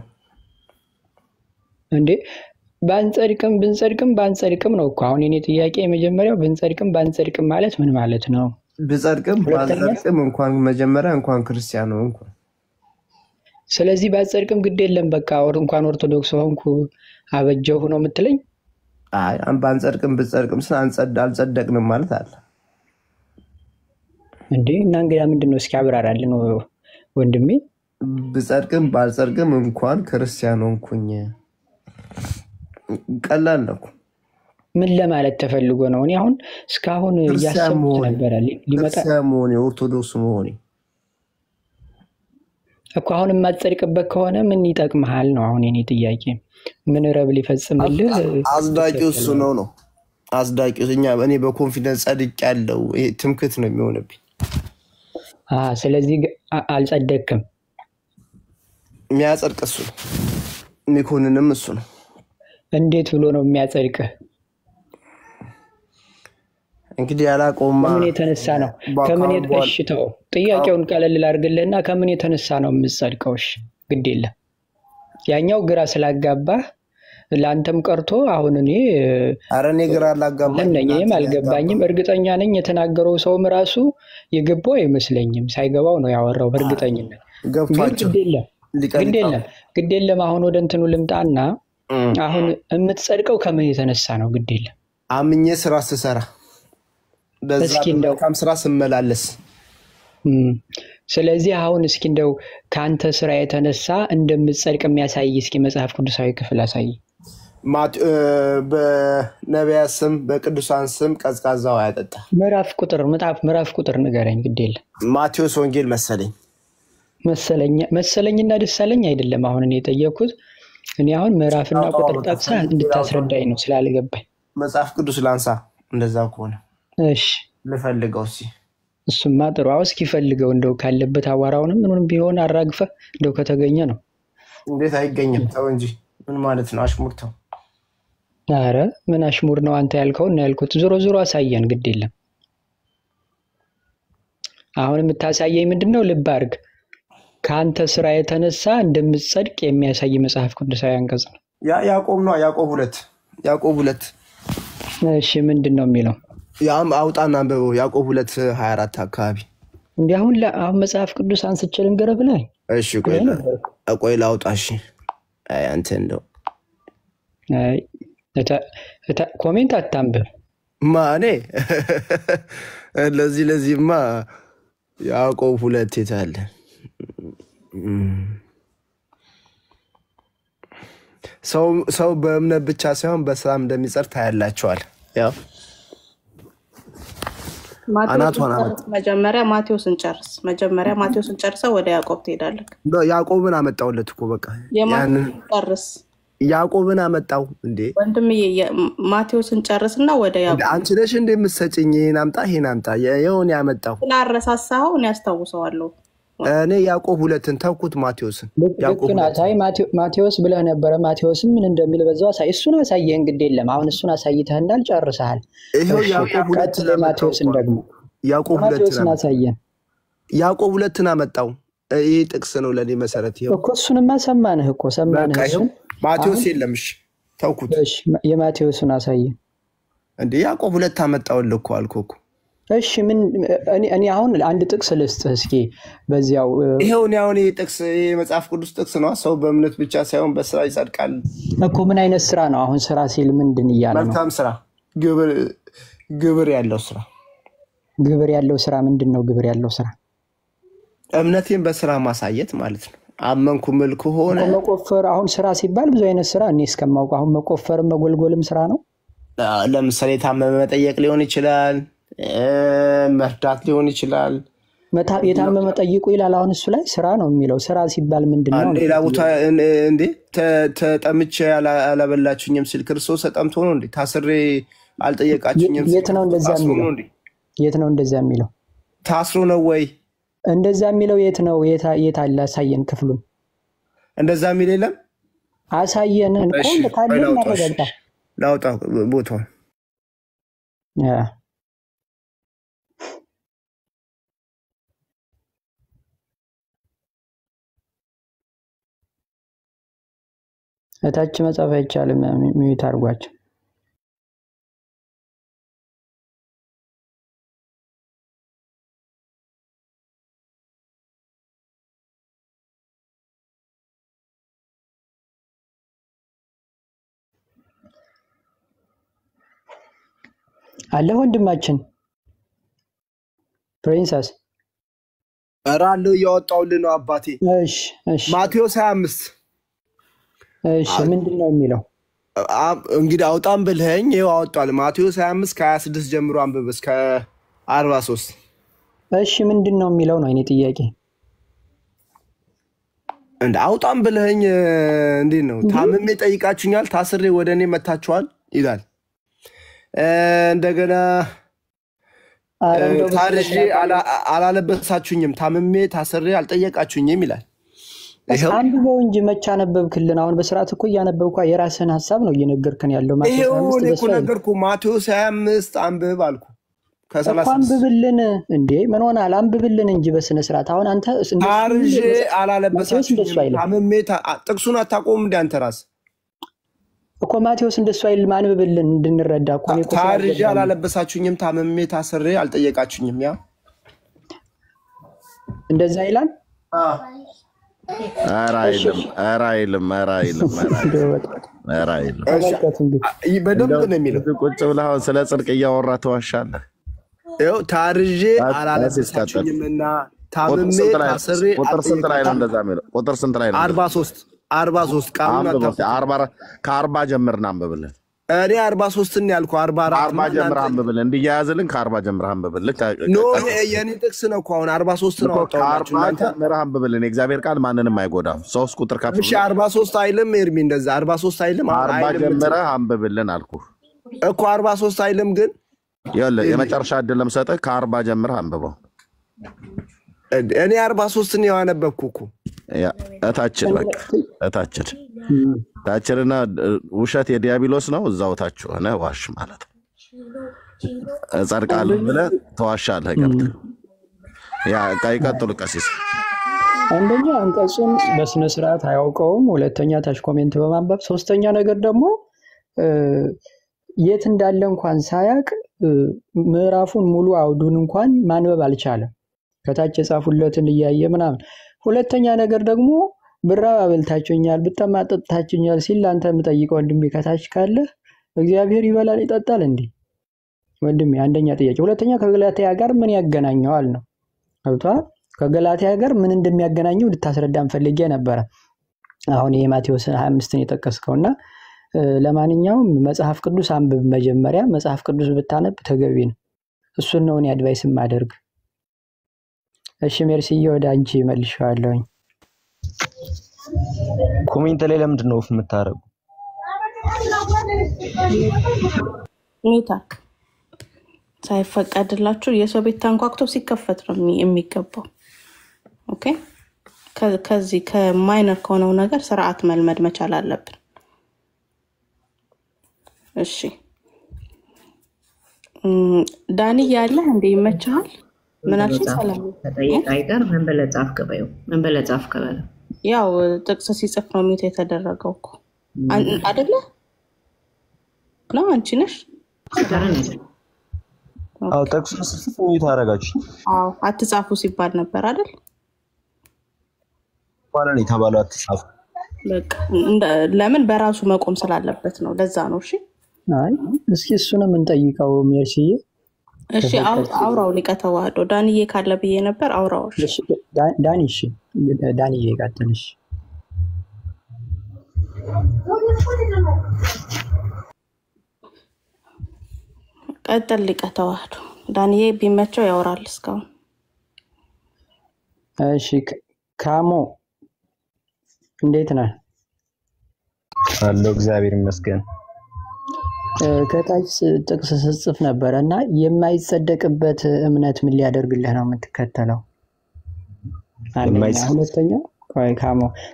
S5: እንዴ? ባንጸድቅም ብንጸድቅም ባንጸድቅም ነው እኮ አሁን የኔ ጥያቄ የመጀመሪያው ብንጸድቅም ባንጸድቅም ማለት ምን ማለት ነው?
S6: ብጸድቅም ባልጸድቅም እንኳን መጀመሪያ እንኳን ክርስቲያን ነው እንኳን።
S5: ስለዚህ ባንጸድቅም ግድ የለም በቃ እንኳን ኦርቶዶክስ ሆንኩ አበጀሁ ነው የምትለኝ?
S6: አይ ባንጸድቅም ብጸድቅም አልጸደቅንም ማለት አለ
S5: እንዴ? እና እንግዲህ ምንድነው እስኪ አብራራልን ወንድሜ።
S6: ብጸድቅም ባልጸድቅም እንኳን ክርስቲያን ሆንኩኝ ቀላል ነው።
S5: ምን ለማለት ተፈልጎ ነው? እኔ አሁን እስካሁን እያሰብኩት ነበር ሊመጣ
S6: ክርስቲያን መሆኔ ኦርቶዶክስ መሆኔ
S5: እኮ። አሁን የማትጸድቅበት ከሆነ ምን ይጠቅምሃል ነው አሁን የኔ ጥያቄ። ምን ረብ ሊፈጽምልህ?
S6: አጽዳቂው እሱ ነው አጽዳቂው። እኔ በኮንፊደንስ ጸድቄያለሁ፣ ይሄ ትምክህት ነው የሚሆንብኝ።
S5: ስለዚህ አልጸደቅም።
S6: የሚያጸድቅ እሱ ነው፣ የሚኮንንም እሱ ነው።
S5: እንዴት ብሎ ነው የሚያጸድቅህ?
S6: እንግዲህ ያላቆማ
S5: ከምን የተነሳ ነው? ከምን የተሽተው ጥያቄውን ቀለል ላድርግልህና ከምን የተነሳ ነው የምትጸድቀው? እሺ ግድ የለም ያኛው ግራ ስላጋባህ ለአንተም ቀርቶ አሁን እኔ
S6: ግራ አላጋባኝም
S5: አልገባኝም። እርግጠኛ ነኝ የተናገረው ሰውም ራሱ የገባው አይመስለኝም። ሳይገባው ነው ያወራው በእርግጠኝነት። ግድ የለም አሁን ወደ እንትኑ ልምጣና አሁን የምትጸድቀው ከምን የተነሳ ነው? ግድ የለም
S6: አምኜ ስራ ስሰራ
S5: እስኪ እንደው
S6: ስራ ስመላለስ።
S5: ስለዚህ አሁን እስኪ እንደው ከአንተ ስራ የተነሳ እንደምትጸድቅ የሚያሳይ እስኪ መጽሐፍ ቅዱሳዊ ክፍል አሳይ።
S6: በነቢያት ስም በቅዱሳን ስም ቀዝቃዛው ያጠጣ
S5: ምዕራፍ ቁጥር ንገረኝ። ግድ የለም
S6: ማቴዎስ ወንጌል
S5: መሰለኝና ደሳለኝ አይደለም አሁን እኔ የጠየኩት። እኔ አሁን ምዕራፍና ቁጥር ጠቅሰህ እንድታስረዳኝ ነው ስላልገባኝ።
S6: መጽሐፍ ቅዱስ ላንሳ እንደዛ ከሆነ
S5: እሺ
S6: ልፈልገው።
S5: እሱማ ጥሩ። እስኪ ፈልገው እንደው ካለበት አዋራውንም ምንም ቢሆን አራግፈህ እንደው ከተገኘ ነው።
S6: እንዴት አይገኝም? ተው እንጂ ምን ማለት ነው? አሽሙር ተው።
S5: ኧረ ምን አሽሙር ነው? አንተ ያልከው እና ያልኩት ዞሮ አሳየን። ግድ የለም አሁን የምታሳየኝ ምንድነው? ልብ አድርግ። ከአንተ ስራ የተነሳ እንደምትጸድቅ የሚያሳይ መጽሐፍ ቅዱሳዊ አንቀጽ ነው።
S6: ያዕቆብ ነው። ያዕቆብ 2
S5: እሺ ምንድን ነው የሚለው?
S6: ያም አውጣና አንብበው። ያዕቆብ 2:24 አካባቢ
S5: እንዲህ አሁን መጽሐፍ ቅዱስ አንስቼ ልንገርህ ብለህ።
S6: እሺ ቆይ ላውጣ። እሺ አንተ እንደው
S5: ኮሜንት አታንብብ
S6: ማኔ ለዚህማ ያዕቆብ 2 የታለ? ሰው በእምነት ብቻ ሳይሆን በስራም እንደሚጸድቅ ታያላችኋል። ያው
S9: መጀመሪያ ማቴዎስን ጨርሰው ወደ ያዕቆብ ትሄዳለህ።
S6: ያዕቆብን አመጣውለት እኮ በቃ
S9: ጨርስ።
S6: ያዕቆብን አመጣው እንዴ
S9: ወንድምዬ፣ ማቴዎስን ጨርስና ወደ ያዕቆብ።
S6: አንቺ ነሽ እንደ የምትሰጪኝ? ይሄን አምጣ ይሄን አምጣ። ይሄን ያመጣው
S9: ስላረሳሳኸው እኔ አስታውሰዋለሁ።
S6: እኔ ያዕቆብ 2ን ተውኩት ማቴዎስን።
S5: ልክ ናት። አይ ማቴዎስ ብለህ ነበረ። ማቴዎስም ምን እንደሚል በዛው አሳይ። እሱን አሳየህ እንግዲህ የለም። አሁን እሱን አሳይተህናል፣ ጨርሰሃል።
S6: ይሄው ያዕቆብ 2
S5: ማቴዎስን ደግሞ
S6: ያዕቆብ 2
S5: ማቴዎስን አሳየን።
S6: ያዕቆብ 2ን አመጣው። ይሄ ጥቅስ ነው ለኔ መሰረት። ይሄው
S5: እኮ እሱንማ ሰማንህ እኮ ሰማንህ። እሱን
S6: ማቴዎስ የለም። እሺ ተውኩት።
S5: እሺ የማቴዎስን አሳየን
S6: እንዴ። ያዕቆብ 2 አመጣውልህ እኮ አልኩህ እኮ።
S5: እሺ ምን እኔ አሁን አንድ ጥቅስ ልስጥህ እስኪ በዚያው።
S6: ይሄው ነው አሁን ይሄ ጥቅስ የመጽሐፍ ቅዱስ ጥቅስ ነው። ሰው በእምነት ብቻ ሳይሆን በስራ ይጸድቃል
S5: እኮ። ምን አይነት ስራ ነው አሁን? ስራ ሲል ምንድን እያለ ነው?
S6: መልካም ስራ፣ ግብር ያለው ስራ።
S5: ግብር ያለው ስራ ምንድን ነው? ግብር ያለው ስራ
S6: እምነቴን በስራ ማሳየት ማለት ነው። አመንኩ ምልክ ሆነ
S5: መቆፈር። አሁን ስራ ሲባል ብዙ አይነት ስራ እኔ እስከማውቀው አሁን መቆፈርም መጎልጎልም ስራ ነው።
S6: ለምሳሌ ታመመ መጠየቅ ሊሆን ይችላል፣ መርዳት ሊሆን ይችላል።
S5: የታመመ ጠይቁ ይላል። አሁን እሱ ላይ ስራ ነው የሚለው። ስራ ሲባል ምንድን ነው?
S6: ሌላ ቦታ እንዴ ተጠምቼ አላበላችሁኝም ሲል ክርስቶስ ተጠምቶ ነው እንዴ? ታስሬ አልጠየቃችሁኝም ሲል
S5: የት ነው እንደዛ የሚለው? የት ነው እንደዛ የሚለው?
S6: ታስሮ ነው ወይ
S5: እንደዛ የሚለው? የት ነው? የት አለ? አሳየን ክፍሉን።
S6: እንደዛ የሚል የለም።
S5: አሳየን እንኳን ካለ ማረጋግጣ
S6: ላውጣ ቦታውን። እታች መጻፍ አይቻልም። ሚዩት አድርጓቸው። አለ ወንድማችን ፕሪንሰስ አራለው ያወጣውልህ ነው አባቴ።
S5: እሺ እሺ
S6: ማቴዎስ 25
S5: እሺ ምንድነው የሚለው?
S6: እንግዲህ አውጣም ብለኸኝ ይኸው አወጣል። ማቴዎስ 25 ከ26 ጀምሮ አንብብ እስከ 43።
S5: እሺ ምንድነው የሚለው ነው የኔ ጥያቄ።
S6: እንደ አውጣም ብለኸኝ እንዴት ነው? ታምሜ ጠይቃችሁኛል፣ ታስሬ ወደኔ መታችኋል ይላል። እንደገና ታርዤ አላለበሳችሁኝም፣ ታምሜ ታስሬ አልጠየቃችሁኝም ይላል።
S5: አንብበው እንጂ መቼ አነበብክልን? አሁን በስርዓት እኮ እያነበብኩ የራስህን ሐሳብ ነው እየነገርከን ያለው።
S6: ማቴዎስ እኮ ነገርኩ። ማቴዎስ 25 አንብብ አልኩ።
S5: ከ30 አንብብልን እንዴ ምን ሆናል? አንብብልን እንጂ በስነ ስርዓት። አሁን አንተ
S6: ታርዤ አላለበሳችሁኝም፣ ታምሜ ጥቅሱን አታቆም እንደ አንተ ራስህ
S5: እኮ ማቴዎስ እንደሱ አይል። ማንብብልን እንድንረዳ እኮ ነው።
S6: ታርዤ አላለበሳችሁኝም፣ ታምሜ ታስሬ አልጠየቃችሁኝም። ያ
S5: እንደዛ ይላል።
S7: አይልም።
S6: በደንብ ነው የሚለው።
S7: ቁጭ ብለህ አሁን ስለ ጽድቅ እያወራ ተዋሻለህ።
S6: ይኸው ታርዤ አላለበሳችሁኝምና ታምሜ ታስሬ
S7: ቁጥር ስንት ላይ ነው እንደዛ የሚለው? ቁጥር ስንት ላይ ነው?
S6: 43
S7: ከ40 ጀምርና አንብብልን።
S6: እኔ 43 ያልኩህ
S7: 44 ጀምር አንብብልን። እንዲያያዝልን ከ40 ጀምር አንብብልን።
S6: ኖ የኔ ጥቅስ ነው እኮ አሁን 43 ነው አውጣው።
S7: ጀምር አንብብልን። የእግዚአብሔር ቃል ማንንም አይጎዳም። 3 ቁጥር ከፍ
S6: እሺ 43 አይልም ኤርሚ፣ እንደዛ 43 አይልም።
S7: 40 ጀምረህ አንብብልን አልኩህ
S6: እኮ 43 አይልም። ግን
S7: ይኸውልህ የመጨረሻ ዕድል ለምሰጥህ ከ40 ጀምረህ አንብበው።
S6: እኔ 43 ነው ያነበብኩህ እኮ
S7: እታችን በቃ እታችንና ውሸት የዲያብሎስ ነው። እዛው ታች ሆነ ዋሽ ማለት ነው። እጸድቃለሁ ብለህ ተዋሻለህ ገብተህ። ያ ይቀጥሉ ቀሲስ።
S5: አንደኛ አንቀጹን በስነ ስርዓት አያውቀውም። ሁለተኛ ታች ኮሜንት በማንበብ፣ ሶስተኛ ነገር ደግሞ የት እንዳለ እንኳን ሳያቅ ምዕራፉን ሙሉ አውዱን እንኳን ማንበብ አልቻለም። ከታች የጻፉለትን እያየ ምናምን። ሁለተኛ ነገር ደግሞ ብራብ አበልታችሁኛል፣ ብጠማ አጠጥታችሁኛል ሲል አንተ የምጠይቀው ወንድሜ ከታች ካለ እግዚአብሔር ይበላል ይጠጣል እንዴ ወንድሜ? አንደኛ ጥያቄ። ሁለተኛ ከገላትያ ጋር ምን ያገናኘዋል ነው አውጣ። ከገላትያ ጋር ምን እንደሚያገናኘው ልታስረዳን ፈልጌ ነበር። አሁን የማቴዎስ 25ን የጠቀስከውና ለማንኛውም መጽሐፍ ቅዱስ አንብብ መጀመሪያ። መጽሐፍ ቅዱስ ብታነብ ተገቢ ነው። እሱን ነው እኔ አድቫይስ ማደርግ። እሺ ሜርሲዬ ወደ አንቺ መልሼዋለሁኝ።
S15: ኮሜንት ላይ ለምንድን ነው የምታረጉ?
S9: ሚታክ ሳይፈቀድላችሁ የሰው ቤት ታንኳክቶ ሲከፈት ነው የሚገባው። ኦኬ ከዚህ ከማይነር ከሆነው ነገር ስርዓት መልመድ መቻል አለብን። እሺ ዳኒ ያለ እንደ ይመቻል ምናልሽ ሰላም
S13: ተጠይቅ አይቀር ምን በለ ጻፍ ከበለ
S9: ያው ጥቅስ ሲጽፍ ነው ሚት የተደረገው እኮ አይደለ ነው አንቺ ነሽ
S15: አው ጥቅስ ሲጽፍ ሚት አረጋችሁ
S9: አው አትጻፉ ሲባል ነበር አይደል
S15: ባላን የተባለው አትጻፉ
S9: በቃ ለምን በራሱ መቆም ስላለበት ነው ለዛ ነው እሺ
S5: አይ እስኪ እሱንም እንጠይቀው ሜርሲዬ
S9: እሺ አውራው ሊቀተዋዶ ዳንዬ ካለ ብዬ ነበር አውራው
S5: እሺ ዳኒ እሺ ዳንዬ ቀጥልሽ
S9: ቀጥል ሊቀተዋዶ ዳንዬ ቢመቸው ያወራል እስካሁን
S5: እሺ ካሞ እንዴት ነህ
S15: አለው እግዚአብሔር ይመስገን
S5: ከታች ጥቅስ ስጽፍ ነበርና የማይጸደቅበት እምነት ምን ሊያደርግልህ ነው የምትከተለው?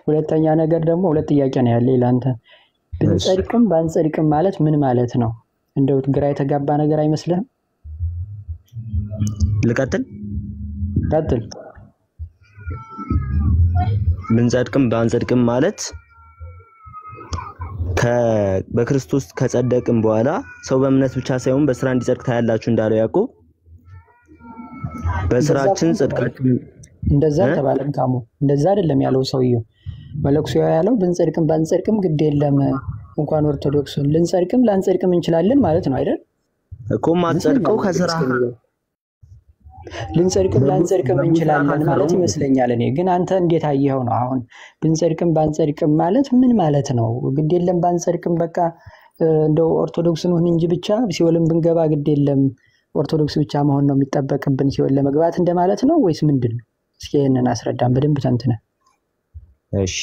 S5: ሁለተኛ ነገር ደግሞ ሁለት ጥያቄ ነው ያለኝ ላንተ። ብንጸድቅም ባንጸድቅም ማለት ምን ማለት ነው? እንደው ግራ የተጋባ ነገር አይመስልህም?
S15: ልቀጥል?
S5: ቀጥል።
S15: ብንጸድቅም ባንጸድቅም ማለት በክርስቶስ ከጸደቅን በኋላ ሰው በእምነት ብቻ ሳይሆን በስራ እንዲጸድቅ ታያላችሁ እንዳለው ያዕቆብ በስራችን ጽድቃችን
S5: እንደዛ ተባለም ካሙ እንደዛ አይደለም ያለው ሰውየው መለክሲያ ያለው ብንጸድቅም ባንጸድቅም ግድ የለም እንኳን ኦርቶዶክሱን ልንጸድቅም ላንጸድቅም እንችላለን ማለት ነው አይደል
S15: እኮ ማጸድቀው ከስራ
S5: ልንጸድቅም ላንጸድቅም እንችላለን ማለት ይመስለኛል እኔ ግን አንተ እንዴት አየኸው ነው አሁን ብንጸድቅም ባንጸድቅም ማለት ምን ማለት ነው ግድ የለም ባንጸድቅም በቃ እንደው ኦርቶዶክስን ሆነ እንጂ ብቻ ሲወልም ብንገባ ግድ የለም ኦርቶዶክስ ብቻ መሆን ነው የሚጠበቅብን ሲወል ለመግባት እንደማለት ነው ወይስ ምንድነው እስኪ እነና አስረዳን በደንብ ተንተነ
S15: እሺ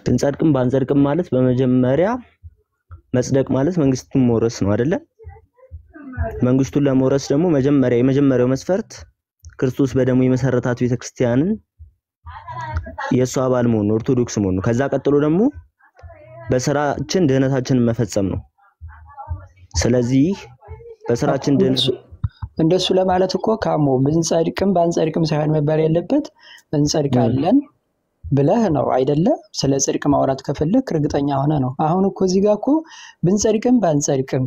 S15: ብንጸድቅም ባንጸድቅም ማለት በመጀመሪያ መጽደቅ ማለት መንግስቱን መውረስ ነው አይደለ መንግስቱን ለመውረስ ደግሞ የመጀመሪያው መስፈርት ክርስቶስ በደሙ የመሰረታት ቤተክርስቲያንን የሷ አባል መሆን ኦርቶዶክስ መሆን ነው ከዛ ቀጥሎ ደግሞ በስራችን ድህነታችንን መፈጸም ነው ስለዚህ በስራችን ድህነት
S5: እንደሱ ለማለት እኮ ካሞ ብንጸድቅም ባንጸድቅም ሳይሆን መባል ያለበት እንጸድቃለን ብለህ ነው አይደለ ስለ ጽድቅ ማውራት ከፈለክ እርግጠኛ ሆነ ነው አሁን እኮ እዚህ ጋር እኮ ብንጸድቅም ባንጸድቅም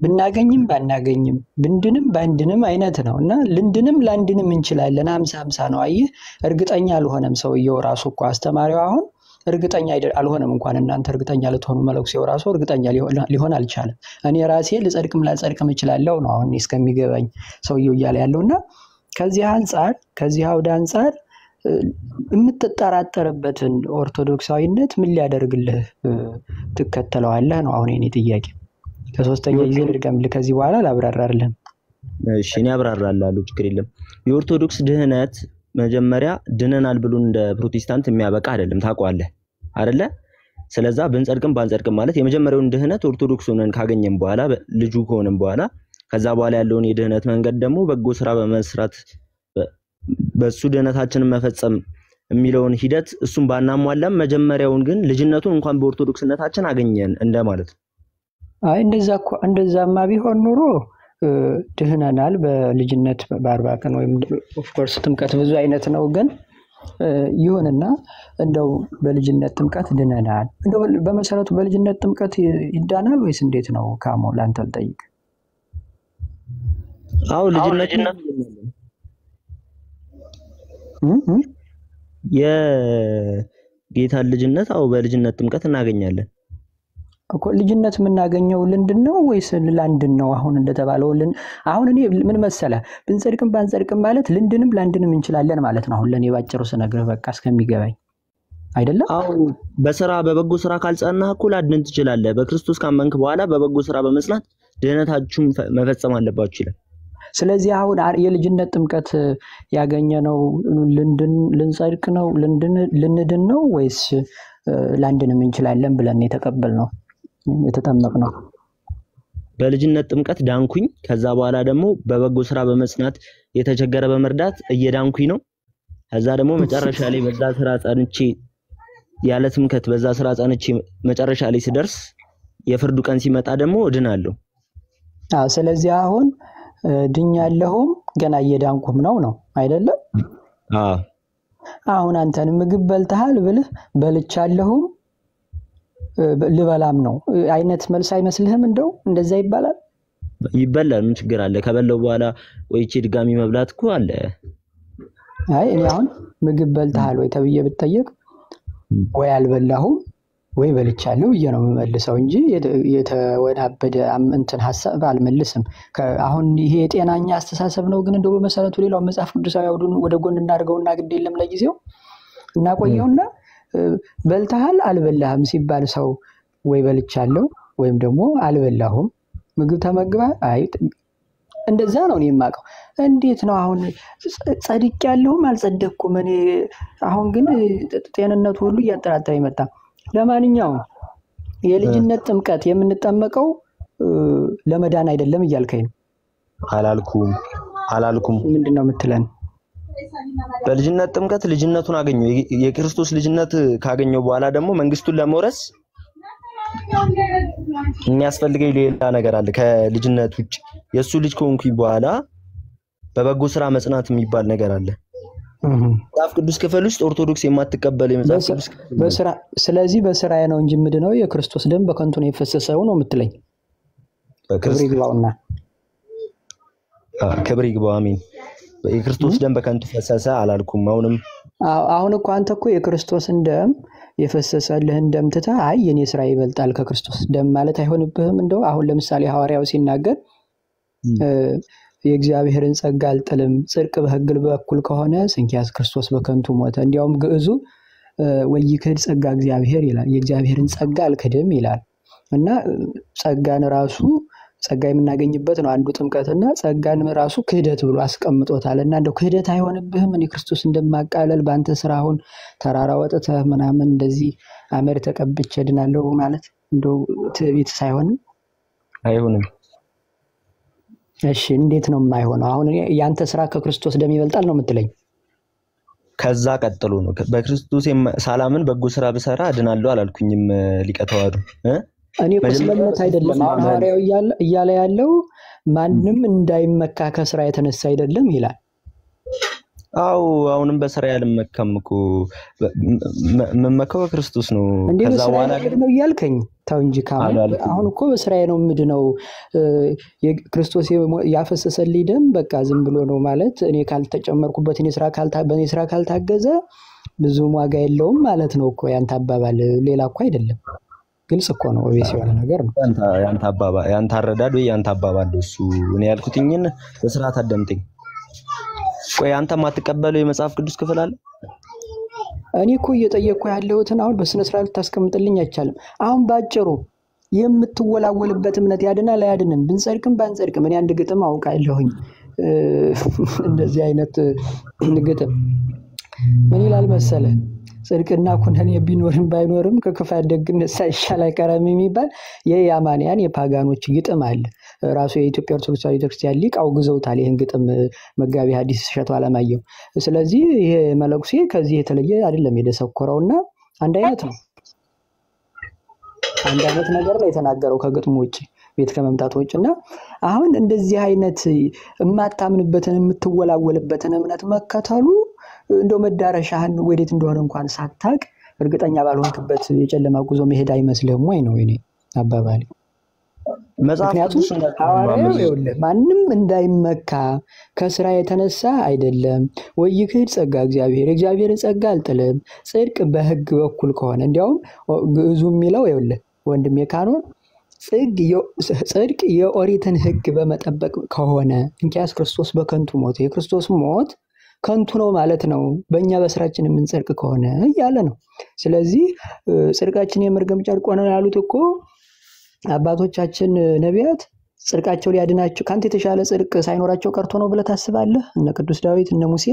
S5: ብናገኝም ባናገኝም ብንድንም ባንድንም አይነት ነውና ልንድንም ላንድንም እንችላለን 50-50 ነው አይህ እርግጠኛ አልሆነም ሰውየው ራሱ እኮ አስተማሪው አሁን እርግጠኛ አልሆነም እንኳን እናንተ እርግጠኛ ልትሆኑ መለክሲው ራሱ እርግጠኛ ሊሆን አልቻለም እኔ ራሴ ልጸድቅም ላጸድቅም እችላለሁ ነው አሁን እስከሚገባኝ ሰውየው ይያለ ያለውና ከዚህ አውድ አንፃር የምትጠራጠርበትን ኦርቶዶክሳዊነት ምን ሊያደርግልህ ትከተለዋለህ ነው አሁን የኔ ጥያቄ ከሶስተኛ ጊዜ ልድገምልህ ከዚህ በኋላ ላብራራልህ
S15: እሺ እኔ አብራራላለሁ ችግር የለም የኦርቶዶክስ ድህነት መጀመሪያ ድነናል ብሎ እንደ ፕሮቴስታንት የሚያበቃ አይደለም ታውቃለህ አይደለ ስለዛ ብንጸድቅም ባንጸድቅም ማለት የመጀመሪያውን ድህነት ኦርቶዶክስ ሆነን ካገኘን በኋላ ልጁ ከሆነን በኋላ ከዛ በኋላ ያለውን የድህነት መንገድ ደግሞ በጎ ስራ በመስራት በሱ ድህነታችንን መፈጸም የሚለውን ሂደት እሱን ባናሟላም መጀመሪያውን ግን ልጅነቱን እንኳን በኦርቶዶክስነታችን አገኘን እንደማለት ነው
S5: አይ እንደዛማ ቢሆን ኑሮ ድህነናል በልጅነት በ40 ቀን ወይም ኦፍ ኮርስ ጥምቀት ብዙ አይነት ነው ግን ይሁንና እንደው በልጅነት ጥምቀት ድነናል እንደው በመሰረቱ በልጅነት ጥምቀት ይዳናል ወይስ እንዴት ነው ካሞ ላንተ ልጠይቅ
S15: አው ልጅነት የጌታ ልጅነት አው በልጅነት ጥምቀት እናገኛለን
S5: እኮ ልጅነት የምናገኘው ልንድነው ወይስ ላንድነው አሁን እንደተባለው አሁን እኔ ምን መሰለ ብንጸድቅም ባንጸድቅም ማለት ልንድንም ላንድንም እንችላለን ማለት ነው አሁን ለኔ ባጭሩ ስነግርህ በቃ እስከሚገባኝ አይደለም
S15: አው በበጎ ስራ ካልጸናህ እኮ ላድን ትችላለህ በክርስቶስ ካመንክ በኋላ በበጎ ስራ በመስራት ድህነታችሁን መፈጸም አለባችሁ ይላል
S5: ስለዚህ አሁን የልጅነት ጥምቀት ያገኘነው ልንጸድቅ ነው ልንድን ነው ወይስ ላንድንም እንችላለን ብለን የተቀበልነው የተጠመቅነው
S15: በልጅነት ጥምቀት ዳንኩኝ። ከዛ በኋላ ደግሞ በበጎ ስራ በመጽናት የተቸገረ በመርዳት እየዳንኩኝ ነው። ከዛ ደግሞ መጨረሻ ላይ በዛ ስራ ጸንቼ ያለ ትምክህት በዛ ስራ ጸንቼ መጨረሻ ላይ ስደርስ የፍርዱ ቀን ሲመጣ ደግሞ እድናለሁ።
S5: ስለዚህ አሁን ድኛለሁም ገና እየዳንኩም ነው አይደለም? አሁን አንተን ምግብ በልተሃል ብልህ በልቻለሁም ልበላም ነው አይነት መልስ አይመስልህም? እንደው እንደዛ ይባላል?
S15: ይበላል። ምን ችግር አለ? ከበለው በኋላ ወይቼ ድጋሚ መብላት እኮ አለ።
S5: አይ እኔ አሁን ምግብ በልተሃል ወይ ተብዬ ብትጠየቅ ወይ አልበላሁም ወይ በልቻለሁ ብዬ ነው የምመልሰው እንጂ የተወናበደ እንትን ሐሳብ አልመልስም። አሁን ይሄ የጤናኛ አስተሳሰብ ነው። ግን እንደው በመሰረቱ ሌላው መጽሐፍ ቅዱሳዊ አውዱን ወደ ጎን እናድርገውና ግድ የለም ለጊዜው እናቆየውና በልተሃል አልበላህም ሲባል ሰው ወይ በልቻለሁ ወይም ደግሞ አልበላሁም ምግብ ተመግባ አይ እንደዛ ነው እኔ የማውቀው። እንዴት ነው አሁን ጸድቄያለሁም አልጸደቅኩም? እኔ አሁን ግን ጤንነቱ ሁሉ እያጠራጠረ ይመጣ። ለማንኛውም የልጅነት ጥምቀት የምንጠመቀው ለመዳን አይደለም እያልከኝ ነው? አላልኩም። ምንድነው የምትለን?
S15: በልጅነት ጥምቀት ልጅነቱን አገኘው። የክርስቶስ ልጅነት ካገኘው በኋላ ደግሞ መንግስቱን ለመውረስ የሚያስፈልገኝ ሌላ ነገር አለ ከልጅነት ውጭ። የሱ ልጅ ከሆንኩኝ በኋላ በበጎ ስራ መጽናት የሚባል ነገር አለ። መጽሐፍ ቅዱስ ክፍል ውስጥ ኦርቶዶክስ የማትቀበል የመጽሐፍ ቅዱስ
S5: በስራ ስለዚህ በስራዬ ነው እንጂ ምንድነው የክርስቶስ ደም በከንቱ ነው የፈሰሰው ነው የምትለኝ? ክብር ይግባውና
S15: ክብር ይግባው። አሜን። የክርስቶስ ደም በከንቱ ፈሰሰ አላልኩም። አሁን
S5: እኮ አንተ እኮ የክርስቶስን ደም የፈሰሰልህን ደም ትተህ አይ የኔ ስራ ይበልጣል ከክርስቶስ ደም ማለት አይሆንብህም? እንደው አሁን ለምሳሌ ሐዋርያው ሲናገር የእግዚአብሔርን ጸጋ አልጥልም ጽድቅ በሕግ በኩል ከሆነ ስንኪያስ ክርስቶስ በከንቱ ሞተ። እንዲያውም ግዕዙ ወይክድ ጸጋ እግዚአብሔር ይላል። የእግዚአብሔርን ጸጋ አልክድም ይላል። እና ጸጋን ራሱ ጸጋ የምናገኝበት ነው አንዱ ጥምቀትና ጸጋን ራሱ ክህደት ብሎ አስቀምጦታል። እና እንደው ክህደት አይሆንብህም? እኔ ክርስቶስ እንደማቃለል በአንተ ስራ አሁን ተራራ ወጥተህ ምናምን እንደዚህ አመድ ተቀብቼ ድናለሁ ማለት እንደው ትዕቢት ሳይሆንም
S15: አይሆንም።
S5: እሺ እንዴት ነው የማይሆነው? አሁን ያንተ ስራ ከክርስቶስ ደም ይበልጣል ነው የምትለኝ?
S15: ከዛ ቀጥሎ ነው በክርስቶስ ሳላምን በጎ ስራ ብሰራ እድናለሁ አላልኩኝም ሊቀ ተዋሕዶ።
S5: እኔ እኮ ስለምነት አይደለም አሁን ሐዋርያው እያለ ያለው ማንም እንዳይመካ ከስራ የተነሳ አይደለም ይላል።
S15: አው አሁንም በስራ ያልመካም እኮ መመካው ክርስቶስ ነው።
S5: ከዛ በኋላ ነው ያልከኝ ታው እንጂ አሁን እኮ በስራዬ ነው ምድነው የክርስቶስ ያፈሰሰልኝ ደም በቃ ዝም ብሎ ነው ማለት እኔ ካልተጨመርኩበት እኔ ስራ ካልታገዘ ብዙ ዋጋ የለውም ማለት ነው እኮ ያንተ አባባል። ሌላ እኮ አይደለም። ግልጽ እኮ ነው ወይስ የሆነ ነገር ነው?
S15: ያንተ አረዳድ ወይ ያንተ አባባል እሱ እኔ ያልኩትኝን በስርዓት አዳምጠኝ። ቆይ አንተ ማትቀበለው የመጽሐፍ ቅዱስ ክፍል አለ?
S5: እኔ እኮ እየጠየቅኩ ያለሁትን አሁን በስነ ስርዓት ታስቀምጥልኝ አይቻልም? አሁን ባጭሩ የምትወላወልበት እምነት ያድናል አያድንም? ብንጸድቅም ባንጸድቅም እኔ አንድ ግጥም አውቃለሁኝ እንደዚህ አይነት ግጥም ምን ይላል መሰለ? ጽድቅና ኩነኔ ቢኖርም ባይኖርም ከክፋት ደግነት ሳይሻል አይቀርም የሚባል የያማንያን የፓጋኖች ግጥም አለ። ራሱ የኢትዮጵያ ኦርቶዶክስ ቤተክርስቲያን ሊቅ አውግዘውታል ይሄን ግጥም መጋቢ ሐዲስ እሸቱ አለማየሁ። ስለዚህ ይሄ መለኩሴ ከዚህ የተለየ አይደለም የደሰኮረውና አንድ አይነት ነው። አንድ አይነት ነገር ላይ የተናገረው ከግጥሙ ውጪ ቤት ከመምጣት ውጪና አሁን እንደዚህ አይነት የማታምንበትን የምትወላወልበትን እምነት መከተሉ እንደው መዳረሻህን ወዴት እንደሆነ እንኳን ሳታቅ እርግጠኛ ባልሆንክበት የጨለማ ጉዞ መሄድ አይመስልህም ወይ ነው የኔ አባባሌ። ምክንያቱም ሐዋርያው ማንም እንዳይመካ ከስራ የተነሳ አይደለም ወይክድ ጸጋ እግዚአብሔርን ጸጋ አልጥልም ጽድቅ በሕግ በኩል ከሆነ እንዲያውም ግዕዙ የሚለው ይኸውልህ ወንድሜ ካኖን ጽድቅ የኦሪትን ሕግ በመጠበቅ ከሆነ እንኪያስ ክርስቶስ በከንቱ ሞተ። የክርስቶስ ሞት ከንቱ ነው ማለት ነው በእኛ በስራችን የምንጸድቅ ከሆነ እያለ ነው። ስለዚህ ጽድቃችን የመርገም ጨርቅ ሆነ ያሉት እኮ አባቶቻችን ነቢያት ጽድቃቸው ሊያድናቸው ካንተ የተሻለ ጽድቅ ሳይኖራቸው ቀርቶ ነው ብለህ ታስባለህ? እነ ቅዱስ ዳዊት እነ ሙሴ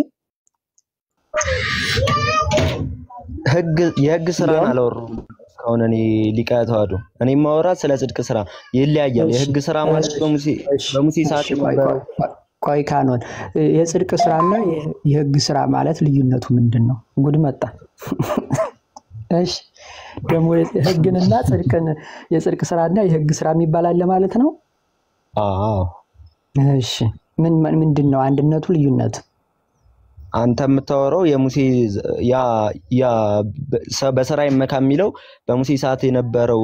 S15: የሕግ ስራን አላወሩም። እስካሁን እኔ ሊቀ ተዋህዶ እኔ ማወራት ስለ ጽድቅ ስራ ይለያያል። የህግ ስራ ማለት በሙሴ ሰዓት
S5: ቆይ ካኖን የጽድቅ ስራና የህግ ስራ ማለት ልዩነቱ ምንድነው? ጉድ መጣ። እሺ ደግሞ ህግንና ጽድቅን የጽድቅ ስራና የህግ ስራ የሚባል አለ ማለት ነው?
S15: አዎ።
S5: እሺ ምንድነው አንድነቱ ልዩነቱ?
S15: አንተ የምታወራው የሙሴ ያ በስራ ይመካ የሚለው በሙሴ ሰዓት የነበረው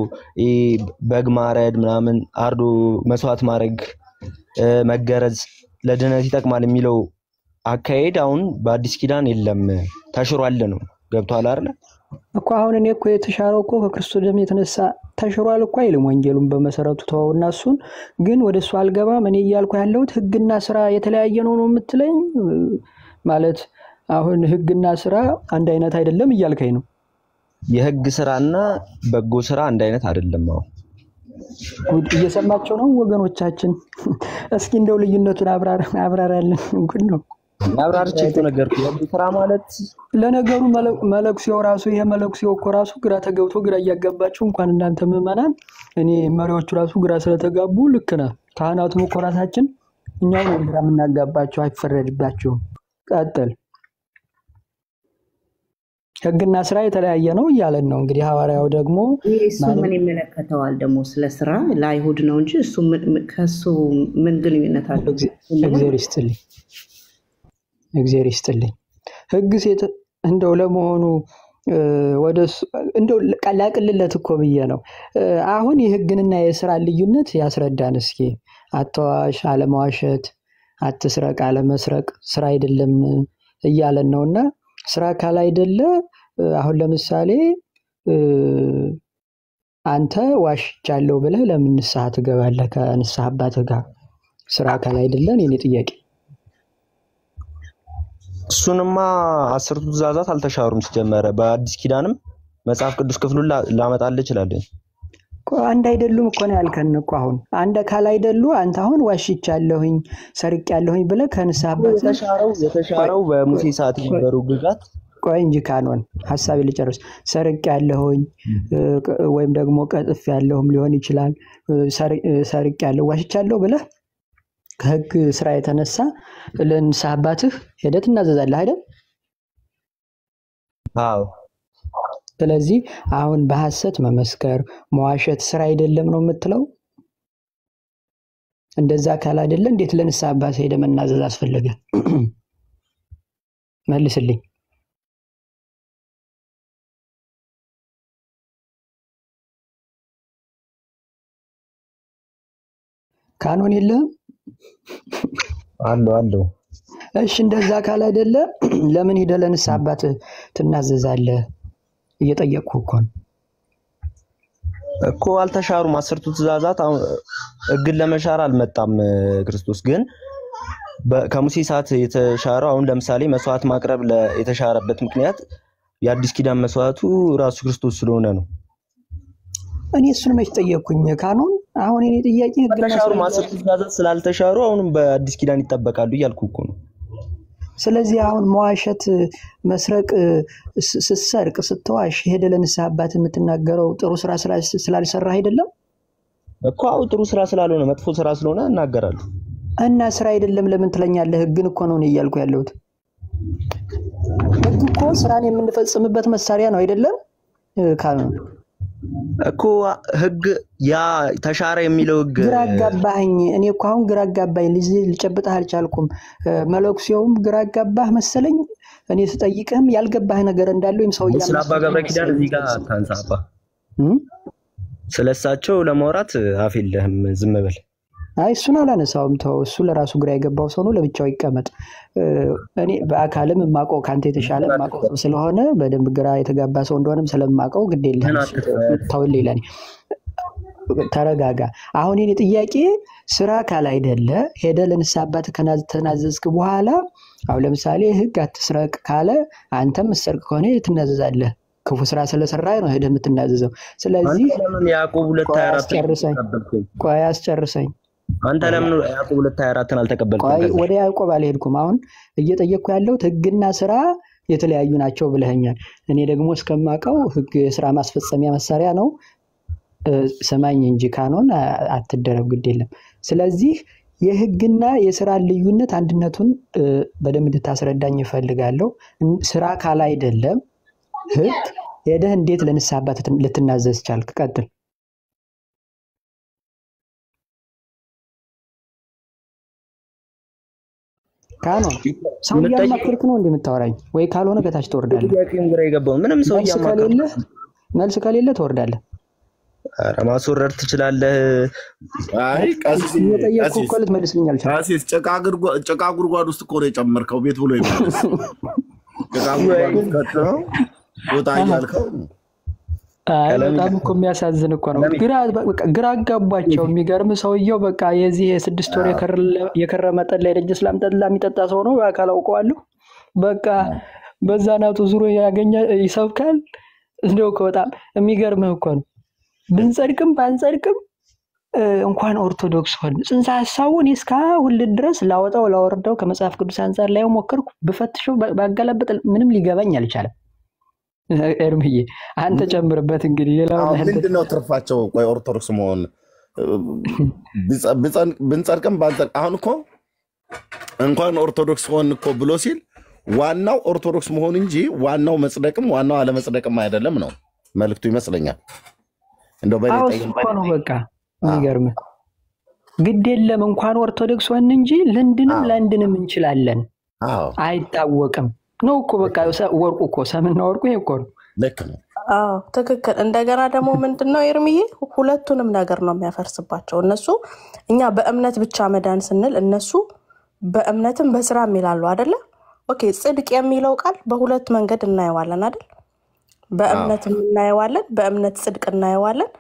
S15: በግ ማረድ ምናምን አርዶ መስዋዕት ማድረግ መገረዝ ለድነት ይጠቅማል የሚለው አካሄድ አሁን በአዲስ ኪዳን የለም፣ ተሽሯል ነው። ገብቷል አይደል?
S5: እኮ አሁን እኔ እኮ የተሻረው እኮ ከክርስቶስ ደም የተነሳ ተሽሯል እኮ አይልም ወንጌሉን በመሰረቱ ተወውና እሱን ግን ወደሱ አልገባም። እኔ እያልኩ ያለሁት ህግና ስራ የተለያየ ነው የምትለኝ ማለት አሁን ህግና ስራ አንድ አይነት አይደለም እያልከኝ ነው?
S15: የህግ ስራና በጎ ስራ አንድ አይነት አይደለም።
S5: ጉድ እየሰማቸው ነው ወገኖቻችን። እስኪ እንደው ልዩነቱን አብራራለን። ጉድ ነው
S15: አብራርቼ እኮ ነገርኩ። የህግ ስራ ማለት
S5: ለነገሩ መለኩሴው ራሱ ይሄ መለኩሴው እኮ ራሱ ግራ ተገብቶ ግራ እያጋባቸው እንኳን እናንተ ምዕመናን እኔ መሪዎቹ ራሱ ግራ ስለተጋቡ ልክ ነህ። ካህናቱም እኮ ራሳችን እኛው ነው ግራ የምናጋባቸው፣ አይፈረድባቸውም። ቀጥል። ህግና ስራ የተለያየ ነው እያለን ነው እንግዲህ ሐዋርያው ደግሞ
S3: እሱ ምን ይመለከተዋል ደግሞ ስለ ስራ ለአይሁድ ነው እንጂ እሱ ከሱ ምን ግንኙነት አለው?
S5: እግዚአብሔር ይስጥልኝ። ህግ ሴት እንደው ለመሆኑ ወደሱ እንደው ላቅልለት እኮ ብዬ ነው። አሁን የህግንና የስራ ልዩነት ያስረዳን እስኪ። አትዋሽ፣ አለመዋሸት፣ አትስረቅ፣ አለመስረቅ ስራ አይደለም እያለን ነውና ስራ ካል አይደለ አሁን ለምሳሌ አንተ ዋሽቻለሁ ብለህ ለምን ንስሐ ትገባለህ ከንስሐ አባትህ ጋር? ስራ ካል አይደለ የኔ ጥያቄ።
S15: እሱንማ አስርቱ ትእዛዛት አልተሻሩም። ሲጀመረ በአዲስ ኪዳንም መጽሐፍ ቅዱስ ክፍሉን ላመጣልህ እችላለሁ።
S5: አንድ አይደሉም እኮ ነው ያልከን እኮ። አሁን አንድ ካል አይደሉ አንተ አሁን ዋሽቻለሁኝ ሰርቄያለሁኝ ብለህ ከንስሐ አባትህ
S15: የተሻረው በሙሴ ሰዓት የነበሩ ግጋት
S5: ቆይ እንጂ ካኖን ሐሳብ ልጨርስ። ሰርቄያለሁኝ ወይም ደግሞ ቀጥፌያለሁም ሊሆን ይችላል። ሰርቄያለሁ ዋሽቻለሁ ብለህ ከህግ ስራ የተነሳ ለንስሐ አባትህ ሄደህ ትናዘዛለህ አይደል?
S15: አዎ።
S5: ስለዚህ አሁን በሐሰት መመስከር መዋሸት ስራ አይደለም ነው የምትለው? እንደዛ ካል አይደለ እንዴት ለንስሐ አባትህ ሄደህ መናዘዝ አስፈለገ? መልስልኝ። ካኖን የለም
S15: አለው።
S5: እሺ እንደዛ ካል አይደለ ለምን ሄደህ ለንስሐ አባትህ ትናዘዛለህ? እየጠየቅኩህ
S15: እኮ አልተሻሩም አስርቱ ትእዛዛት። ህግን ለመሻር አልመጣም ክርስቶስ። ግን ከሙሴ ሰዓት የተሻረው አሁን ለምሳሌ መስዋዕት ማቅረብ የተሻረበት ምክንያት የአዲስ ኪዳን መስዋዕቱ ራሱ ክርስቶስ ስለሆነ ነው።
S5: እኔ እሱን መች ጠየቅኩኝ ካኖን? አሁን እኔ ጥያቄ ህግና
S15: ተሻሩ አስርቱ ትእዛዛት ስላልተሻሩ አሁንም በአዲስ ኪዳን ይጠበቃሉ እያልኩህ እኮ ነው።
S5: ስለዚህ አሁን መዋሸት፣ መስረቅ፣ ስትሰርቅ ስትዋሽ ሄደህ ለንስሐ አባትህ የምትናገረው ጥሩ ስራ ስላልሰራህ አይደለም
S15: እኮ። አዎ ጥሩ ስራ ስላልሆነ መጥፎ ስራ ስለሆነ እናገራለሁ።
S5: እና ስራ አይደለም ለምን ትለኛለህ? ህግን እኮ ነው እያልኩ ያለሁት። ህግ እኮ ስራን የምንፈጽምበት መሳሪያ ነው አይደለም ካኖን?
S15: እኮ ህግ ያ ተሻረ የሚለው ህግ
S5: ግራ አጋባኝ። እኔ እኮ አሁን ግራ አጋባኝ። ልጨብጥህ አልቻልኩም። መለኩሴውም ግራ አጋባህ መሰለኝ። እኔ ስጠይቅህም ያልገባህ ነገር እንዳለ ወይም ሰው
S15: ስለ አባ ገብረ ኪዳን እዚህ ጋር ታንሳባ ስለሳቸው ለማውራት አፍ የለህም፣ ዝም በል።
S5: አይ እሱን አላነሳውም፣ ተው። እሱ ለራሱ ግራ የገባው ሰው ነው፣ ለብቻው ይቀመጥ። እኔ በአካልም የማውቀው ካንተ የተሻለ የማውቀው ሰው ስለሆነ በደንብ ግራ የተጋባ ሰው እንደሆነም ስለማውቀው ግድ የለህም፣ ተውልኝ። ለኔ ተረጋጋ። አሁን የኔ ጥያቄ ስራ ካል አይደለ ሄደህ ለንስሐ አባትህ ከተናዘዝክ በኋላ አሁን ለምሳሌ ህግ አትስረቅ ካለ አንተም ስትሰርቅ ከሆነ ትናዘዛለህ። ክፉ ስራ ስለሰራ ነው ሄደህ የምትናዘዘው። ስለዚህ
S15: ያዕቆብ 2:24
S5: ቆይ አስጨርሰኝ።
S15: አንተ ለምን ያዕቆብ 2:24 አልተቀበልኩም?
S5: ቆይ ወደ ያዕቆብ አልሄድኩም። አሁን እየጠየቅኩ ያለሁት ህግና ስራ የተለያዩ ናቸው ብለኸኛል። እኔ ደግሞ እስከማውቀው ህግ የስራ ማስፈጸሚያ መሳሪያ ነው። ሰማኝ እንጂ ካኖን አትደረብ ግድ የለም። ስለዚህ የህግና የስራ ልዩነት አንድነቱን በደንብ እንድታስረዳኝ እፈልጋለሁ። ስራ ካለ አይደለም ህግ ሄደህ እንዴት ለንስሐ አባት ልትናዘዝ ቻልክ? ቀጥል። ካኖን ሰው እያማከርክ ነው እንደምታወራኝ ወይ? ካልሆነ ከታች ትወርዳለህ።
S15: ግራ የገባው ምንም ሰው እያማከርክ
S5: መልስ ከሌለ ትወርዳለህ።
S15: ኧረ ማስወረድ ትችላለህ።
S7: አይ ቀሲስ
S5: የጠየቅኩህ እኮ ልትመልስልኝ አልቻልክም።
S7: ቀሲስ ጭቃ ጉድጓድ ውስጥ እኮ ነው የጨመርከው። ቤት ብሎ ይመለስ። ጭቃ ጉድጓድ ውስጥ ከተው ወጣ እያልከው።
S5: አይ በጣም እኮ የሚያሳዝን እኮ ነው። ግራ አጋባቸው። የሚገርም ሰውየው በቃ የዚህ የ6 ወር የከረመ ጠላ የደጅ ሰላም ጠላ የሚጠጣ ሰው ነው። በአካል አውቀዋለሁ። በቃ በዛ ናቱ ዙሮ ያገኘ ይሰብካል። እንደው እኮ በጣም የሚገርምህ እኮ ነው። ብንጸድቅም ባንጸድቅም እንኳን ኦርቶዶክስ ሆን ጽንሰ ሐሳቡን እስካሁን ድረስ ላወርደው ከመጽሐፍ ቅዱስ አንፃር ላይ ሞከርኩ። በፈትሽው ባገላበጥ ምንም ሊገባኝ አልቻለም። ኤርምዬ አንተ ጨምርበት እንግዲህ ሌላው
S7: ምንድነው ትርፋቸው? ቆይ ኦርቶዶክስ መሆን ብንጸድቅም ባንጸድቅ አሁን እኮ እንኳን ኦርቶዶክስ ሆን እኮ ብሎ ሲል ዋናው ኦርቶዶክስ መሆን እንጂ ዋናው መጽደቅም ዋናው አለመጽደቅም አይደለም ነው መልክቱ ይመስለኛል። እንደው በሌላ
S5: ነው በቃ የሚገርም ግድ የለም እንኳን ኦርቶዶክስ ሆን እንጂ ለንድንም እንችላለን። አይታወቅም ነው እኮ በቃ ወርቁ እኮ ሰምና ወርቁ እኮ ነው።
S7: ልክ ነው።
S9: ትክክል። እንደገና ደግሞ ምንድነው ኤርሚዬ ሁለቱንም ነገር ነው የሚያፈርስባቸው። እነሱ እኛ በእምነት ብቻ መዳን ስንል እነሱ በእምነትም በስራም ይላሉ አይደለ? ኦኬ ጽድቅ የሚለው ቃል በሁለት መንገድ እናየዋለን አይደል? በእምነትም እናየዋለን፣ በእምነት ጽድቅ እናየዋለን።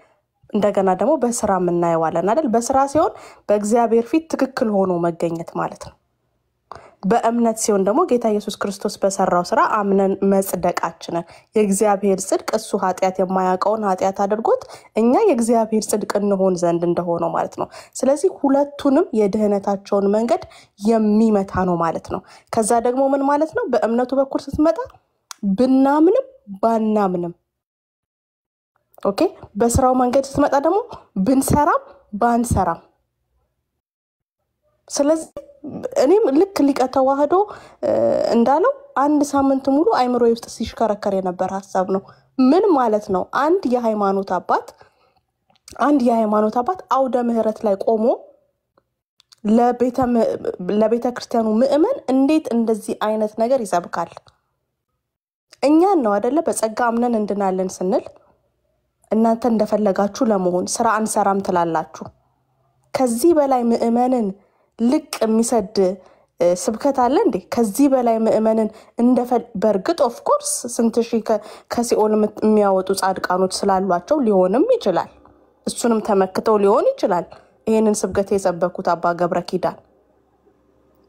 S9: እንደገና ደግሞ በስራም እናየዋለን አይደል? በስራ ሲሆን በእግዚአብሔር ፊት ትክክል ሆኖ መገኘት ማለት ነው። በእምነት ሲሆን ደግሞ ጌታ ኢየሱስ ክርስቶስ በሰራው ስራ አምነን መጽደቃችንን የእግዚአብሔር ጽድቅ እሱ ኃጢአት የማያውቀውን ኃጢአት አድርጎት እኛ የእግዚአብሔር ጽድቅ እንሆን ዘንድ እንደሆነው ማለት ነው። ስለዚህ ሁለቱንም የድህነታቸውን መንገድ የሚመታ ነው ማለት ነው። ከዛ ደግሞ ምን ማለት ነው? በእምነቱ በኩል ስትመጣ ብናምንም ባናምንም ኦኬ። በስራው መንገድ ስትመጣ ደግሞ ብንሰራም ባንሰራም። ስለዚህ እኔም ልክ ሊቀ ተዋህዶ እንዳለው አንድ ሳምንት ሙሉ አይምሮዬ ውስጥ ሲሽከረከር የነበር ሐሳብ ነው። ምን ማለት ነው? አንድ የሃይማኖት አባት አውደ ምህረት ላይ ቆሞ ለቤተ ክርስቲያኑ ምእመን እንዴት እንደዚህ አይነት ነገር ይሰብካል? እኛን ነው አይደለ በጸጋ አምነን እንድናለን ስንል እናንተ እንደፈለጋችሁ ለመሆን ስራ አንሰራም ትላላችሁ። ከዚህ በላይ ምእመንን ልቅ የሚሰድ ስብከት አለ እንዴ? ከዚህ በላይ ምእመንን በርግጥ ኦፍ ኮርስ ስንት ሺህ ከሲኦል የሚያወጡ ጻድቃኖች ስላሏቸው ሊሆንም ይችላል። እሱንም ተመክተው ሊሆን ይችላል ይሄንን ስብከት የሰበኩት አባ ገብረ ኪዳን።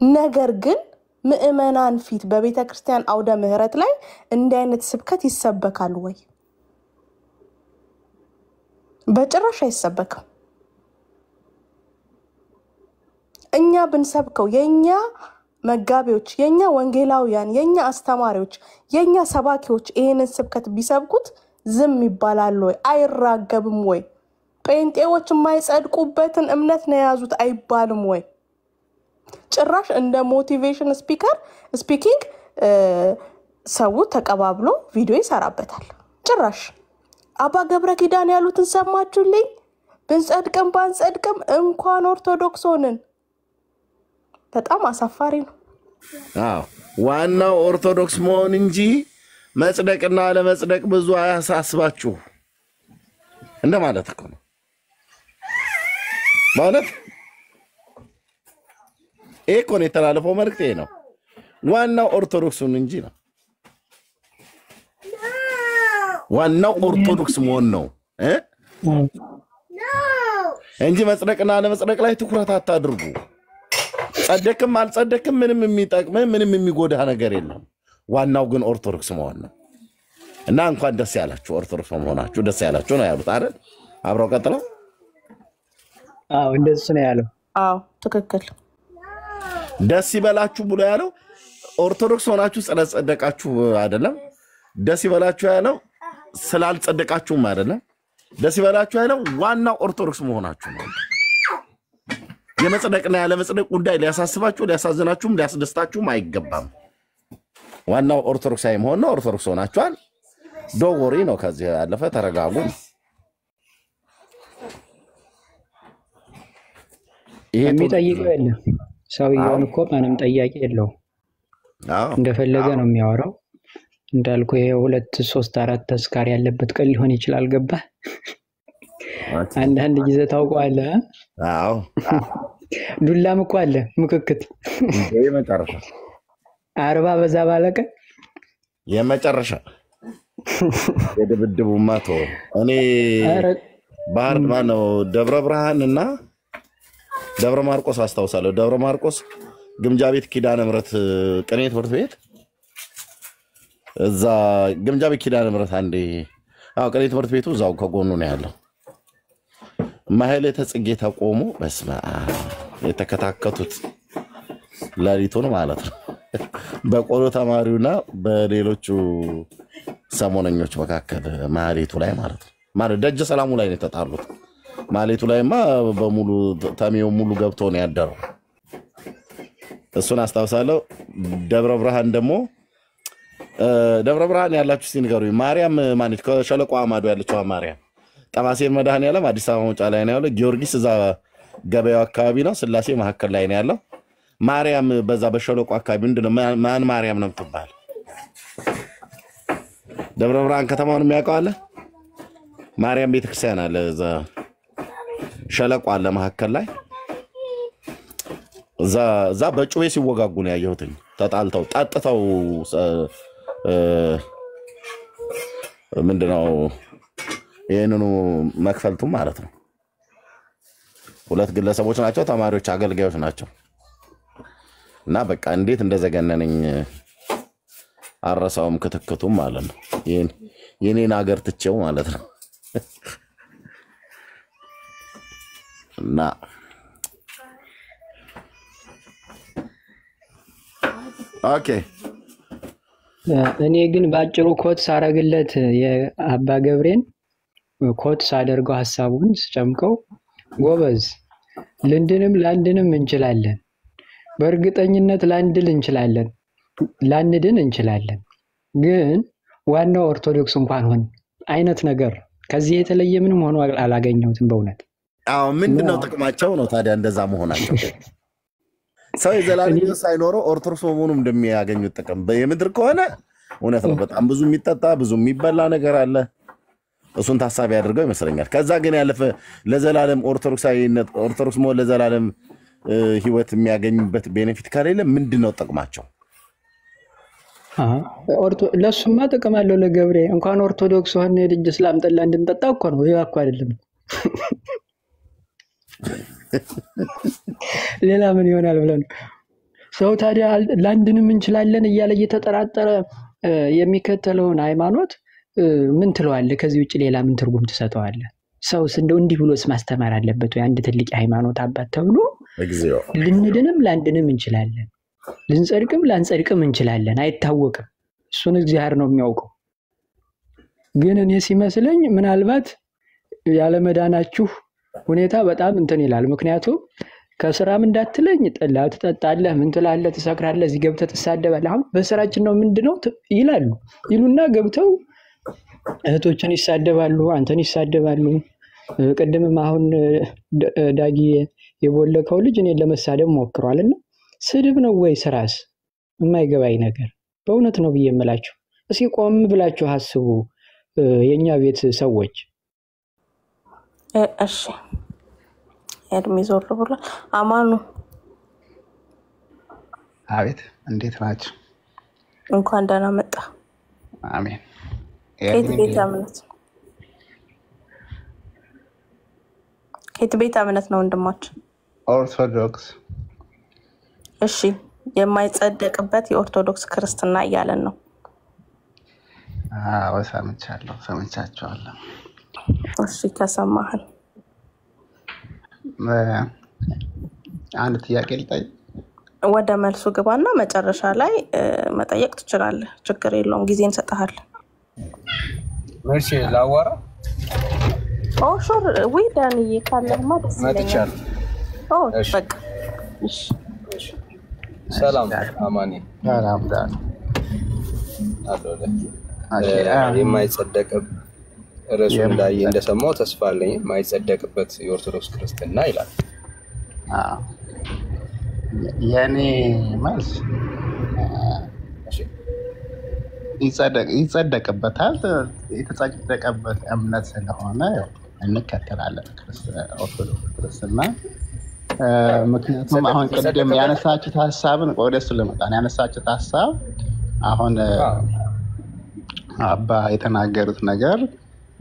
S9: ነገር ግን ምእመናን ፊት በቤተ ክርስቲያን አውደ ምህረት ላይ እንዲህ አይነት ስብከት ይሰበካል ወይ? በጭራሽ አይሰበክም። እኛ ብንሰብከው የኛ መጋቢዎች፣ የኛ ወንጌላውያን፣ የኛ አስተማሪዎች፣ የኛ ሰባኪዎች ይሄንን ስብከት ቢሰብኩት ዝም ይባላል ወይ? አይራገብም ወይ? ጴንጤዎች የማይጸድቁበትን እምነት ነው የያዙት አይባልም ወይ? ጭራሽ እንደ ሞቲቬሽን ስፒኪንግ ሰው ተቀባብሎ ቪዲዮ ይሰራበታል። ጭራሽ አባ ገብረ ኪዳን ያሉትን ሰማችሁልኝ? ብንጸድቅም ባንጸድቅም እንኳን ኦርቶዶክስ ሆነን። በጣም አሳፋሪ ነው።
S7: ዋናው ኦርቶዶክስ መሆን እንጂ መጽደቅና ለመጽደቅ ብዙ አያሳስባችሁ እንደማለት እኮ ነው። ማለት እኮ ነው የተላለፈው መልእክት ነው። ዋናው ኦርቶዶክሱን እንጂ ነው። ዋናው ኦርቶዶክስ መሆን ነው እንጂ መጽደቅና ለመጽደቅ ላይ ትኩረት አታድርጉ። ጸደቅም አልጸደቅም ምንም የሚጠቅም ምንም የሚጎዳ ነገር የለም። ዋናው ግን ኦርቶዶክስ መሆን ነው እና እንኳን ደስ ያላችሁ ኦርቶዶክስ መሆናችሁ ደስ ያላችሁ ነው ያሉት አይደል? አብረው ቀጥለው
S5: እንደሱ ነው ያለው።
S9: ትክክል።
S7: ደስ ይበላችሁ ብሎ ያለው ኦርቶዶክስ ሆናችሁ ስለጸደቃችሁ አይደለም። ደስ ይበላችሁ ያለው ስላልጸደቃችሁም አይደለም። ደስ ይበላችሁ ያለው ዋናው ኦርቶዶክስ መሆናችሁ ነው። የመጽደቅና ያለ መጽደቅ ጉዳይ ሊያሳስባችሁ ሊያሳዝናችሁም ሊያስደስታችሁም አይገባም። ዋናው ኦርቶዶክሳዊ መሆን ነው። ኦርቶዶክስ ሆናችኋል። ዶወሪ ነው። ከዚህ ያለፈ ተረጋጉ።
S5: የሚጠይቀው የለም። ሰውየውን እኮ ማንም ጠያቂ የለውም። እንደፈለገ ነው የሚያወራው። እንዳልኩ ይሄ 2 3 4 ተስካር ያለበት ቀን ሊሆን ይችላል። ገባህ? አንዳንድ ጊዜ ታውቀዋለህ።
S7: አዎ
S5: ዱላም እኮ አለ ምክክት
S7: የመጨረሻ
S5: 40 በዛ ባለቀ
S7: የመጨረሻ የድብድቡ ማቶ እኔ ባህር ማነው ደብረ ብርሃን እና ደብረ ማርቆስ አስታውሳለሁ። ደብረ ማርቆስ ግምጃ ቤት ኪዳነ ምሕረት ቅኔ ትምህርት ቤት እዛ ግምጃ ቤት ኪዳነ ምሕረት አንዴ ቅኔ ትምህርት ቤቱ እዛው ከጎኑ ነው ያለው። ማህሌተ ጽጌ ተቆሞ በስመ አብ የተከታከቱት ላሊቱን ማለት ነው። በቆሎ ተማሪውና በሌሎቹ ሰሞነኞች መካከል ማህሌቱ ላይ ማለት ነው። ማለት ደጀ ሰላሙ ላይ ነው የተጣሉት። ማህሌቱ ላይማ በሙሉ ተሚው ሙሉ ገብቶ ነው ያደረው። እሱን አስታውሳለሁ። ደብረ ብርሃን ደግሞ ደብረ ብርሃን ያላችሁ ሲንገሩኝ ማርያም ማንት ከሸለቆ አማዶ ያለችው ማርያም ጠባሴን መድኃኔዓለም አዲስ አበባ መውጫ ላይ ነው ያለው። ጊዮርጊስ እዛ ገበያው አካባቢ ነው። ስላሴ መካከል ላይ ነው ያለው። ማርያም በዛ በሸለቆ አካባቢ ምንድነው ማን ማርያም ነው የምትባል? ደብረ ብርሃን ከተማውን የሚያውቀው አለ? ማርያም ቤተክርስቲያን አለ እዛ ሸለቆ አለ መካከል ላይ። እዛ በጩቤ ሲወጋጉ ነው ያየሁት። ተጣልተው ጣጥተው ምንድነው ይሄንኑ መክፈልቱ ማለት ነው። 2 ግለሰቦች ናቸው፣ ተማሪዎች አገልጋዮች ናቸው። እና በቃ እንዴት እንደዘገነነኝ አረሳውም ክትክቱም ማለት ነው። የኔን ሀገር ትቼው ማለት ነው። እና ኦኬ
S5: እኔ ግን ባጭሩ ኮት ሳረግለት የአባ ገብሬን ኮት ሳደርገው ሐሳቡን ስጨምቀው ጎበዝ ልንድንም ላንድንም እንችላለን። በእርግጠኝነት ላንድል እንችላለን፣ ላንድን እንችላለን። ግን ዋናው ኦርቶዶክስ እንኳን ሆን አይነት ነገር ከዚህ የተለየ ምንም ሆኖ አላገኘሁትም በእውነት።
S7: አዎ ምንድነው ጥቅማቸው ነው ታዲያ እንደዛ መሆናቸው? ሰው የዘላለም ሳይኖረው ኦርቶዶክስ መሆኑን እንደሚያገኙት ጥቅም የምድር ከሆነ እውነት ነው። በጣም ብዙ የሚጠጣ ብዙ የሚበላ ነገር አለ። እሱን ታሳቢ አድርገው ይመስለኛል። ከዛ ግን ያለፈ ለዘላለም ኦርቶዶክሳዊነት ኦርቶዶክስ መሆን ለዘላለም ህይወት የሚያገኙበት ቤኔፊት ከሌለ ምንድነው ጥቅማቸው?
S5: ለሱማ ጥቅም አለው። ለገብሬ እንኳን ኦርቶዶክስ ሆነ ልጅ እስላም ጠላ እንድንጠጣ እኮ ነው። ይሄ እኮ አይደለም ሌላ ምን ይሆናል ብለን ሰው ታዲያ ላንድንም እንችላለን እያለ እየተጠራጠረ የሚከተለውን ሃይማኖት ምን ትለዋለህ? ከዚህ ውጭ ሌላ ምን ትርጉም ትሰጠዋለህ? ሰውስ እንደው እንዲህ ብሎስ ማስተማር አለበት ወይ? አንድ ትልቅ ሃይማኖት አባት ተብሎ ልንድንም ላንድንም እንችላለን፣ ልንጸድቅም ላንጸድቅም እንችላለን። አይታወቅም። እሱን እግዚአብሔር ነው የሚያውቀው። ግን እኔ ሲመስለኝ ምናልባት ያለ መዳናችሁ ሁኔታ በጣም እንትን ይላል። ምክንያቱም ከስራም እንዳትለኝ ጠላ ትጠጣለህ፣ ምን ትላለህ፣ ትሰክራለህ፣ እዚህ ገብተህ ትሳደባለህ። አሁን በስራችን ነው ምንድነው ይላሉ ይሉና ገብተው እህቶችን ይሳደባሉ፣ አንተን ይሳደባሉ። ቅድምም አሁን ዳጊ የቦለከው ልጅ እኔን ለመሳደብ ሞክሯልና ስድብ ነው ወይ ስራስ? የማይገባኝ ነገር በእውነት ነው ብዬ የምላችሁ። እስኪ ቆም ብላችሁ አስቡ የኛ ቤት ሰዎች።
S9: እሺ እድሜ ዞር ብሏል። አማኑ
S16: አቤት፣ እንዴት ናችሁ?
S9: እንኳን ደህና መጣ።
S16: አሜን።
S9: ከየት ቤተ እምነት ነው ወንድማችን?
S16: ኦርቶዶክስ።
S9: እሺ የማይጸደቅበት የኦርቶዶክስ ክርስትና እያለን ነው።
S16: አዎ ሰምቻቸዋለሁ።
S9: እሺ ከሰማህን
S16: አንድ ጥያቄ ልጠይቅ?
S9: ወደ መልሱ ግባና መጨረሻ ላይ መጠየቅ ትችላለህ። ችግር የለውም፣ ጊዜ እንሰጥሃለን።
S17: እሺ ላዋራ
S9: ሹር ወይ ዳንዬ ካለህማ ደስ ይለኛል። በቃ እሺ።
S17: ሰላም አማኒ።
S16: ሰላም ዳን
S17: የማይጸደቅ ርዕሱ እንዳየ እንደሰማው ተስፋ አለኝ። የማይጸደቅበት የኦርቶዶክስ ክርስትና ይላል።
S16: የኔ መልስ ይጸደቅበታል። የተጸደቀበት እምነት ስለሆነ እንከተላለን ኦርቶዶክስ ክርስትና። ምክንያቱም አሁን ቅድም ያነሳችሁት ሀሳብን ወደሱ ልመጣ ነው። ያነሳችሁት ሀሳብ አሁን አባ የተናገሩት ነገር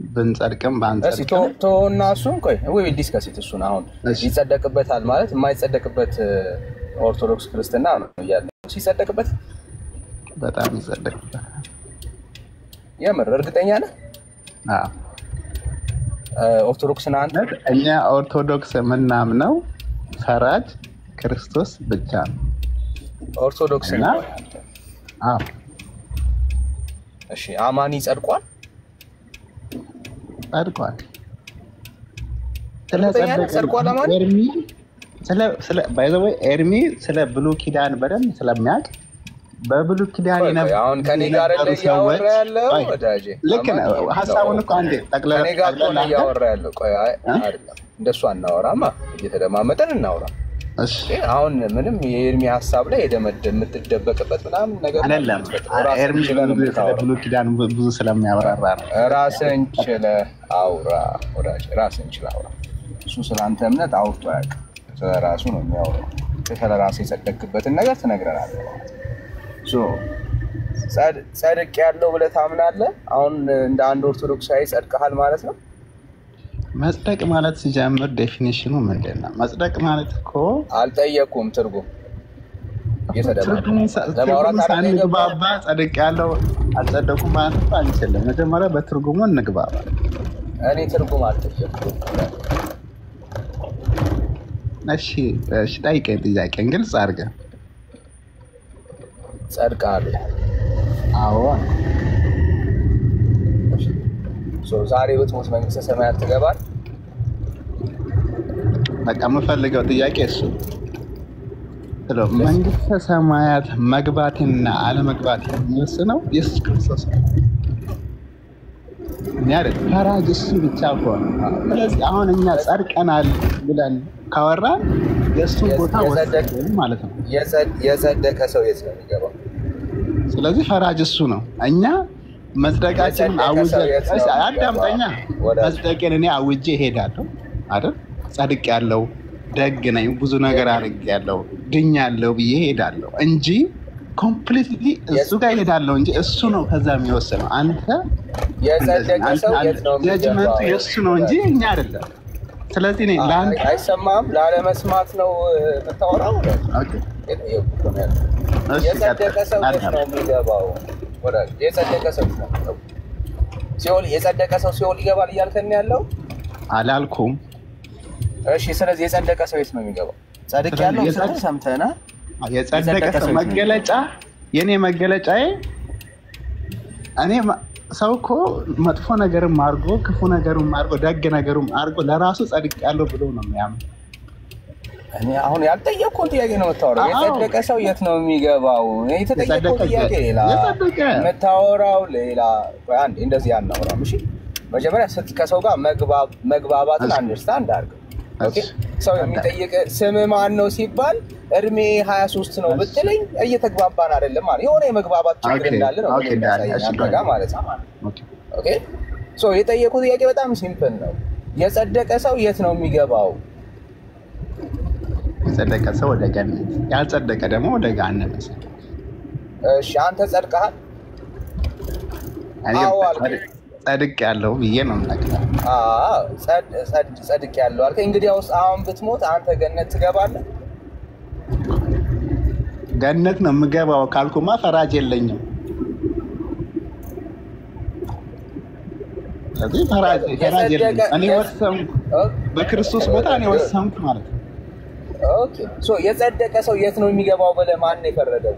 S16: ብንጸድቅም ባንጸድቅም
S17: እና እሱን ቆይ ወይ ዲስከስ እሱን አሁን ይጸደቅበታል ማለት የማይጸደቅበት ኦርቶዶክስ ክርስትና ነው እያለ ሲጸደቅበት
S16: በጣም ይጸደቅበታል።
S17: የምር እርግጠኛ ነህ? ኦርቶዶክስና አንተ
S16: እኛ ኦርቶዶክስ የምናምነው ፈራጅ ክርስቶስ ብቻ ነው።
S17: ኦርቶዶክስ እና እሺ አማኒ ጸድቋል?
S16: ጸድቋል። ኤርሚ ስለ ብሉይ ኪዳን በደንብ ስለሚያውቅ በብሉይ ኪዳን
S17: አሁን ከኔ ጋር እያወራ ያለው ወዳጄ ልክ ነው።
S16: ሀሳቡን እኮ አንዴ ጠቅለል
S17: ከኔ ጋር ነው እያወራ ያለው። ቆይ አይደለም እንደሱ አናወራማ፣ እየተደማመጠን እናወራ። እሺ አሁን ምንም የኤርሚ ሀሳብ ላይ የምትደበቅበት ምናምን ነገር
S16: አይደለም። ኤርሚ ስለ ብሉይ ኪዳን ብዙ ስለሚያወራራ ነው።
S17: ራስህን ችለህ አውራ ወዳጄ፣ ራስህን ችለህ አውራ። እሱ ስለ አንተ እምነት አውርቶ አያውቅም። ስለ ራሱ ነው የሚያወራው። ስለ ራስህ የጸደቅበትን ነገር ትነግረናለህ። ጸድቅ ያለው ብለህ ታምናለህ? አሁን እንደ አንድ ኦርቶዶክሳዊ ጸድቀሃል ማለት ነው?
S16: መጽደቅ ማለት ሲጀምር ዴፊኒሽኑ ምንድን ነው? መጽደቅ ማለት እኮ
S17: አልጠየኩም ትርጉም
S16: ትርጉም ሳንግባባ ጸድቅ ያለው አልጸደቁም ማለት አንችልም። መጀመሪያ በትርጉሙ እንግባባ።
S17: እኔ ትርጉም አልጠየኩም።
S16: እሺ ጠይቀኝ፣ ጥያቄን ግልጽ አድርገህ።
S17: ጸድቃለሁ?
S16: አዎ።
S17: ዛሬ ብትሞት መንግስተ ሰማያት ትገባለህ?
S16: በቃ የምፈልገው ጥያቄ እሱ ነው። መንግስተ ሰማያት መግባትና አለመግባት የሚወስነው ኢየሱስ ክርስቶስ ነው። ፈራጅ እሱ ብቻ ሆነ። ስለዚህ አሁን እኛ ጸድቀናል ብለን ካወራን የእሱን ቦታ ወሰድን ማለት ነው።
S17: የጸደቀ ሰው የት ነው የሚገባው?
S16: ስለዚህ ፈራጅ እሱ ነው። እኛ መጽደቃችንን አዳምጠኛ መጽደቄን እኔ አውጄ እሄዳለሁ አይደል? ጸድቅ ያለው ደግ ነኝ፣ ብዙ ነገር አድርጌያለሁ፣ ድኛለሁ ብዬ እሄዳለሁ እንጂ ኮምፕሊትሊ እሱ ጋር እሄዳለሁ እንጂ እሱ ነው ከዛ የሚወስነው። አንተ ጀጅመንቱ የእሱ ነው እንጂ እኛ አይደለም። ስለዚህ እኔ ለአንተ
S17: አይሰማም፣ ላለመስማት ነው የምታወራው። የጸደቀ ሰው የት ነው የሚገባው? የጸደቀ ሰው ሲኦል፣ የጸደቀ ሰው ሲኦል ይገባል እያልከን ያለው?
S16: አላልኩም።
S17: እሺ፣ ስለዚህ የጸደቀ ሰው የት ነው የሚገባው? ጸድቅ ያለው ሰምተና
S16: የጸደቀ ሰው መገለጫ የኔ መገለጫዬ እኔ ሰው እኮ መጥፎ ነገርም አድርጎ ክፉ ነገርም አድርጎ ደግ ነገርም አድርጎ ለራሱ ጸድቅ ያለው ብሎ ነው የሚያምን።
S17: እኔ አሁን ያልጠየቅኩህን ጥያቄ ነው የምታወራው። የጸደቀ ሰው የት ነው የሚገባው? የተጠየቅኩህ ጥያቄ ሌላ፣ የምታወራው ሌላ። አንዴ እንደዚህ አናወራም። እሺ፣ መጀመሪያ ከሰው ጋር መግባባትን አንደርስታንድ አድርገው። ኦኬ፣ ሰው የሚጠይቅ ስምህ ማን ነው ሲባል እድሜ 23 ነው ብትለኝ እየተግባባን አይደለም ማለት የሆነ የመግባባት ችግር እንዳለ ነው የሚያሳየው ማለት ነው። ኦኬ፣ ሶ የጠየቁት ጥያቄ በጣም ሲምፕል ነው። የጸደቀ ሰው የት ነው የሚገባው?
S16: የጸደቀ ሰው ወደ ገነት፣ ያልጸደቀ ደግሞ ወደ ገሃነመ እሳት።
S17: እሺ፣ አንተ ጸድቀሃል? አዎ አልኩኝ።
S16: ጸድቅ ያለው ብዬ ነው የምነግርህ።
S17: ጸድቅ ያለው አልከኝ። እንግዲያውስ አሁን ብትሞት አንተ ገነት ትገባለህ?
S16: ገነት ነው የምገባው ካልኩማ ፈራጅ የለኝም። ስለዚህ ፈራጅ የለኝም። እኔ ወሰንኩ፣ በክርስቶስ ቦታ እኔ ወሰንኩ ማለት ነው።
S17: ኦኬ ሶ የጸደቀ ሰው የት ነው የሚገባው ብለህ ማን ነው የፈረደው?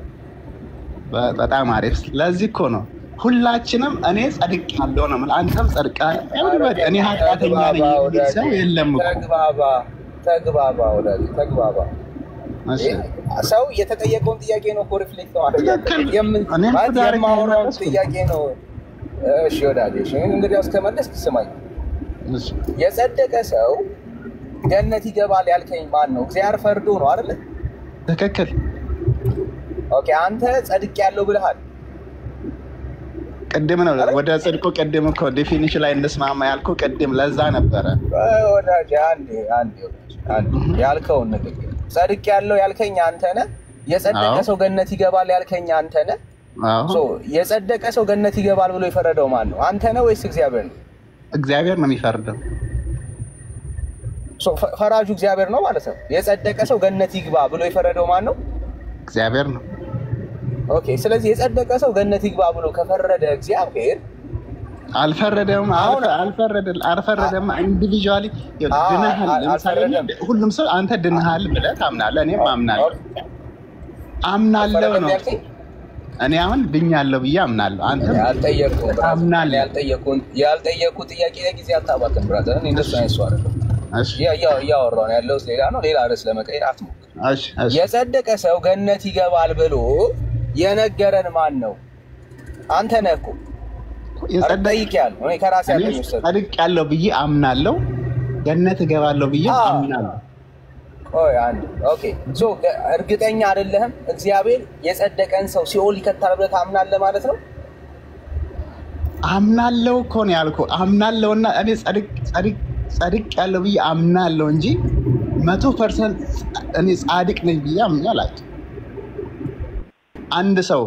S16: በጣም አሪፍ። ለዚህ እኮ ነው ሁላችንም እኔ ጸድቄአለሁ ነው ማለት አንተም ጸድቀሃል። ኤቭሪባዲ እኔ ኃጢአተኛ ነኝ የሚል ሰው የለም እኮ።
S17: ተግባባ ወዳጅ ተግባባ። ሰው የተጠየቀውን ጥያቄ ነው እኮ ሪፍሌክት ማድረግ የማወራው ጥያቄ ነው። እሺ ወዳጅ እሺ እንግዲህ እስከመለስክ ስማኝ። የጸደቀ ሰው ገነት ይገባል ያልከኝ ማን ነው? እግዚአብሔር ፈርዶ ነው አይደል?
S16: ትክክል።
S17: ኦኬ አንተ ጸድቄአለሁ ብለሃል።
S16: ቅድም ነው ወደ ጽድቁ ቅድም እኮ ዴፊኒሽን ላይ እንስማማ ያልኩ ቅድም ለዛ ነበረ።
S17: ወዳጅ አንዴ ያልከውን ንግግር ጸድቄአለሁ ያልከኝ አንተ ነህ። የጸደቀ ሰው ገነት ይገባል ያልከኝ አንተ ነህ። ሶ የጸደቀ ሰው ገነት ይገባል ብሎ የፈረደው ማን ነው? አንተ ነህ ወይስ እግዚአብሔር ነው?
S16: እግዚአብሔር ነው የሚፈርደው።
S17: ሶ ፈራጁ እግዚአብሔር ነው ማለት ነው። የጸደቀ ሰው ገነት ይግባ ብሎ የፈረደው ማን ነው?
S16: እግዚአብሔር ነው።
S17: ኦኬ ስለዚህ የጸደቀ ሰው ገነት ይግባ ብሎ ከፈረደ እግዚአብሔር
S16: አልፈረደም። አልፈረደም። ኢንዲቪጁዋሊ ድነሃል። ለምሳሌ ሁሉም ሰው አንተ ድነሃል ብለህ ታምናለህ። እኔም አምናለሁ ነው። እኔ አሁን ድኛለሁ ብዬ አምናለሁ። አንተ
S17: ያልጠየቁ ጥያቄ ለጊዜ አታባክን ብራዘር። እኔ እንደሱ አይነት ሰው አይደለም። እያወራሁ ነው ያለሁት ሌላ ነው። ሌላ ርዕስ ለመቀየር አትሞክር። የጸደቀ ሰው ገነት ይገባል ብሎ የነገረን ማን ነው? አንተ ነህ እኮ። ጠይቄያለሁ። እኔ ከራሴ
S16: ጸድቄአለሁ ብዬ አምናለሁ። ገነት እገባለሁ ብዬ አምናለሁ።
S17: ኦኬ ሶ እርግጠኛ አይደለህም እግዚአብሔር የጸደቀን ሰው ሲኦል ይከታል ብለህ ታምናለህ ማለት ነው?
S16: አምናለሁ እኮ ነው ያልኩህ። አምናለሁና እኔ ጸድቄአለሁ ብዬ አምናለሁ እንጂ 100% እኔ ጻድቅ ነኝ ብዬ አምኛለሁ። አንድ ሰው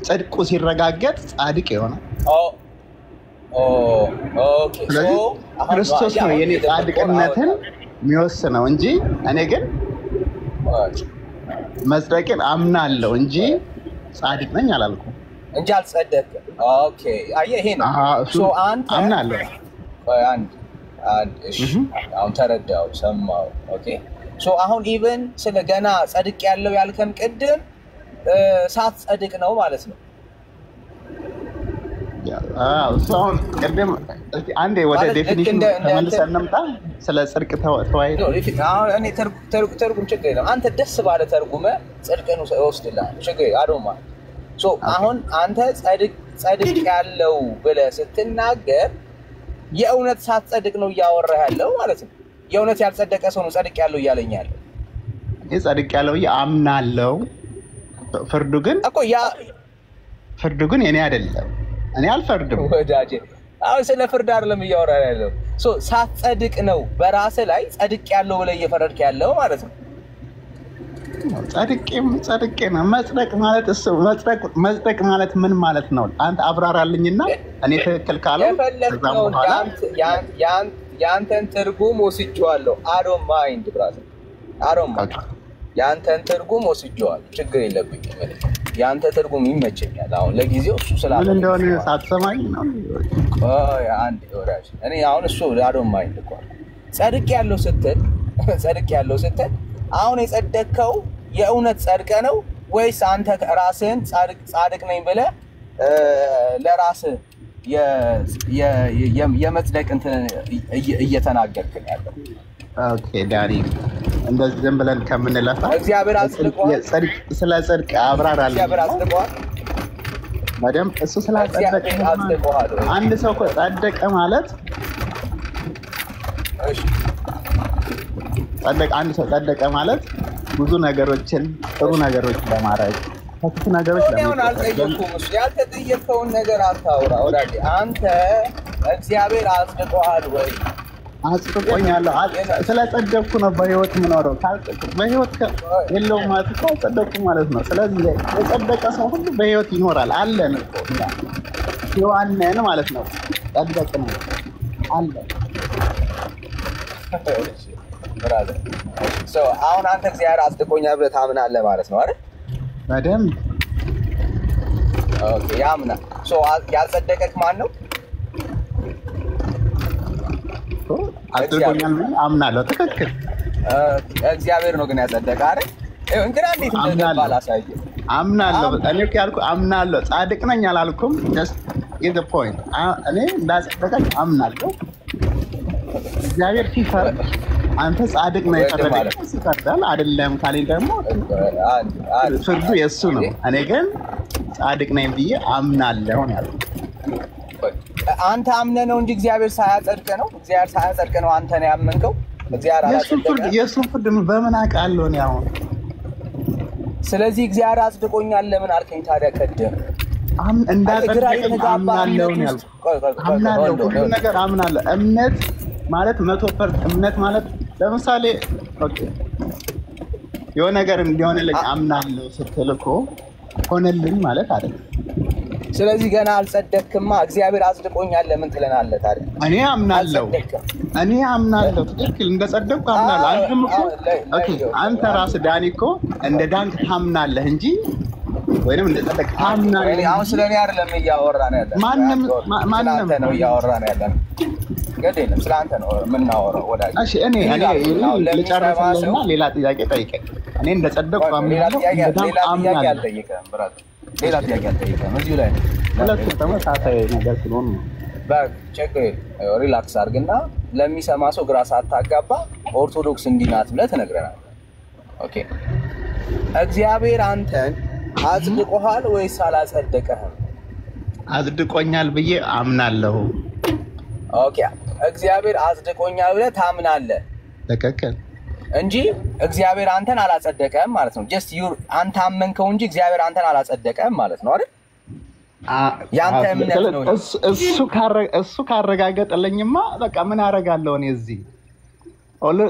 S16: ጽድቁ ሲረጋገጥ ጻድቅ ይሆናል።
S17: ኦኬ
S16: ስለዚህ ክርስቶስ ነው የኔ ጻድቅነትን የሚወስነው እንጂ እኔ ግን መጽደቅን አምናለሁ እንጂ ጻድቅ ነኝ አላልኩም
S17: እንጂ አልጸደቅም። ኦኬ አየህ ይሄ ነው። ሶ አንተ
S16: አምናለሁ።
S17: እሺ አሁን ተረዳው ሰማው። ኦኬ ሶ አሁን ኢቭን ስለ ገና ጸድቄአለሁ ያልከን ቅድም ሳትጸድቅ ነው ማለት ነው።
S16: አሁን ቅድም አንዴ ወደ ዴፊኒሽን ተመልሰን እንምጣ። ስለ ጽድቅ ተወያይ።
S17: እኔ ተርጉም ችግር የለም። አንተ ደስ ባለ ተርጉመ ጽድቅን ወስድልሃል ችግር አዶማ። ሶ አሁን አንተ ጸድቄአለሁ ብለህ ስትናገር የእውነት ሳትጸድቅ ነው እያወራህ ያለው ማለት ነው። የእውነት ያልጸደቀ ሰው ነው ጸድቄአለሁ እያለኝ ያለው።
S16: እኔ ጸድቄአለሁ ብዬ አምናለሁ። ፍርዱ ግን የኔ አይደለም። እኔ አልፈርድም
S17: ወዳጄ። አሁን ስለ ፍርድ አይደለም እያወራ ያለው። ሶ ሳትጸድቅ ነው በራስህ ላይ ጸድቄአለሁ ብለህ እየፈረድክ ያለው ማለት ነው።
S16: ጸድቄ ነው። መጽደቅ ማለት ምን ማለት ነው? አንተ አብራራልኝና እኔ ትክክል ካለው
S17: ያንተን ትርጉም ወስጄዋለሁ። አዶንት ማይንድ ብራዘር፣ አዶንት ማይንድ። ያንተን ትርጉም ወስጄዋለሁ። ችግር የለብኝም። ያንተ ትርጉም ይመቸኛል። አሁን ለጊዜው እሱ ስላለ
S16: ምን እንደሆነ ሳትሰማኝ ነው።
S17: አንድ ወራጅ እኔ አሁን እሱ አዶንት ማይንድ እኮ ጸድቄአለሁ ስትል አሁን የጸደቅከው የእውነት ጸድቀ ነው ወይስ አንተ ራስህን ጻድቅ ነኝ ብለህ ለራስህ የመጽደቅ እንትን እየተናገርክ ነው ያለው?
S16: ኦኬ ዳኒ፣ እንደዚህ ዝም ብለን ከምንለፋ
S17: እግዚአብሔር አጽድቋል።
S16: ስለ ጽድቅ አብራራለሁ።
S17: እግዚአብሔር አጽድቋል
S16: በደምብ። እሱ ስላጸደቀ አንድ ሰው እኮ ጸደቀ ማለት አንድ ሰው ጸደቀ ማለት ብዙ ነገሮችን ጥሩ ነገሮችን ለማድረግ ከክፉ ነገሮች
S17: ለምን አልጠየቁም? እሱ ያልተጠየቀውን ነገር አታውራ ወዳጄ። አንተ እግዚአብሔር አጽድቆሃል ወይ?
S16: አጽድቆኛለሁ። ስለጸደቅኩ ነው በህይወት የምኖረው። በህይወት የለውም ማለት እኮ ጸደቅኩ ማለት ነው። ስለዚህ የጸደቀ ሰው ሁሉ በህይወት ይኖራል። አለን እኮ ሕያዋን ነን ማለት ነው። ጸደቅን አለን።
S17: ብራዘር አሁን አንተ እግዚአብሔር አጽድቆኛል ብለህ ታምናለህ ማለት ነው አይደል?
S16: በደምብ
S17: ኦኬ ያምናል። ያልጸደቀክ ማን ነው?
S16: አጽድቆኛል ብለህ አምናለሁ። ትክክል።
S17: እግዚአብሔር ነው ግን ያጸደቀ አይደል? እንግዲህ እንዴት እንደገባ ላሳየህ።
S16: አምናለሁ። እኔ እኮ ያልኩህ አምናለሁ። ጻድቅ ነኝ አላልኩም። just get the point። እኔ እንዳጸደቀኝ አምናለሁ። እግዚአብሔር ሲፈርድ አንተ ጻድቅ ነህ የፈረደኝ ይፈርዳል አይደለም ካለኝ ደግሞ ፍርዱ የእሱ ነው። እኔ ግን ጻድቅ ነኝ ብዬ አምናለሁ ነው ያልኩት።
S17: አንተ አምነህ ነው እንጂ እግዚአብሔር ሳያጸድቅ ነው። እግዚአብሔር ሳያጸድቅ ነው አንተ ነው ያመንከው። እግዚአብሔር አላጸደቀ።
S16: የእሱን ፍርድ በምን አውቃለሁ እኔ አሁን?
S17: ስለዚህ እግዚአብሔር አጽድቆኛል ለምን አልከኝ ታዲያ? ቀደም
S16: እንዳጸደቀኝ አምናለሁ ነው ያልኩት። አምናለሁ፣ ሁሉ ነገር አምናለሁ። እምነት ማለት 100% እምነት ማለት ለምሳሌ ኦኬ የሆነ ነገር እንዲሆንልኝ አምናለሁ ስትል እኮ ሆነልኝ ማለት አይደለም።
S17: ስለዚህ ገና አልጸደቅክማ። እግዚአብሔር አጽድቆኛል ለምን ትለናለህ ታዲያ?
S16: እኔ አምናለሁ ትክክል እንደጸደቅኩ አምናለሁ። አንተም እኮ ኦኬ አንተ ራስህ ዳኒ እኮ እንደ ዳንክ ታምናለህ እንጂ ወይንም እንደጸደቅክ ታምናለህ።
S17: አሁን ስለኔ አይደለም እያወራን ያለ ማንም ነው እያወራን ያለ ገደለም ስለአንተ ነው የምናወራው ወዳጅ።
S16: እሺ እኔ ልጨርስልህና ሌላ ጥያቄ ጠይቀኝ። እኔ እንደጸደቅኩ አምናለሁ እንደዳንክ አምናለሁ።
S17: ሌላ ጥያቄ አልጠይቅም። እዚሁ ላይ
S16: ሁለቱም ተመሳሳይ ነገር ስለሆነ
S17: ቼክ ሪላክስ አድርግና ለሚሰማ ሰው ግራ ሳታጋባ ኦርቶዶክስ እንዲህ ናት ብለህ ትነግረናለህ። ኦኬ እግዚአብሔር አንተን አጽድቆሃል ወይስ አላጸደቀህም?
S16: አጽድቆኛል ብዬ አምናለሁ።
S17: ኦኬ እግዚአብሔር አጽድቆኛል ብለህ ታምናለህ።
S16: ትክክል
S17: እንጂ እግዚአብሔር አንተን አላጸደቀም ማለት ነው። ጀስት አንተ አመንከው እንጂ እግዚአብሔር አንተን አላጸደቀም ማለት ነው አይደል? ያንተ እምነት ነው።
S16: እሱ ካረጋገጠልኝማ በቃ ምን አረጋለሁ እኔ እዚህ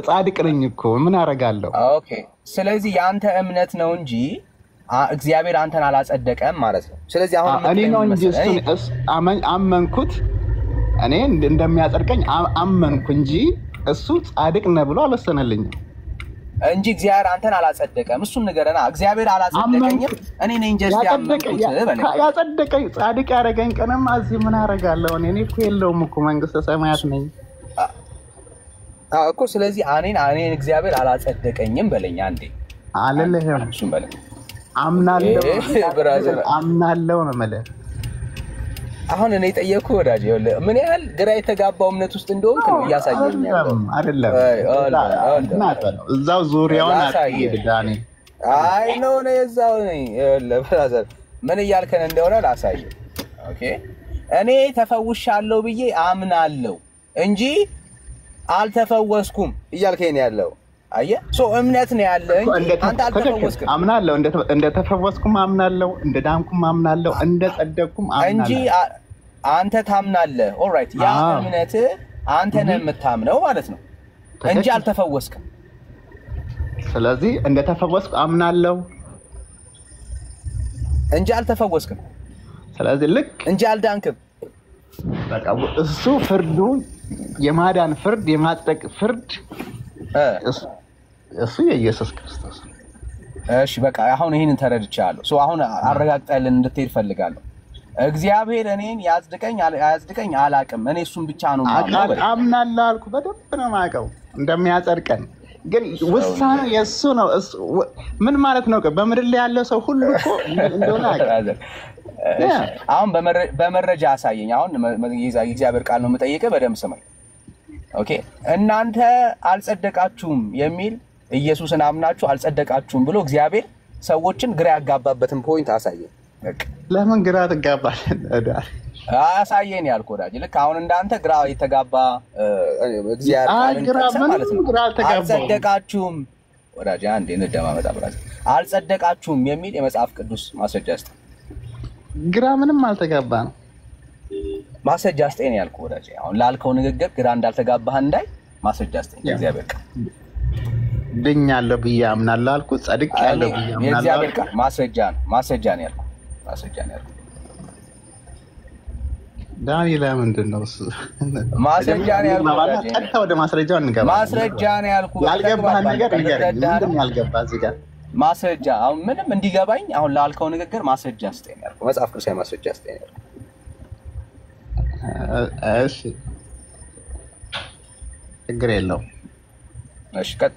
S16: ጻድቅ ነኝ እኮ ምን አረጋለሁ?
S17: ኦኬ ስለዚህ ያንተ እምነት ነው እንጂ እግዚአብሔር አንተን አላጸደቀም ማለት ነው። ስለዚህ አሁን
S16: እኔ ነው እንጂ አመንኩት እኔ እንደሚያጸድቀኝ አመንኩ እንጂ እሱ ጻድቅ ነህ ብሎ አልወሰነልኝም
S17: እንጂ እግዚአብሔር አንተን አላጸደቀም። እሱን ንገረና። እግዚአብሔር አላጸደቀኝም እኔ ነኝ ጀስት ያመንኩት በለ።
S16: ያጸደቀኝ ጻድቅ ያደረገኝ ቀንማ እዚህ ምን አረጋለሁ እኔ እኮ የለውም እኮ መንግስተ ሰማያት ነኝ
S17: እኮ። ስለዚህ እኔን እግዚአብሔር አላጸደቀኝም በለኝ አንዴ።
S16: አልልህም
S17: እሱን በለኝ።
S16: አምናለሁ ነው የምልህ።
S17: አሁን እኔ ጠየቅኩህ ወዳጅ፣ ይኸውልህ ምን ያህል ግራ የተጋባው እምነት ውስጥ እንደሆንክ ነው እያሳየኝ ያለው።
S16: አይደለም እዛው ዙሪያውን አትሄድ ዳኒ።
S17: አይ ነው እዛው ነኝ። ይኸውልህ ብራዘር ምን እያልከን እንደሆነ ላሳየህ። ኦኬ እኔ ተፈውሻለሁ ብዬ አምናለሁ እንጂ አልተፈወስኩም እያልከኝ ያለው አየህ። እምነት ነው ያለኝ። አንተ አልተፈወስክም።
S16: አምናለሁ እንደተፈወስኩም አምናለሁ፣ እንደዳንኩም አምናለሁ፣ እንደጸደቅኩም አምናለሁ
S17: እንጂ አንተ ታምናለህ። ኦልራይት ያ እምነት አንተ ነህ የምታምነው ማለት ነው እንጂ አልተፈወስክም።
S16: ስለዚህ እንደተፈወስኩ አምናለሁ
S17: እንጂ አልተፈወስክም።
S16: ስለዚህ ልክ
S17: እንጂ አልዳንክም።
S16: በቃ እሱ ፍርዱ የማዳን ፍርድ የማጽደቅ ፍርድ እሱ የኢየሱስ ክርስቶስ።
S17: እሺ በቃ አሁን ይሄንን ተረድቻለሁ። አሁን አረጋግጠልን እንድትሄድ ፈልጋለሁ። እግዚአብሔር እኔን ያጽድቀኝ አላቅም። እኔ እሱን ብቻ ነው
S16: አምናለሁ አልኩ። በደንብ ነው የማውቀው እንደሚያጸድቀን፣ ግን ውሳኔ የእሱ ነው። ምን ማለት ነው? በምድር ላይ ያለው ሰው ሁሉ እኮ እንደሆነ
S17: አሁን በመረጃ አሳየኝ። አሁን የእግዚአብሔር ቃል ነው የምጠይቅህ፣ በደንብ ስማኝ። ኦኬ እናንተ አልጸደቃችሁም የሚል ኢየሱስን አምናችሁ አልጸደቃችሁም ብሎ እግዚአብሔር ሰዎችን ግራ ያጋባበትን ፖይንት አሳየኝ።
S16: ለምን ግራ ትጋባለህ?
S17: አሳየኝ ያልኩህ ወዳጅ። ልክ አሁን እንዳንተ ግራ የተጋባ እግዚአብሔር ማለት ነው። አልጸደቃችሁም ወዳጅ፣ አንዴ እንደማመጣ ብራዝ አልጸደቃችሁም የሚል የመጽሐፍ ቅዱስ ማስረጃ ስጠኝ።
S16: ግራ ምንም አልተጋባ ነው።
S17: ማስረጃ ስጠኝ ያልኩህ ወዳጅ። አሁን ላልከው ንግግር ግራ እንዳልተጋባህ እንዳይ ማስረጃ ስጠኝ። እግዚአብሔር ቃል
S16: ድኛለሁ ብዬ አምናለሁ አልኩህ። ጸድቄያለሁ ብዬ አምናለሁ።
S17: የእግዚአብሔር ቃል ማስረጃ ነው ያልኩህ።
S16: ዳኒ ለምንድን ነው እሱ
S17: ማስረጃ ነው ያልኩህ?
S16: ቀጥታ ወደ ማስረጃው እንገባለን።
S17: ማስረጃ ነው ያልኩህ።
S16: ያልገባህን ነገር ንገረኝ። ምንድን ነው ያልገባህ እዚህ ጋር?
S17: ማስረጃ አሁን ምንም እንዲገባኝ አሁን ላልከው ንግግር ማስረጃ ስጠኝ ያልኩህ። መጽሐፍ ቅዱሳዊ ማስረጃ ስጠኝ ያልኩህ።
S16: እሺ ችግር የለውም።
S17: እሺ ቀጥ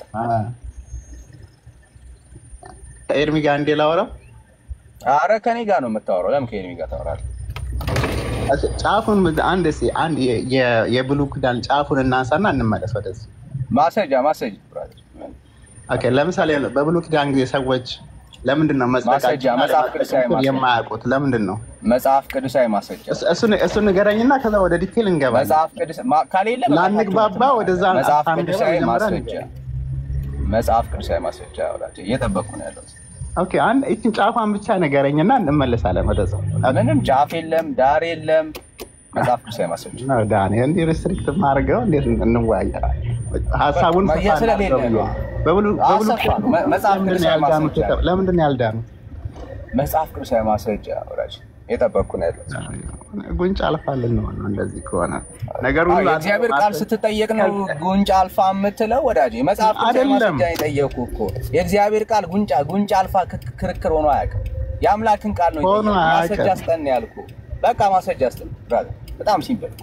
S16: ኤርሚ ጋር እንዴ ላወራው?
S17: አረ ከኔ ጋር ነው የምታወራው። ለምን ከኤርሚ ጋር ታወራለህ?
S16: ጫፉን አንድ የብሉይ ኪዳን ጫፉን እናንሳና እንመለስ ወደዚህ።
S17: ማሰጃ
S16: ኦኬ። ለምሳሌ በብሉይ ኪዳን ጊዜ ሰዎች ለምንድን ነው መጽደቃቸውን የማያውቁት? ለምንድን ነው?
S17: መጽሐፍ ቅዱሳዊ ማስረጃ
S16: እሱን ንገረኝና ከዛ ወደ ዲቴል እንገባለን።
S17: መጽሐፍ ቅዱስ ካሌለ
S16: ላንግባባ ወደዛ
S17: መጽሐፍ ቅዱሳዊ ማስረጃ ወላጅ እየጠበቅኩ ነው ያለው።
S16: ኦኬ አንድ እቺን ጫፏን ብቻ ንገረኝና እንመለሳለን ወደዛ።
S17: ምንም ጫፍ የለም ዳር የለም። መጽሐፍ ቅዱሳዊ ማስረጃ ነው
S16: ዳኒ። እንዴ ሪስትሪክት ማድረገው እንዴት እንወያያለን? ሐሳቡን
S17: መጽሐፍ ቅዱሳዊ ማስረጃ
S16: ለምንድን ነው ያልዳኑት?
S17: መጽሐፍ ቅዱሳዊ ማስረጃ ወላጅ እየጠበቅኩ ነው ያለው።
S16: ጉንጭ አልፋልን ነው እንደዚህ ከሆነ ነገር ሁሉ
S17: የእግዚአብሔር ቃል ስትጠየቅ ነው ጉንጭ አልፋ የምትለው ወዳጅ። መጽሐፍ ቅዱሳዊ ማስረጃ የጠየቁ እኮ የእግዚአብሔር ቃል ጉንጭ አልፋ ክርክር ሆኖ አያውቅም። የአምላክን ቃል ነው ማስረጃ ስጠን ያልኩ። በቃ ማስረጃ ስጠን ብራዘር። በጣም ሲምፕል